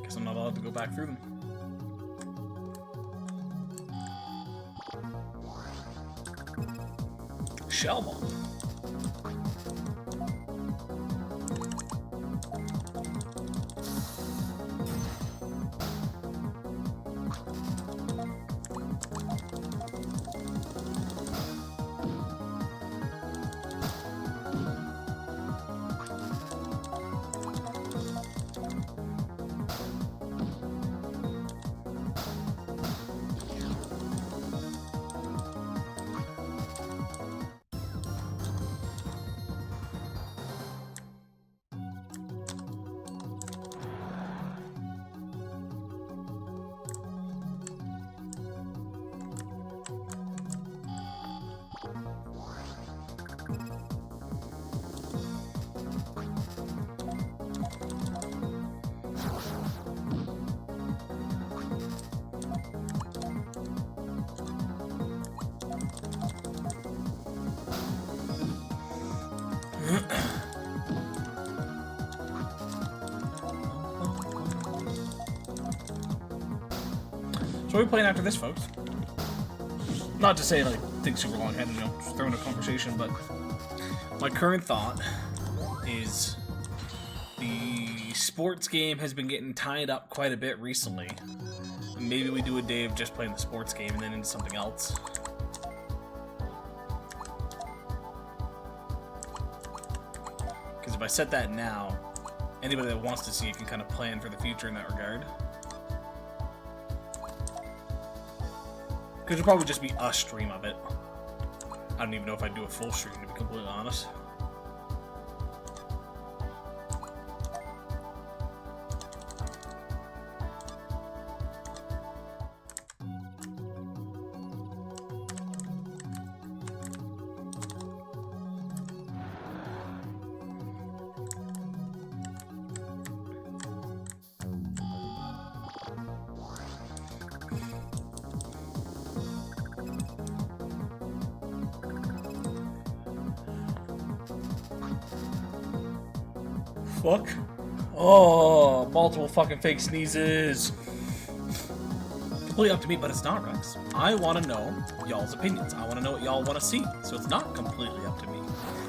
Guess I'm not allowed to go back through them. Shellmon. what are we playing after this, folks? Not to say, like, think super long ahead, you know, just throwing a conversation, but my current thought is the sports game has been getting tied up quite a bit recently. Maybe we do a day of just playing the sports game and then into something else. Because if I set that now, anybody that wants to see it can kind of plan for the future in that regard. Because it'll probably just be a stream of it. I don't even know if I'd do a full stream, to be completely honest. Fuck. Oh, multiple fucking fake sneezes. Completely up to me, but it's not, Rex. I want to know y'all's opinions. I want to know what y'all want to see. So it's not completely up to me.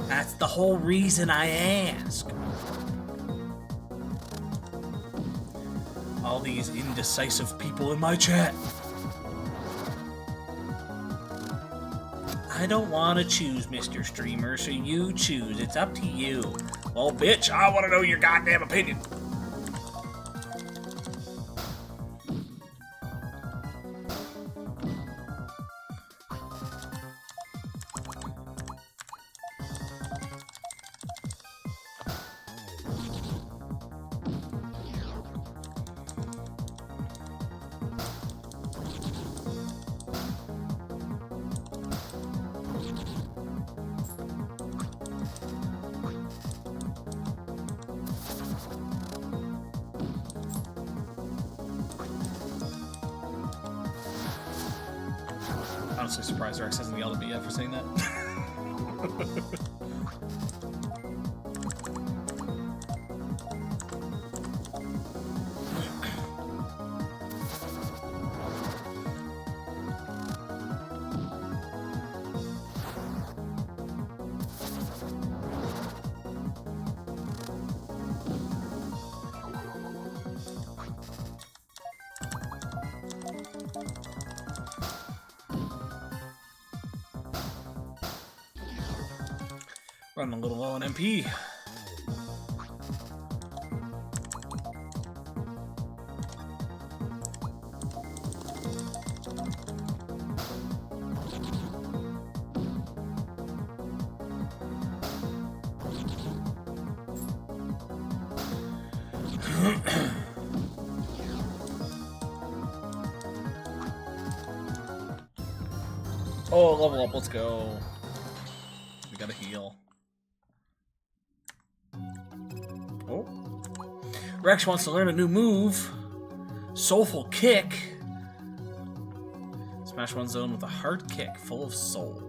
That's the whole reason I ask. All these indecisive people in my chat. I don't want to choose, Mr. Streamer, so you choose. It's up to you. Well, bitch, I want to know your goddamn opinion. Honestly surprised Rex hasn't yelled at me yet for saying that. Running a little low on MP. Oh, level up, let's go. We gotta heal. Oh. Rex wants to learn a new move. Soulful Kick. Smash one zone with a hard kick full of soul.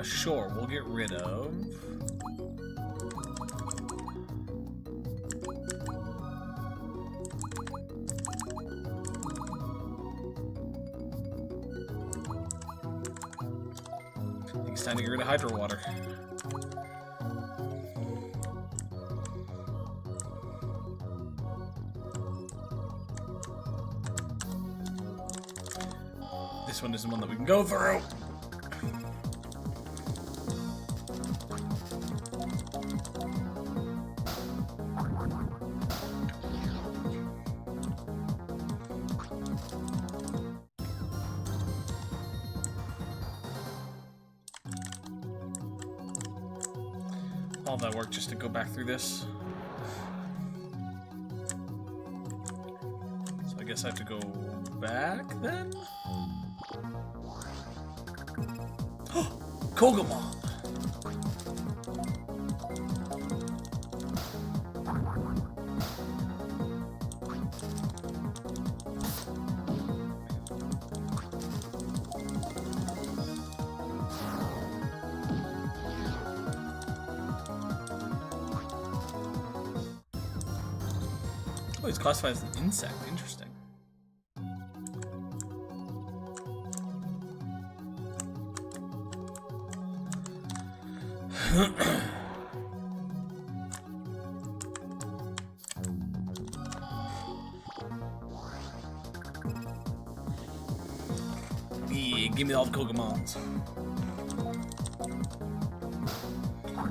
Sure, we'll get rid of... I think it's time to get rid of Hydro Water. This one isn't one that we can go through. All that work just to go back through this. So I guess I have to go back then? Kogamon! Oh, he's classified as an insect. Interesting. Yeah, give me all the Pokemons.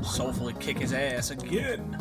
Soulfully kick his ass again.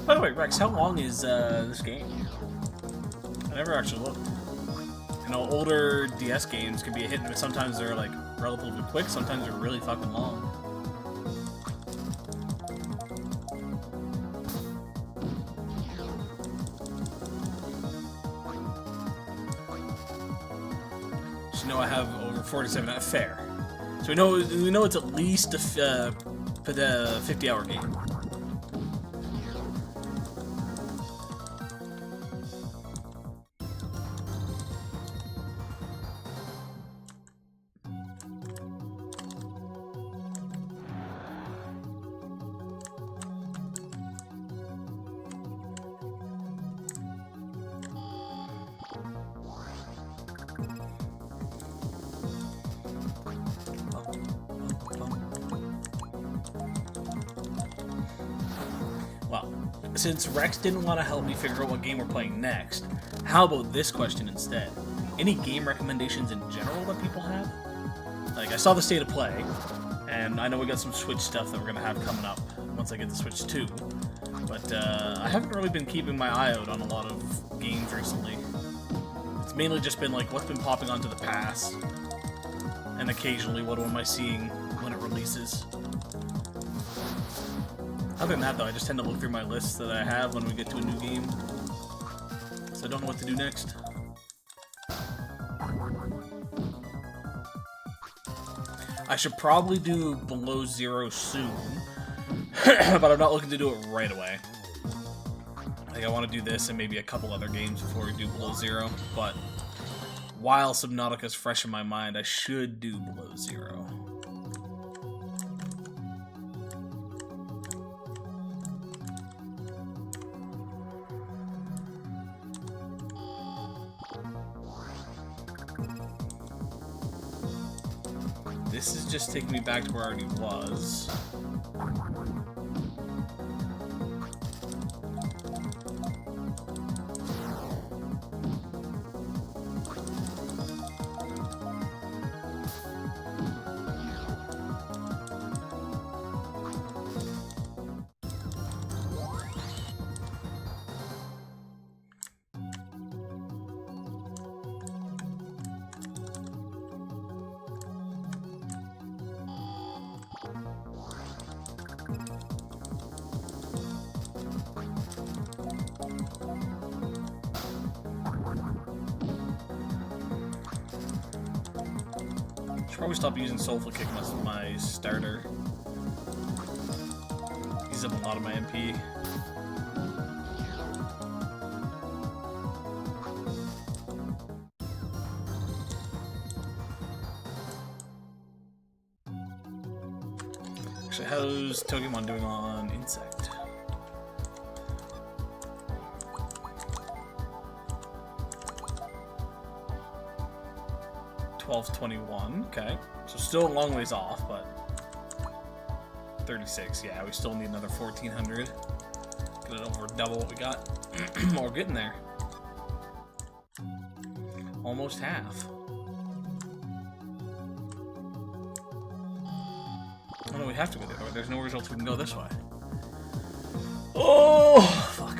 By the way, Rex, how long is this game? I never actually looked. You know, older DS games can be a hit, but sometimes they're like relatively quick, sometimes they're really fucking long. So you know I have over 47. Fair. So we know it's at least a 50-hour game. Well, since Rex didn't want to help me figure out what game we're playing next, how about this question instead? Any game recommendations in general that people have? Like, I saw the State of Play, and I know we got some Switch stuff that we're going to have coming up once I get the Switch 2, but I haven't really been keeping my eye out on a lot of games recently. It's mainly just been like, what's been popping onto the pass, and occasionally what am I seeing when it releases. Other than that, though, I just tend to look through my lists that I have when we get to a new game, so I don't know what to do next. I should probably do Below Zero soon, but I'm not looking to do it right away. Like, I want to do this and maybe a couple other games before we do Below Zero, but while Subnautica's fresh in my mind, I should do Below Zero. This is just taking me back to where I already was. Should probably stop using Soulful Kick as my starter. Uses up a lot of my MP. Actually, how's Digimon doing on Insect? $12.21, okay. So still a long ways off, but 36, yeah, we still need another 1,400. Get it over double what we got. We're getting there. Almost half. Oh no, we have to go there. There's no results, we can go this way. Oh, fuck.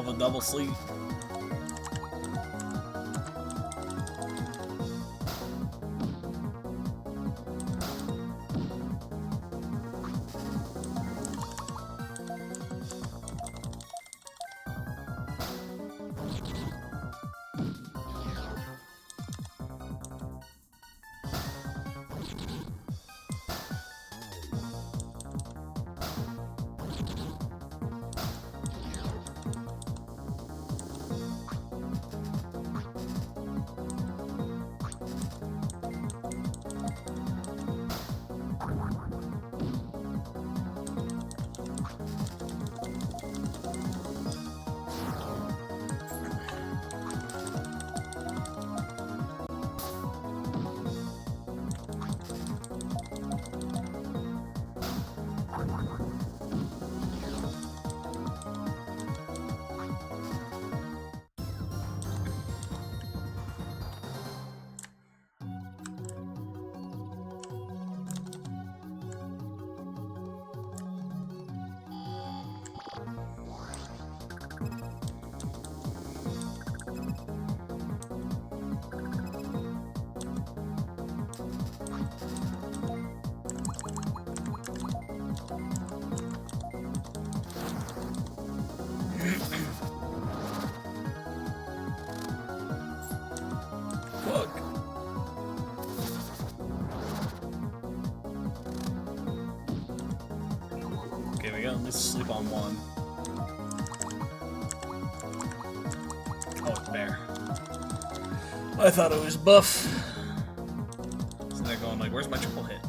a double sleep. Fuck. Okay, we got at least sleep on one. Oh, it's bear. I thought it was buff. So they're going like, where's my triple hit?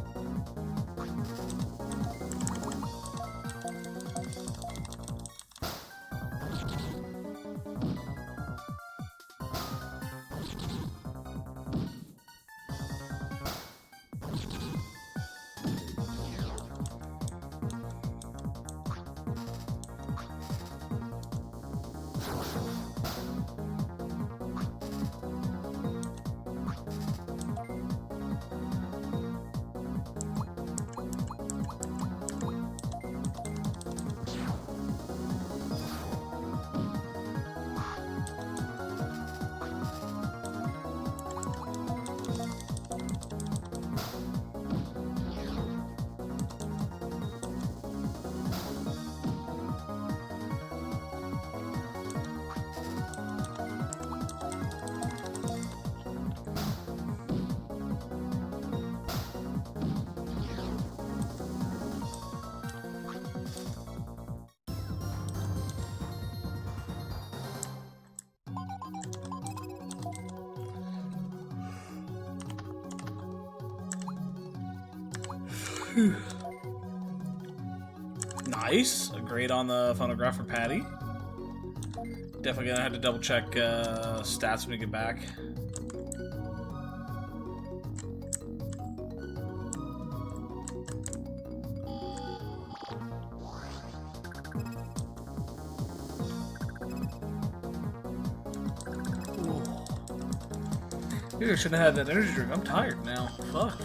Nice. A grade on the phonograph for Patty. Definitely gonna have to double check stats when we get back. Maybe I shouldn't have had that energy drink. I'm tired now. Fuck.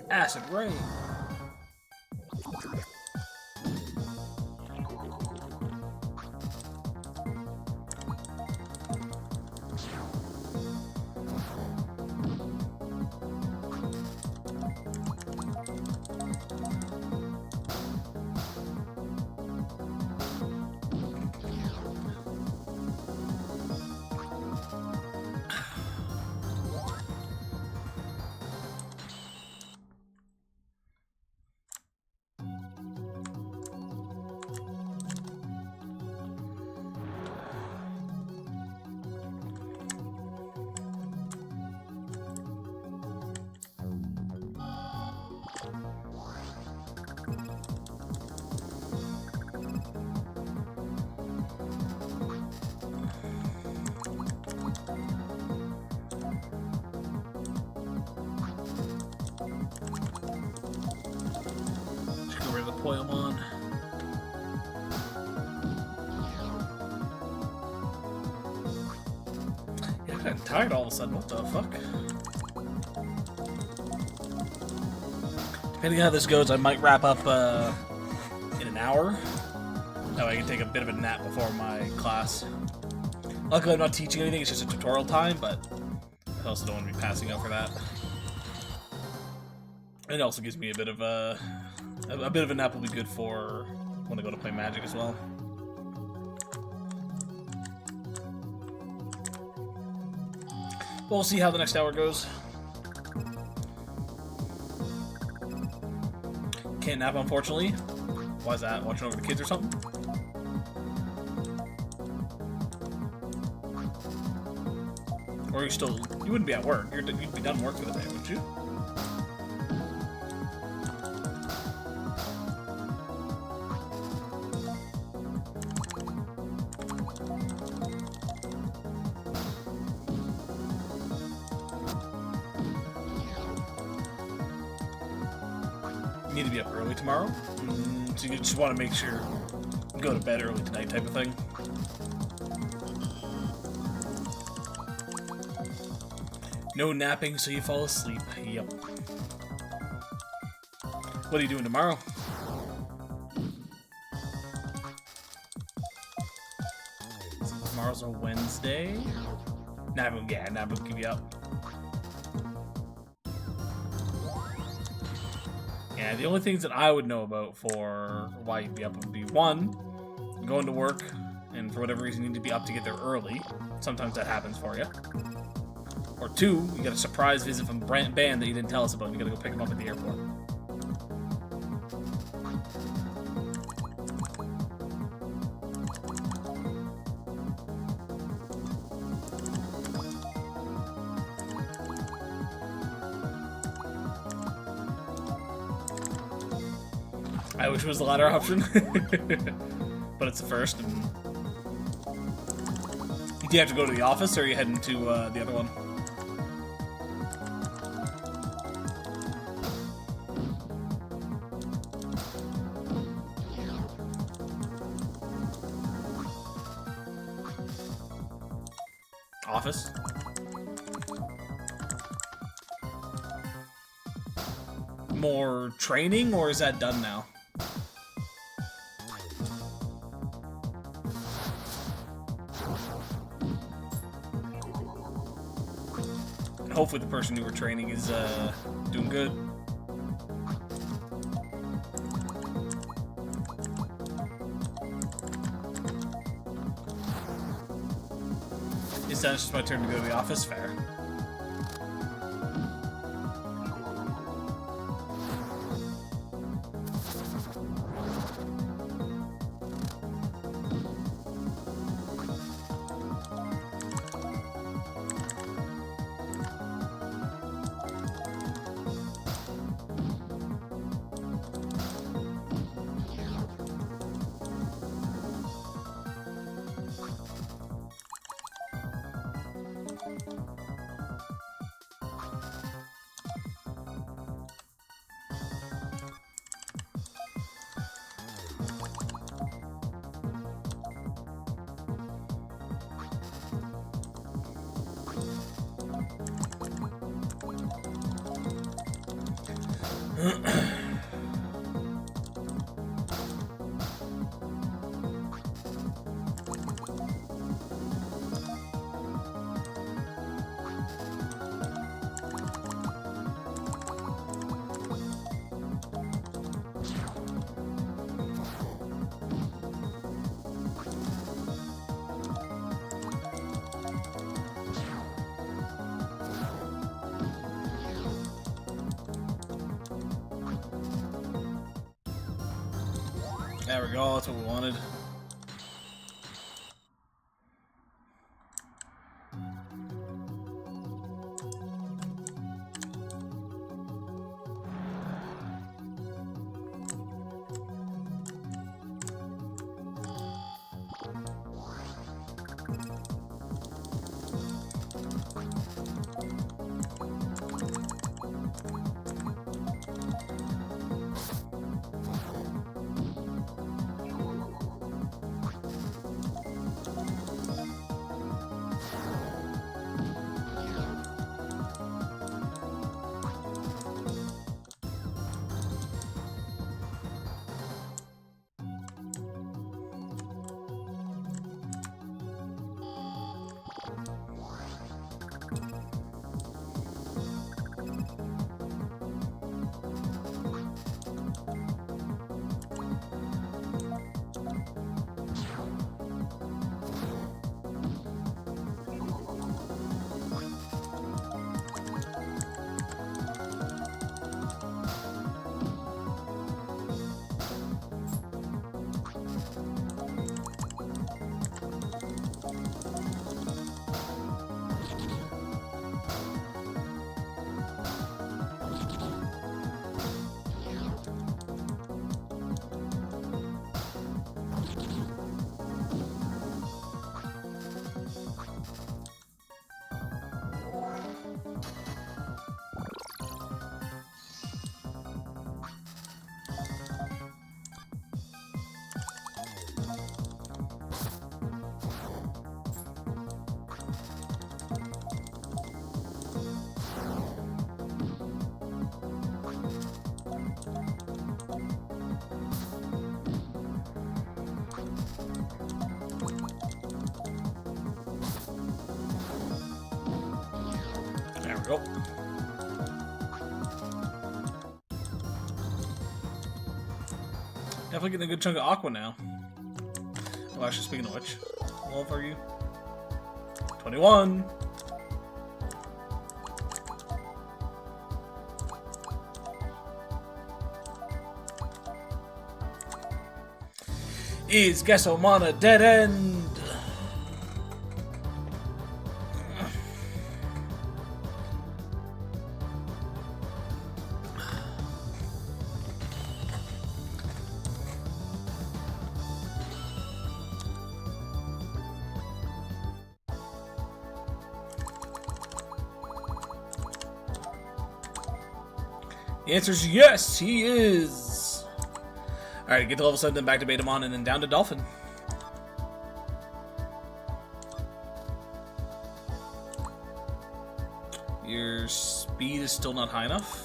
Acid rain. Toyamon. Yeah, I'm getting tired all of a sudden. What the fuck? Depending on how this goes, I might wrap up in an hour. That way I can take a bit of a nap before my class. Luckily, I'm not teaching anything. It's just a tutorial time, but I also don't want to be passing out for that. It also gives me a bit of a nap will be good for when I go to play Magic as well. We'll see how the next hour goes. Can't nap, unfortunately. Why is that? Watching over the kids or something? Or you still... You wouldn't be at work. You'd be done work for the day, wouldn't you? Need to be up early tomorrow, so you just want to make sure you go to bed early tonight type of thing. No napping so you fall asleep. Yep. What are you doing tomorrow? Tomorrow's a Wednesday? Nap will keep you up. Yeah, the only things that I would know about for why you'd be up would be, one, going to work, and for whatever reason you need to be up to get there early. Sometimes that happens for you. Or two, you got a surprise visit from a band that you didn't tell us about, and you gotta go pick them up at the airport. I wish it was the latter option, but it's the first. And... Do you have to go to the office, or are you heading to the other one? Office? More training, or is that done now? Hopefully the person you were training is doing good. It's just my turn to go to the office. Fair. There we go, that's what we wanted. we go. Definitely getting a good chunk of aqua now. Oh, actually, speaking of which, how old are you? 21. Is Gesomon a dead end? The answer is yes, he is. Alright, get to level 7, then back to Betamon, and then down to Dolphin. Your speed is still not high enough.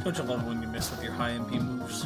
Don't you love it when you miss with your high MP moves?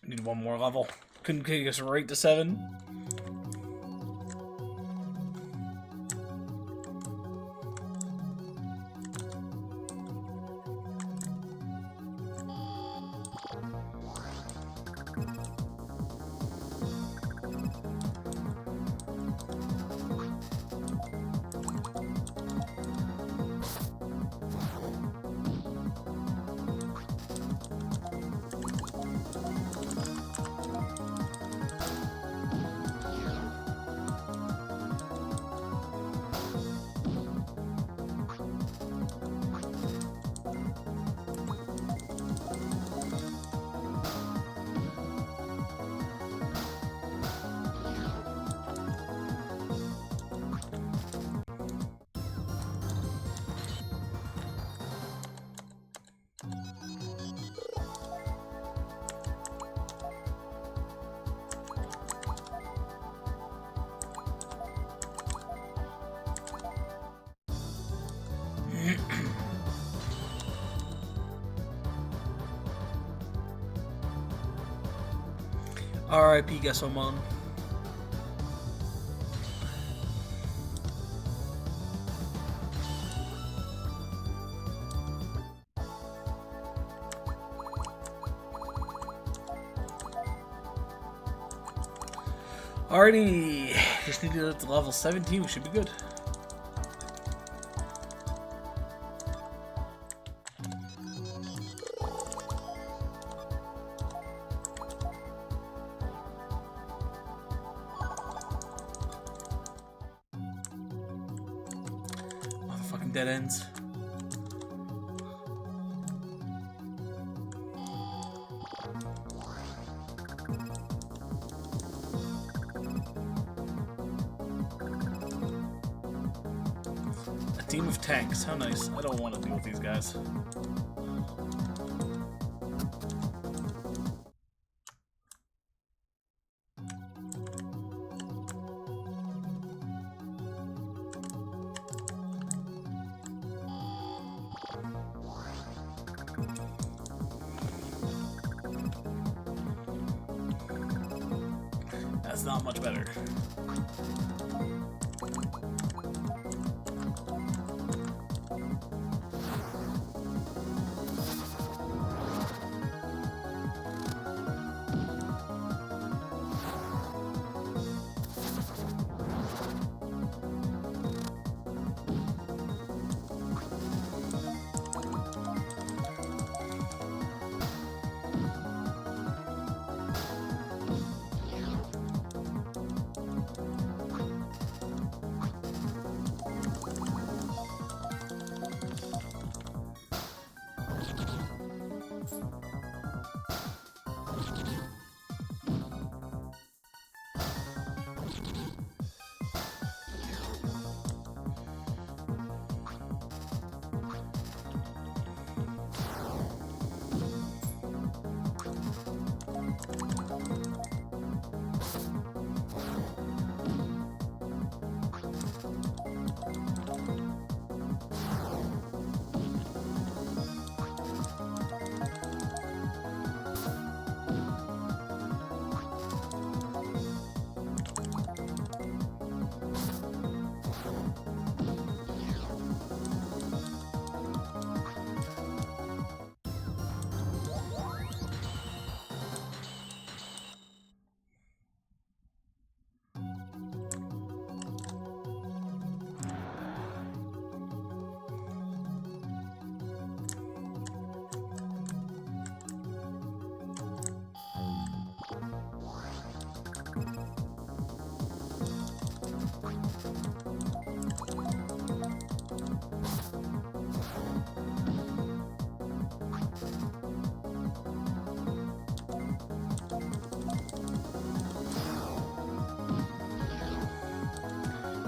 Need one more level. Couldn't take us right to 7. R.I.P. Gesomon. Alrighty, just need to get to level 17, we should be good. Motherfucking dead ends. Team of tanks, how nice. I don't want to deal with these guys. That's not much better.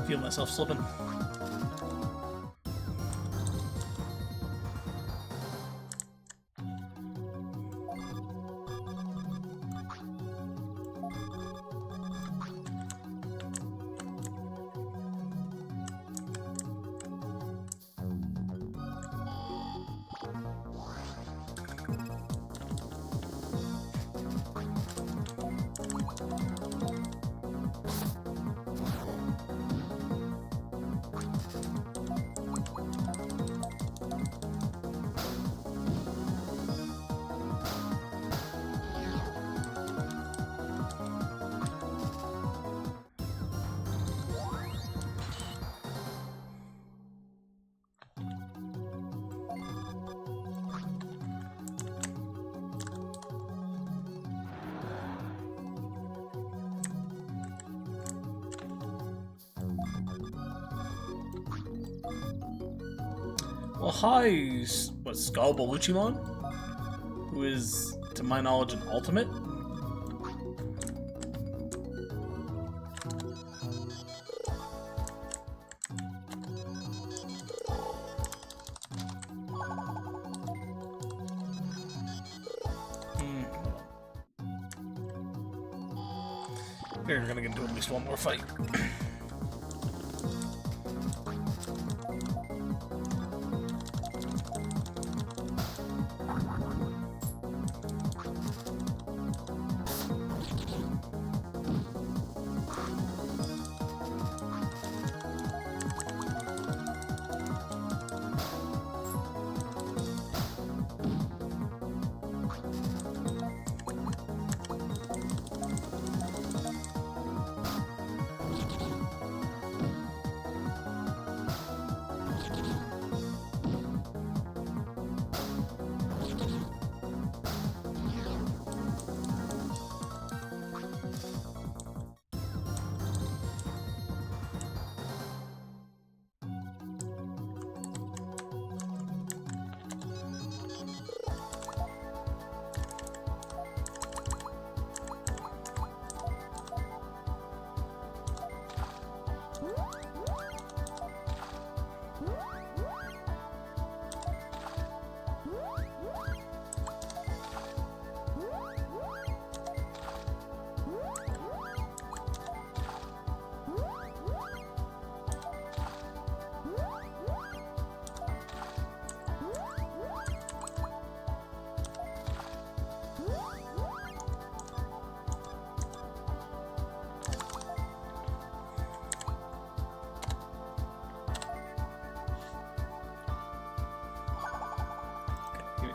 Feel myself slipping. Well, hi, what, Skull Beluchimon? Who is, to my knowledge, an ultimate? We're gonna get into at least one more fight.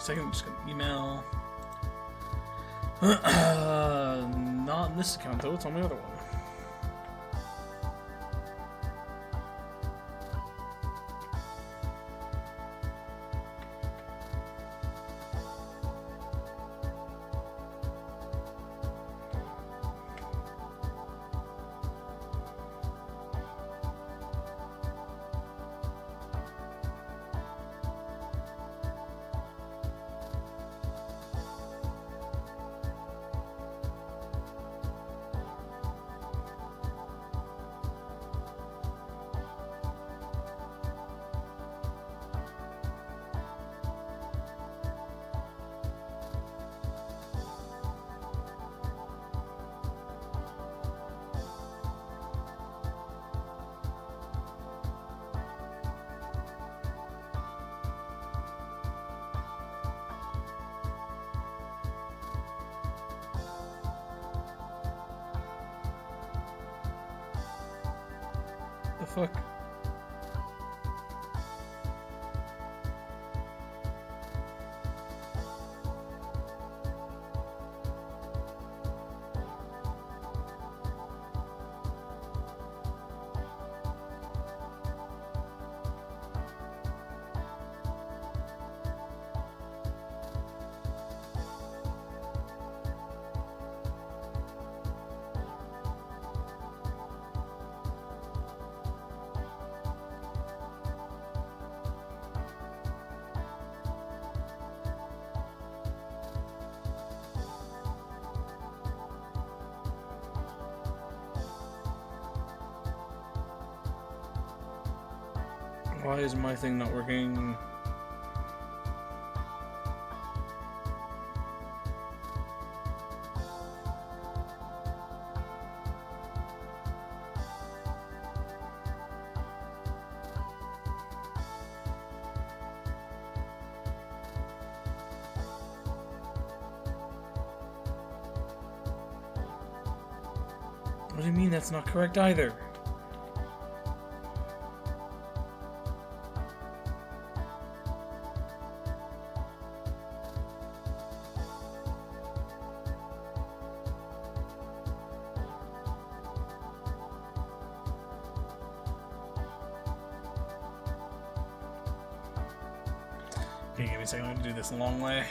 second, just gonna email. Not in this account though, it's on my other one. The fuck? Why is my thing not working? What do you mean that's not correct either? Okay, give me a second, I'm gonna do this the long way.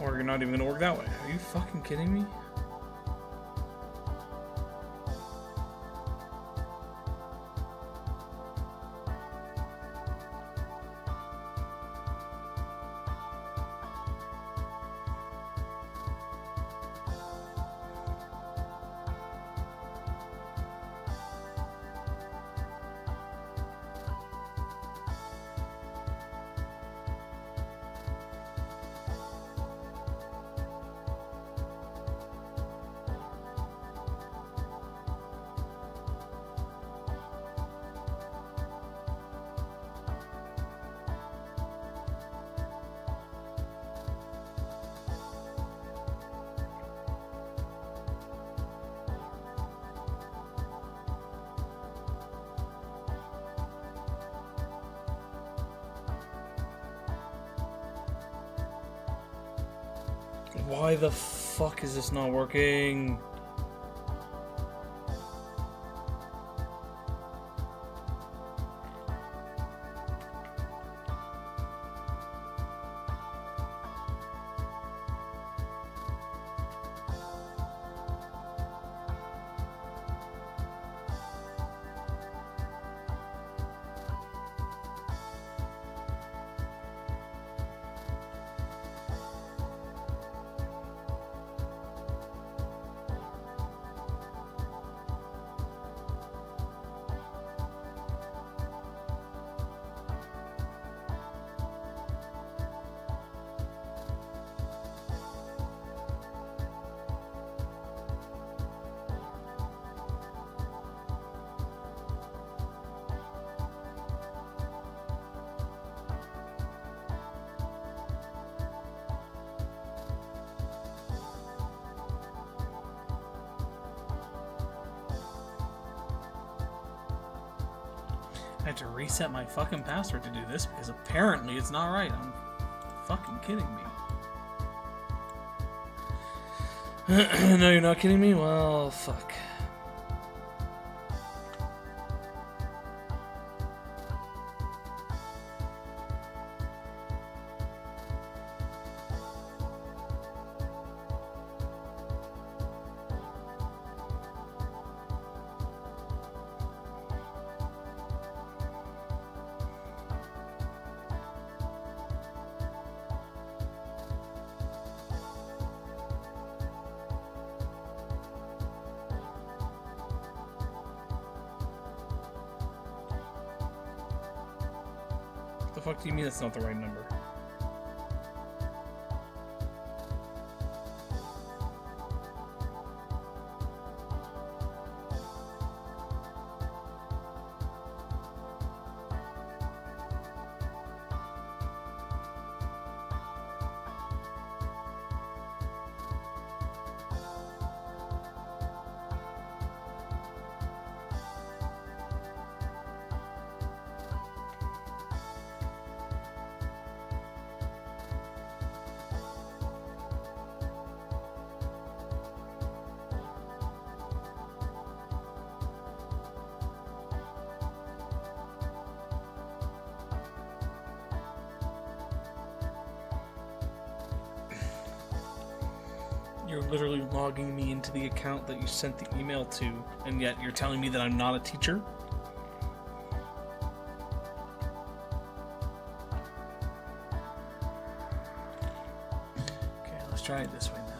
Or you're not even gonna work that way. Are you fucking kidding me? Why the fuck is this not working? have to reset my fucking password to do this because apparently it's not right. I'm fucking kidding me. No, you're not kidding me? Well, fuck. The fuck do you mean that's not the right number? You're literally logging me into the account that you sent the email to, and yet you're telling me that I'm not a teacher? Okay, let's try it this way now.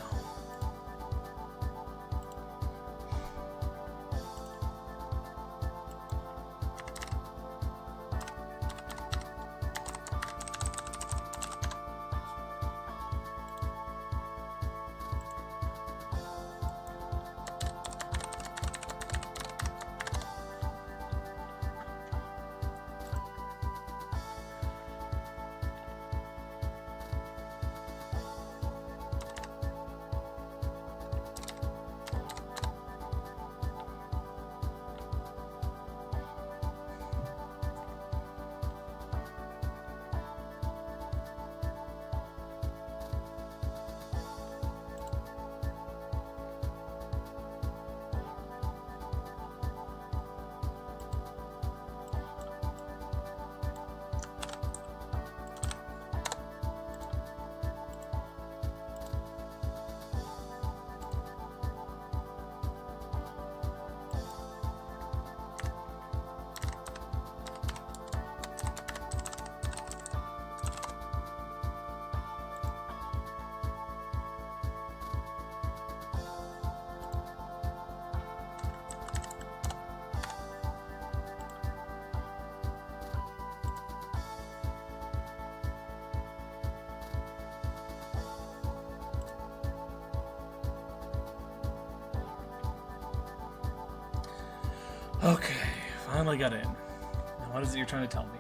Okay, finally got in. Now what is it you're trying to tell me?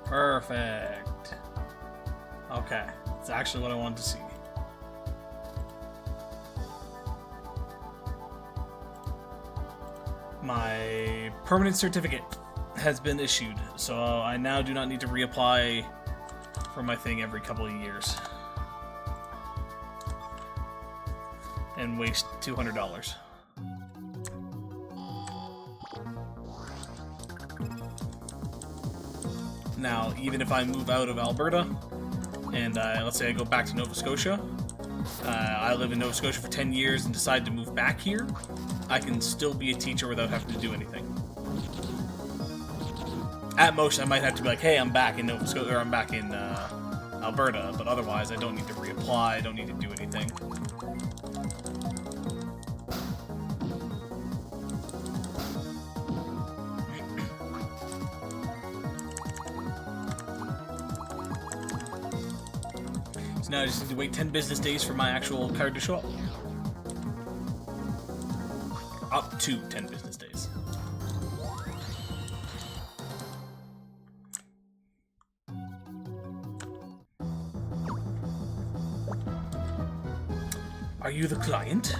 Perfect. Okay, that's actually what I wanted to see. My permanent certificate has been issued, so I now do not need to reapply for my thing every couple of years and waste $200. Now, even if I move out of Alberta and let's say I go back to Nova Scotia, I live in Nova Scotia for 10 years and decide to move back here, I can still be a teacher without having to do anything. At most, I might have to be like, hey, I'm back in Nova Scotia, or I'm back in Alberta, but otherwise I don't need to reapply, I don't need to do anything. So now I just need to wait 10 business days for my actual card to show up. Up to 10 business days. Are you the client?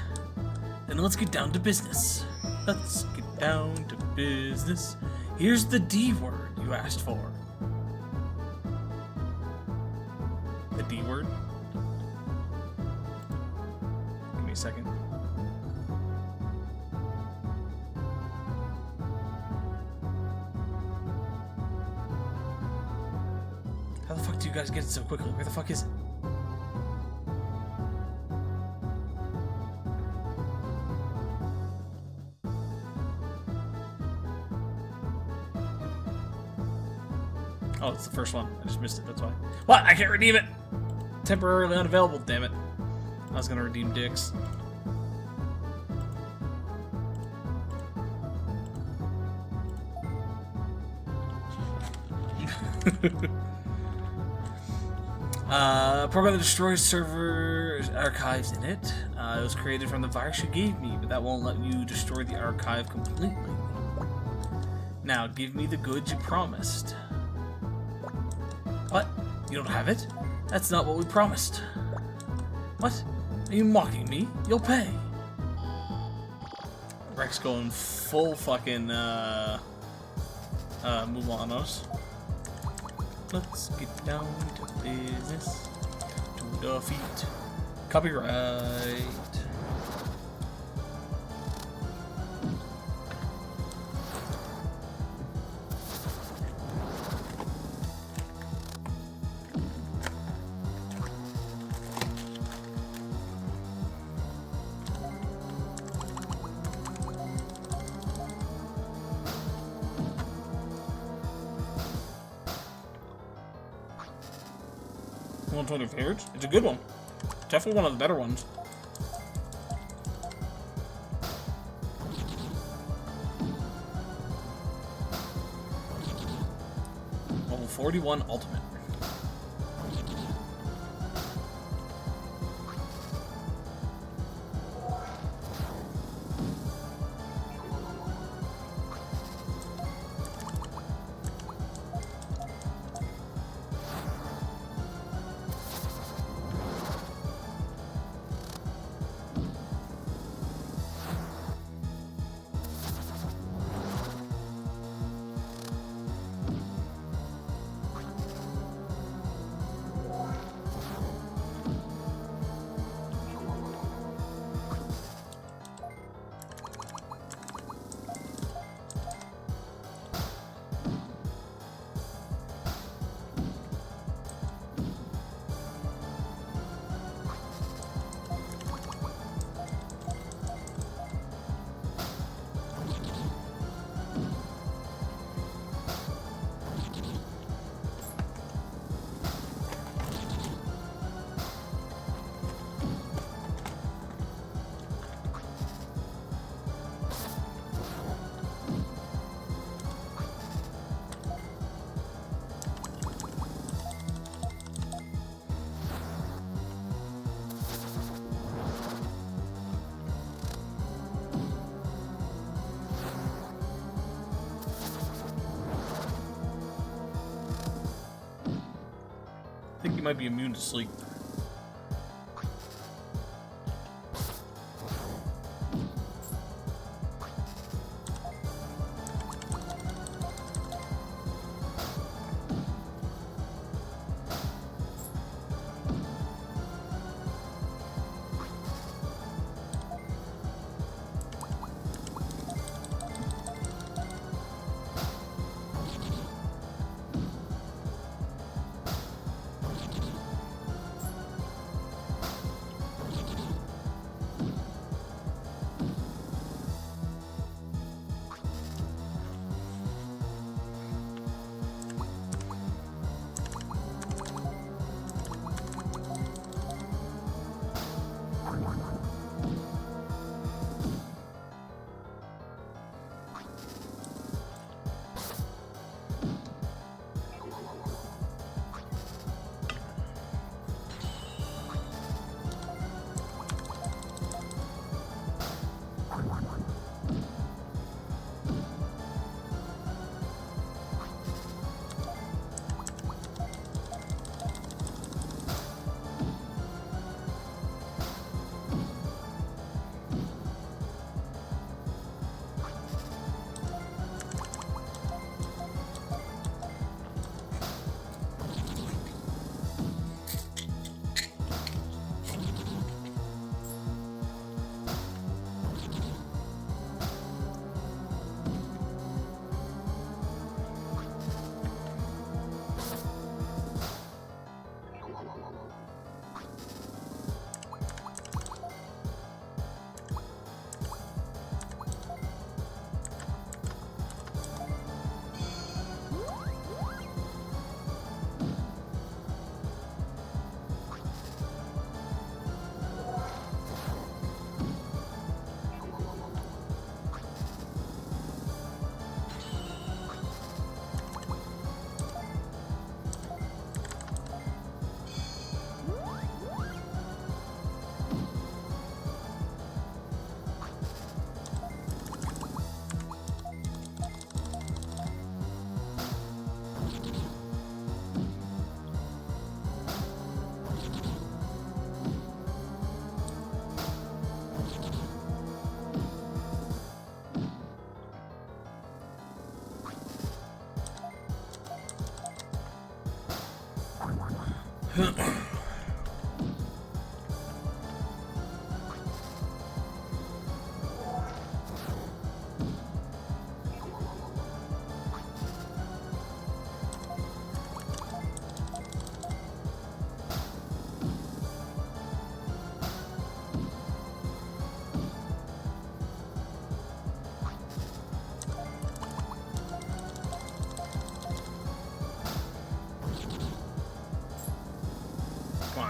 Then let's get down to business. Let's get down to business. Here's the D word you asked for. The D word? Give me a second. How the fuck do you guys get it so quickly? Where the fuck is it? Oh, it's the first one. I just missed it, that's why. What? I can't redeem it! Temporarily unavailable, damn it. I was gonna redeem dicks. A program that destroys server archives in it. It was created from the virus you gave me, but that won't let you destroy the archive completely. Now, give me the goods you promised. What? You don't have it? That's not what we promised. What? Are you mocking me? You'll pay. Rex going full fucking, Mulanos. Let's get down to business. To defeat copyright. One of your favorites? It's a good one. Definitely one of the better ones. Level 41 Ultimate. I think you might be immune to sleep.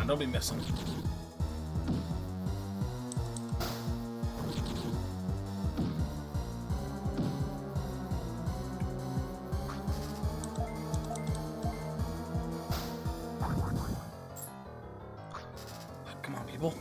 on, don't be missing. Come on, people.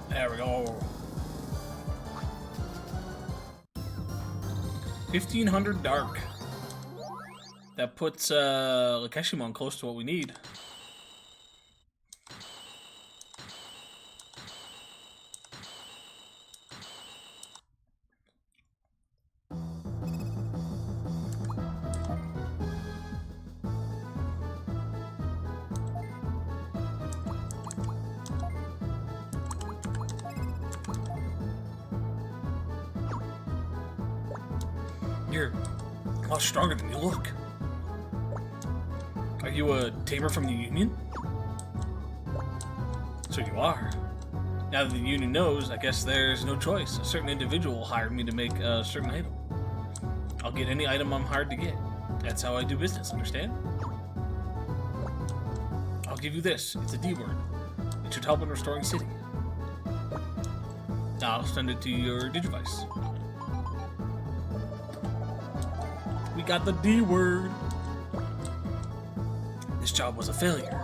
There we go. 1500 dark. That puts Lakeshimon close to what we need. You're a lot stronger than you look. Are you a tamer from the Union? So you are. Now that the Union knows, I guess there's no choice. A certain individual hired me to make a certain item. I'll get any item I'm hired to get. That's how I do business, understand? I'll give you this. It's a D word. It should help in restoring city. Now I'll send it to your Digivice. We got the D word. This job was a failure.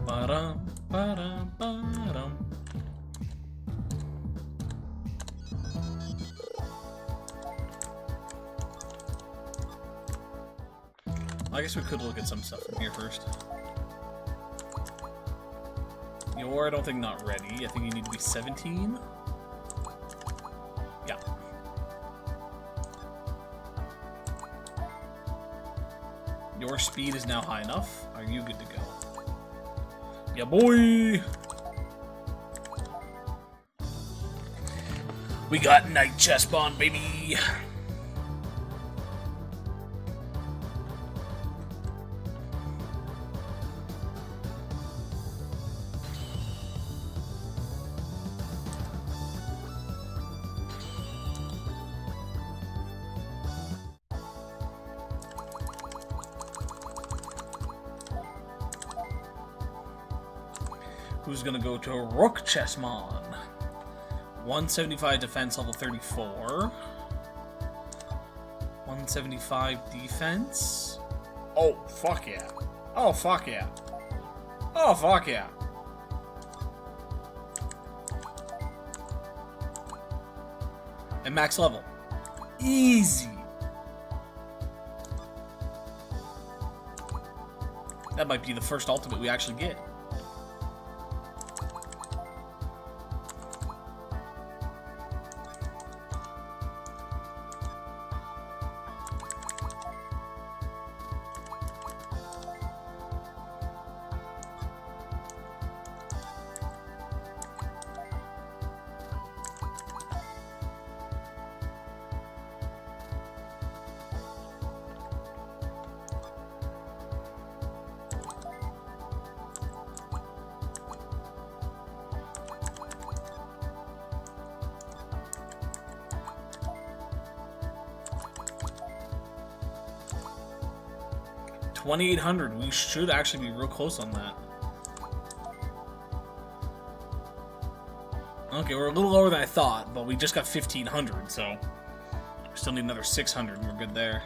Ba-dum, ba-dum, ba-dum. I guess we could look at some stuff from here first. You're, I don't think, not ready. I think you need to be 17. Yeah. Your speed is now high enough. Are you good to go? Yeah, boy! We got Night Chessbond, baby! Who's gonna go to Rook Chessmon? 175 defense, level 34. 175 defense. Oh, fuck yeah. Oh, fuck yeah. Oh, fuck yeah. And max level. Easy. That might be the first ultimate we actually get. 2,800. We should actually be real close on that. Okay, we're a little lower than I thought, but we just got 1,500, so we still need another 600, and we're good there.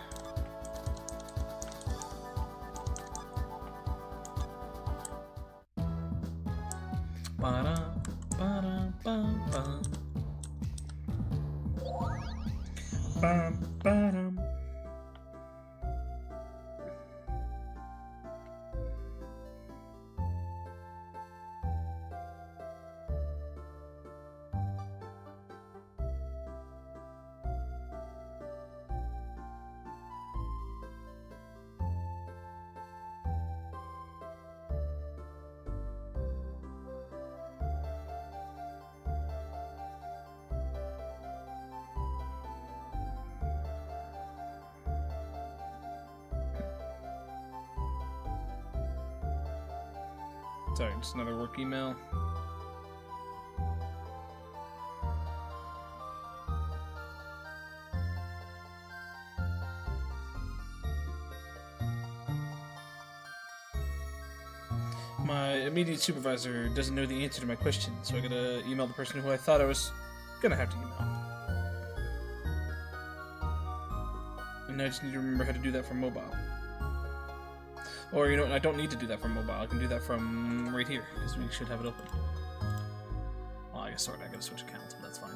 Sorry, just another work email. My immediate supervisor doesn't know the answer to my question, so I gotta email the person who I thought I was gonna have to email. And I just need to remember how to do that from mobile. Or, you know what, I don't need to do that from mobile. I can do that from right here, because we should have it open. Well, I guess, sorry, I gotta switch accounts, but that's fine.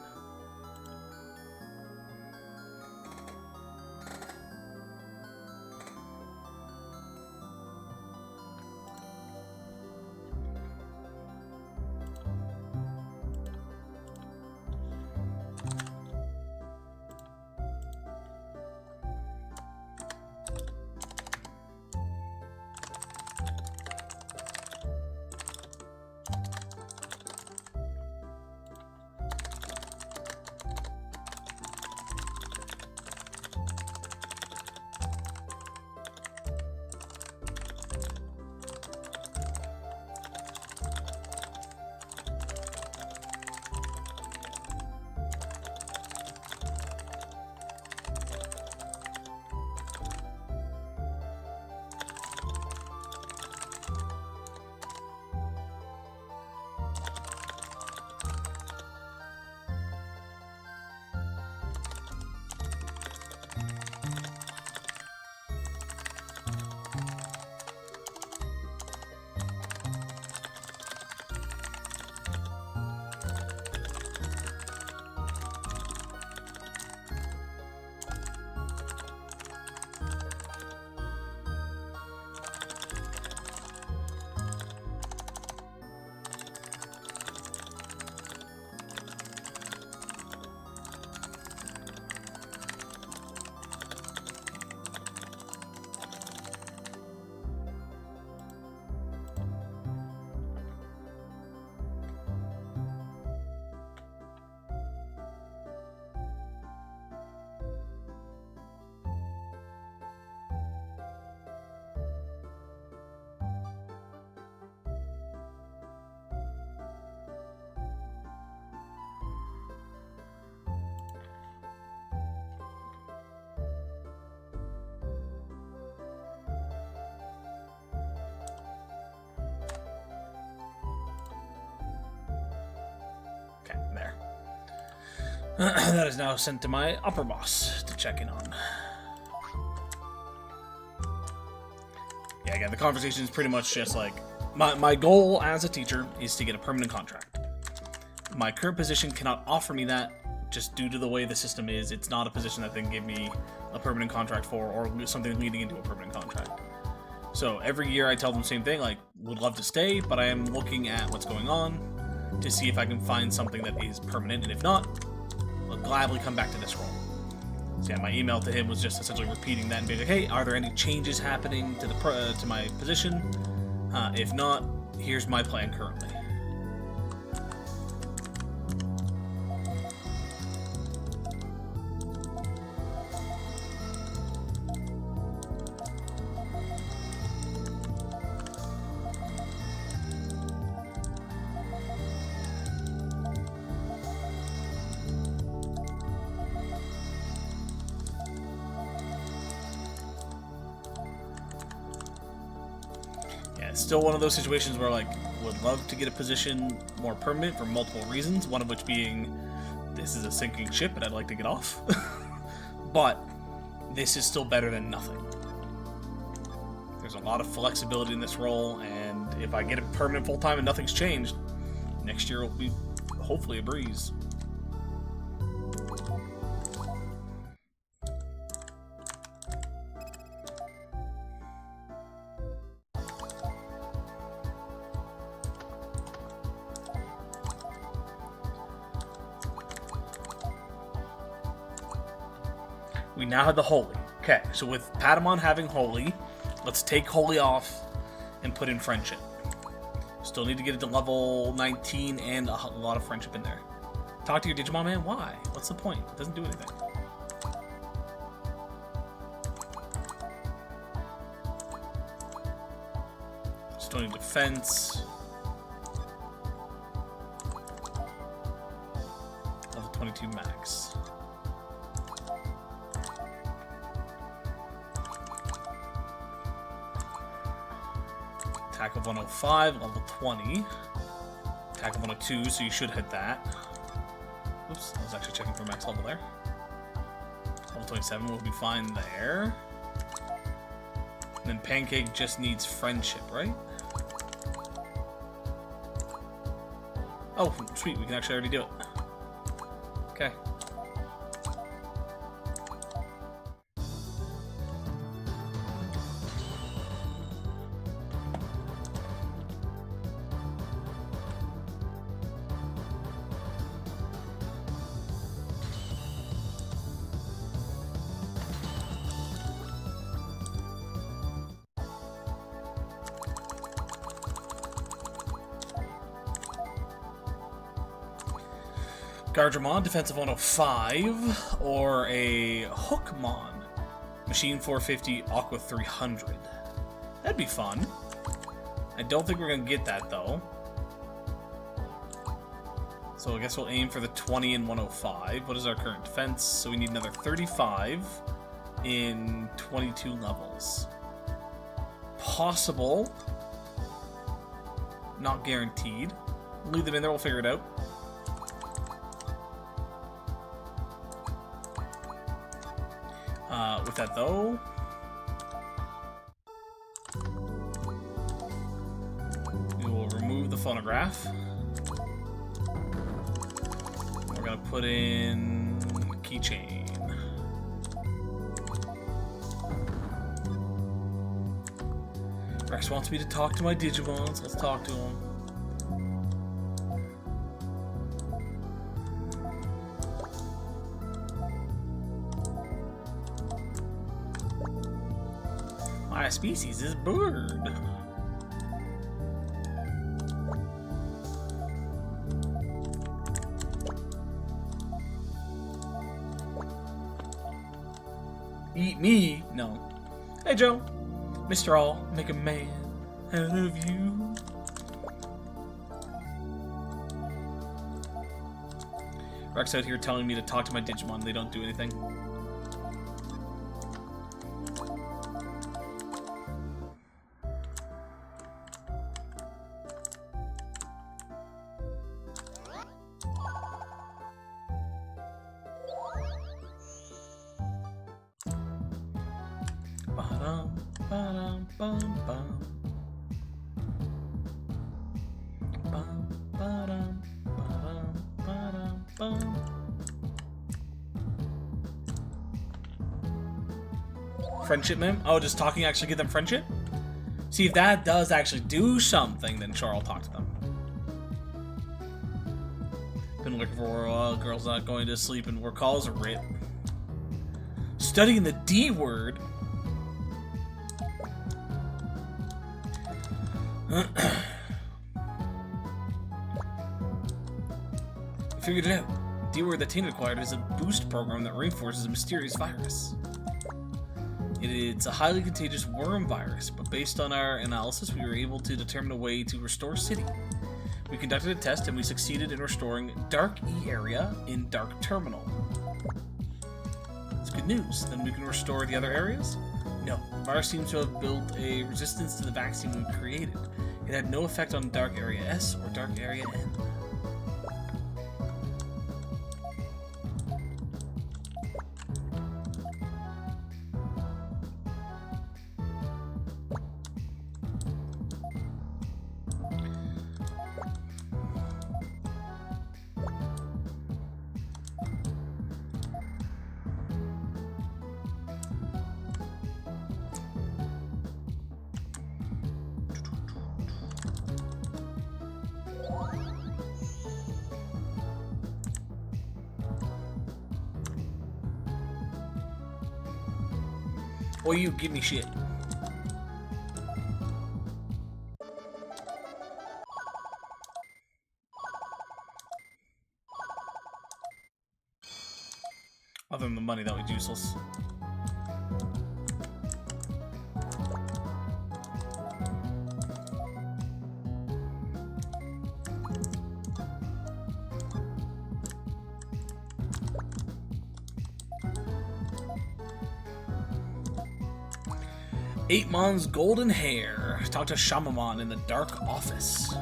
There. That is now sent to my upper boss to check in on. Yeah, again, the conversation is pretty much just like, my goal as a teacher is to get a permanent contract. My current position cannot offer me that, just due to the way the system is. It's not a position that they can give me a permanent contract for, or something leading into a permanent contract. So every year I tell them the same thing, like, would love to stay, but I am looking at what's going on to see if I can find something that is permanent, and if not, I'll gladly come back to this role. So yeah, my email to him was just essentially repeating that and being like, hey, are there any changes happening to the to my position? If not, here's my plan currently. It's still one of those situations where, like, would love to get a position more permanent for multiple reasons, one of which being this is a sinking ship and I'd like to get off. But this is still better than nothing. There's a lot of flexibility in this role, and if I get it permanent full-time and nothing's changed, next year will be hopefully a breeze. We now have the Holy. Okay, so with Patamon having Holy, let's take Holy off and put in Friendship. Still need to get it to level 19 and a lot of Friendship in there. Talk to your Digimon, man. Why? What's the point? It doesn't do anything. Still need Defense. Level 22 max. Attack of 105, level 20. Attack of 102, so you should hit that. Oops, I was actually checking for max level there. Level 27 will be fine there. And then Pancake just needs Friendship, right? Oh, sweet, we can actually already do it. Okay. Guardramon, defensive 105, or a Hookmon, machine 450, Aqua 300. That'd be fun. I don't think we're going to get that, though. So I guess we'll aim for the 20 and 105. What is our current defense? So we need another 35 in 22 levels. Possible. Not guaranteed. Leave them in there, we'll figure it out. With that, though, we will remove the phonograph. We're going to put in keychain. Rex wants me to talk to my Digimon, so let's talk to him. My species is bird. Eat me? No. Hey, Joe. Mr. All, make a man out of you. Rex out here telling me to talk to my Digimon. They don't do anything. Friendship, man? Oh, does talking actually get them friendship? See, if that does actually do something, then sure, I'll talk to them. Been looking for a while. Girl's not going to sleep and work calls a rip. Studying the D word. Figured it out. D word that Tina acquired is a boost program that reinforces a mysterious virus. It's a highly contagious worm virus, but based on our analysis, we were able to determine a way to restore City. We conducted a test and we succeeded in restoring Dark E area in Dark Terminal. It's good news. Then we can restore the other areas? No, The virus seems to have built a resistance to the vaccine we created. It had no effect on Dark Area S or Dark Area N. Or you give me shit. Other than the money, that was useless. Eightmon's golden hair. Talk to Shamamon in the dark office.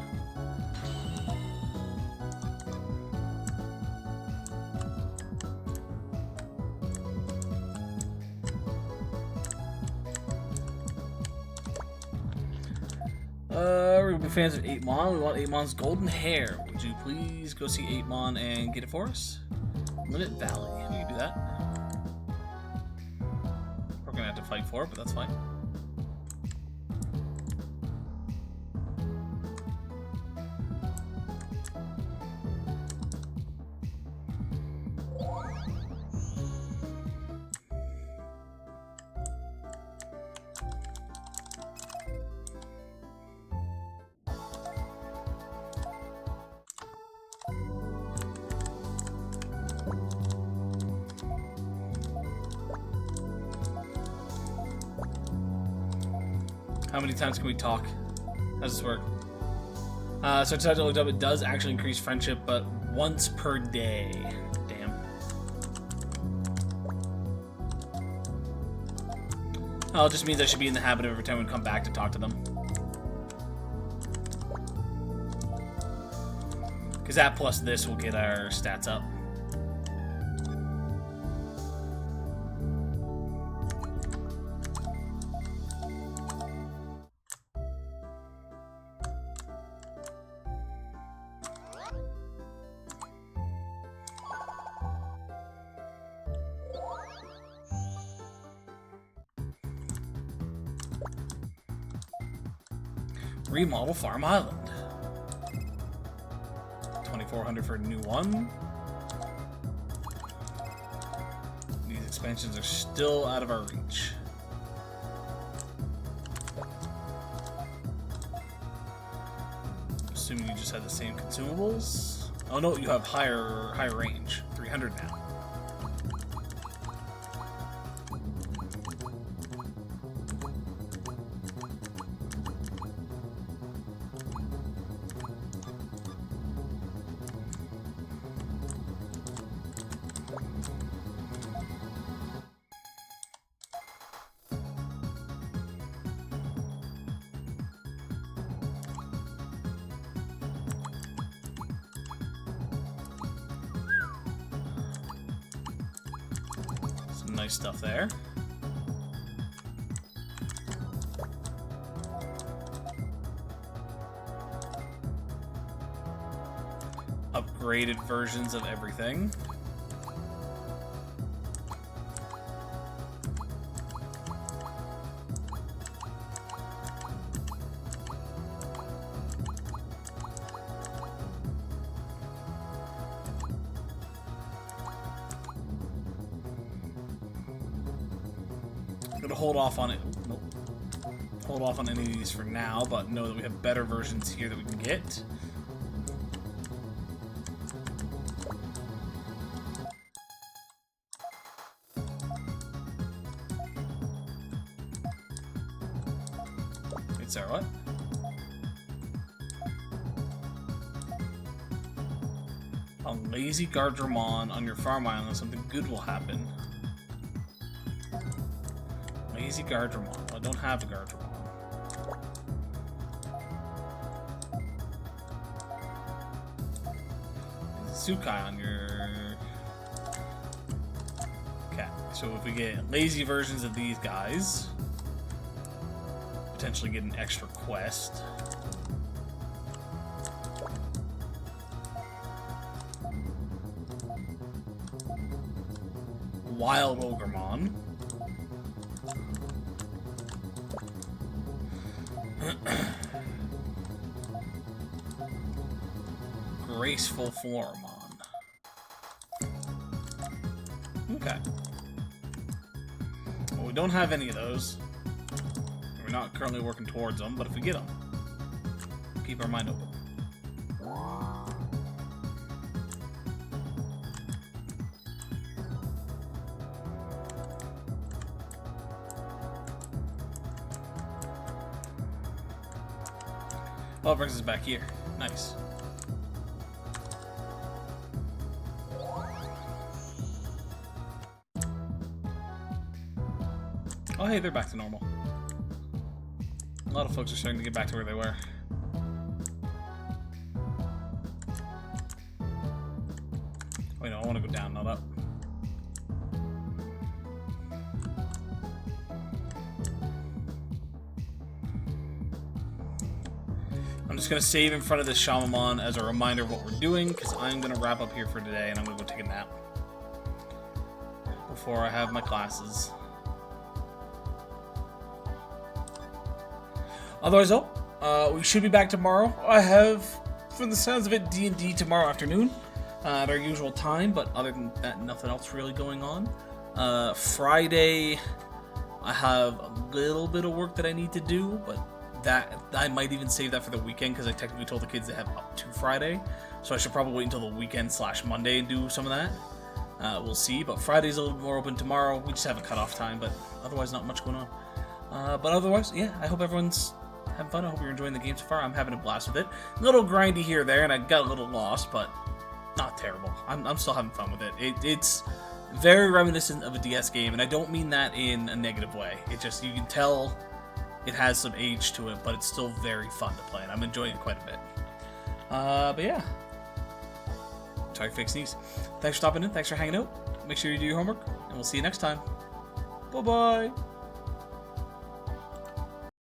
We're gonna be fans of Eightmon. We want Eightmon's golden hair. Would you please go see Eightmon and get it for us? Limit Valley. We can do that. We're gonna have to fight for it, but that's fine. How many times can we talk? How does this work? So I decided to look up. It does actually increase friendship, but once per day. Damn. Oh, it just means I should be in the habit of every time we come back to talk to them. Because that plus this will get our stats up. Remodel Farm Island. 2,400 for a new one. These expansions are still out of our reach. Assuming you just had the same consumables. Oh no, you have higher range. 300 now. Nice stuff there. Upgraded versions of everything. I'm gonna hold off on it. Nope. Hold off on any of these for now, but know that we have better versions here that we can get. Wait, sorry, what? A lazy Gardramon on your farm island, something good will happen. Lazy Gardramon. Well, I don't have a Gardramon. Sukai on your... Okay, so if we get lazy versions of these guys, potentially get an extra quest. Wild Ogremon. Graceful Floramon. Okay. Well, we don't have any of those. We're not currently working towards them, but if we get them, keep our mind open. Well, it brings us back here. Nice. Oh, hey, they're back to normal. A lot of folks are starting to get back to where they were. Wait, no, I want to go down, not up. I'm just going to save in front of this Shamamon as a reminder of what we're doing, because I'm going to wrap up here for today, and I'm going to go take a nap before I have my classes. Otherwise, we should be back tomorrow. I have, from the sounds of it, D&D tomorrow afternoon at our usual time, but other than that, nothing else really going on. Friday, I have a little bit of work that I need to do, but that I might even save that for the weekend, because I technically told the kids they have up to Friday, so I should probably wait until the weekend / Monday and do some of that. We'll see, but Friday's a little bit more open tomorrow. We just have a cutoff time, but otherwise not much going on. But otherwise, yeah, I hope everyone's having fun. I hope you're enjoying the game so far. I'm having a blast with it. A little grindy here or there, and I got a little lost, but not terrible. I'm still having fun with it. It's very reminiscent of a DS game, and I don't mean that in a negative way. It just, you can tell it has some age to it, but it's still very fun to play, and I'm enjoying it quite a bit. But yeah. Sorry, fake sneeze. Thanks for stopping in. Thanks for hanging out. Make sure you do your homework, and we'll see you next time. Bye-bye.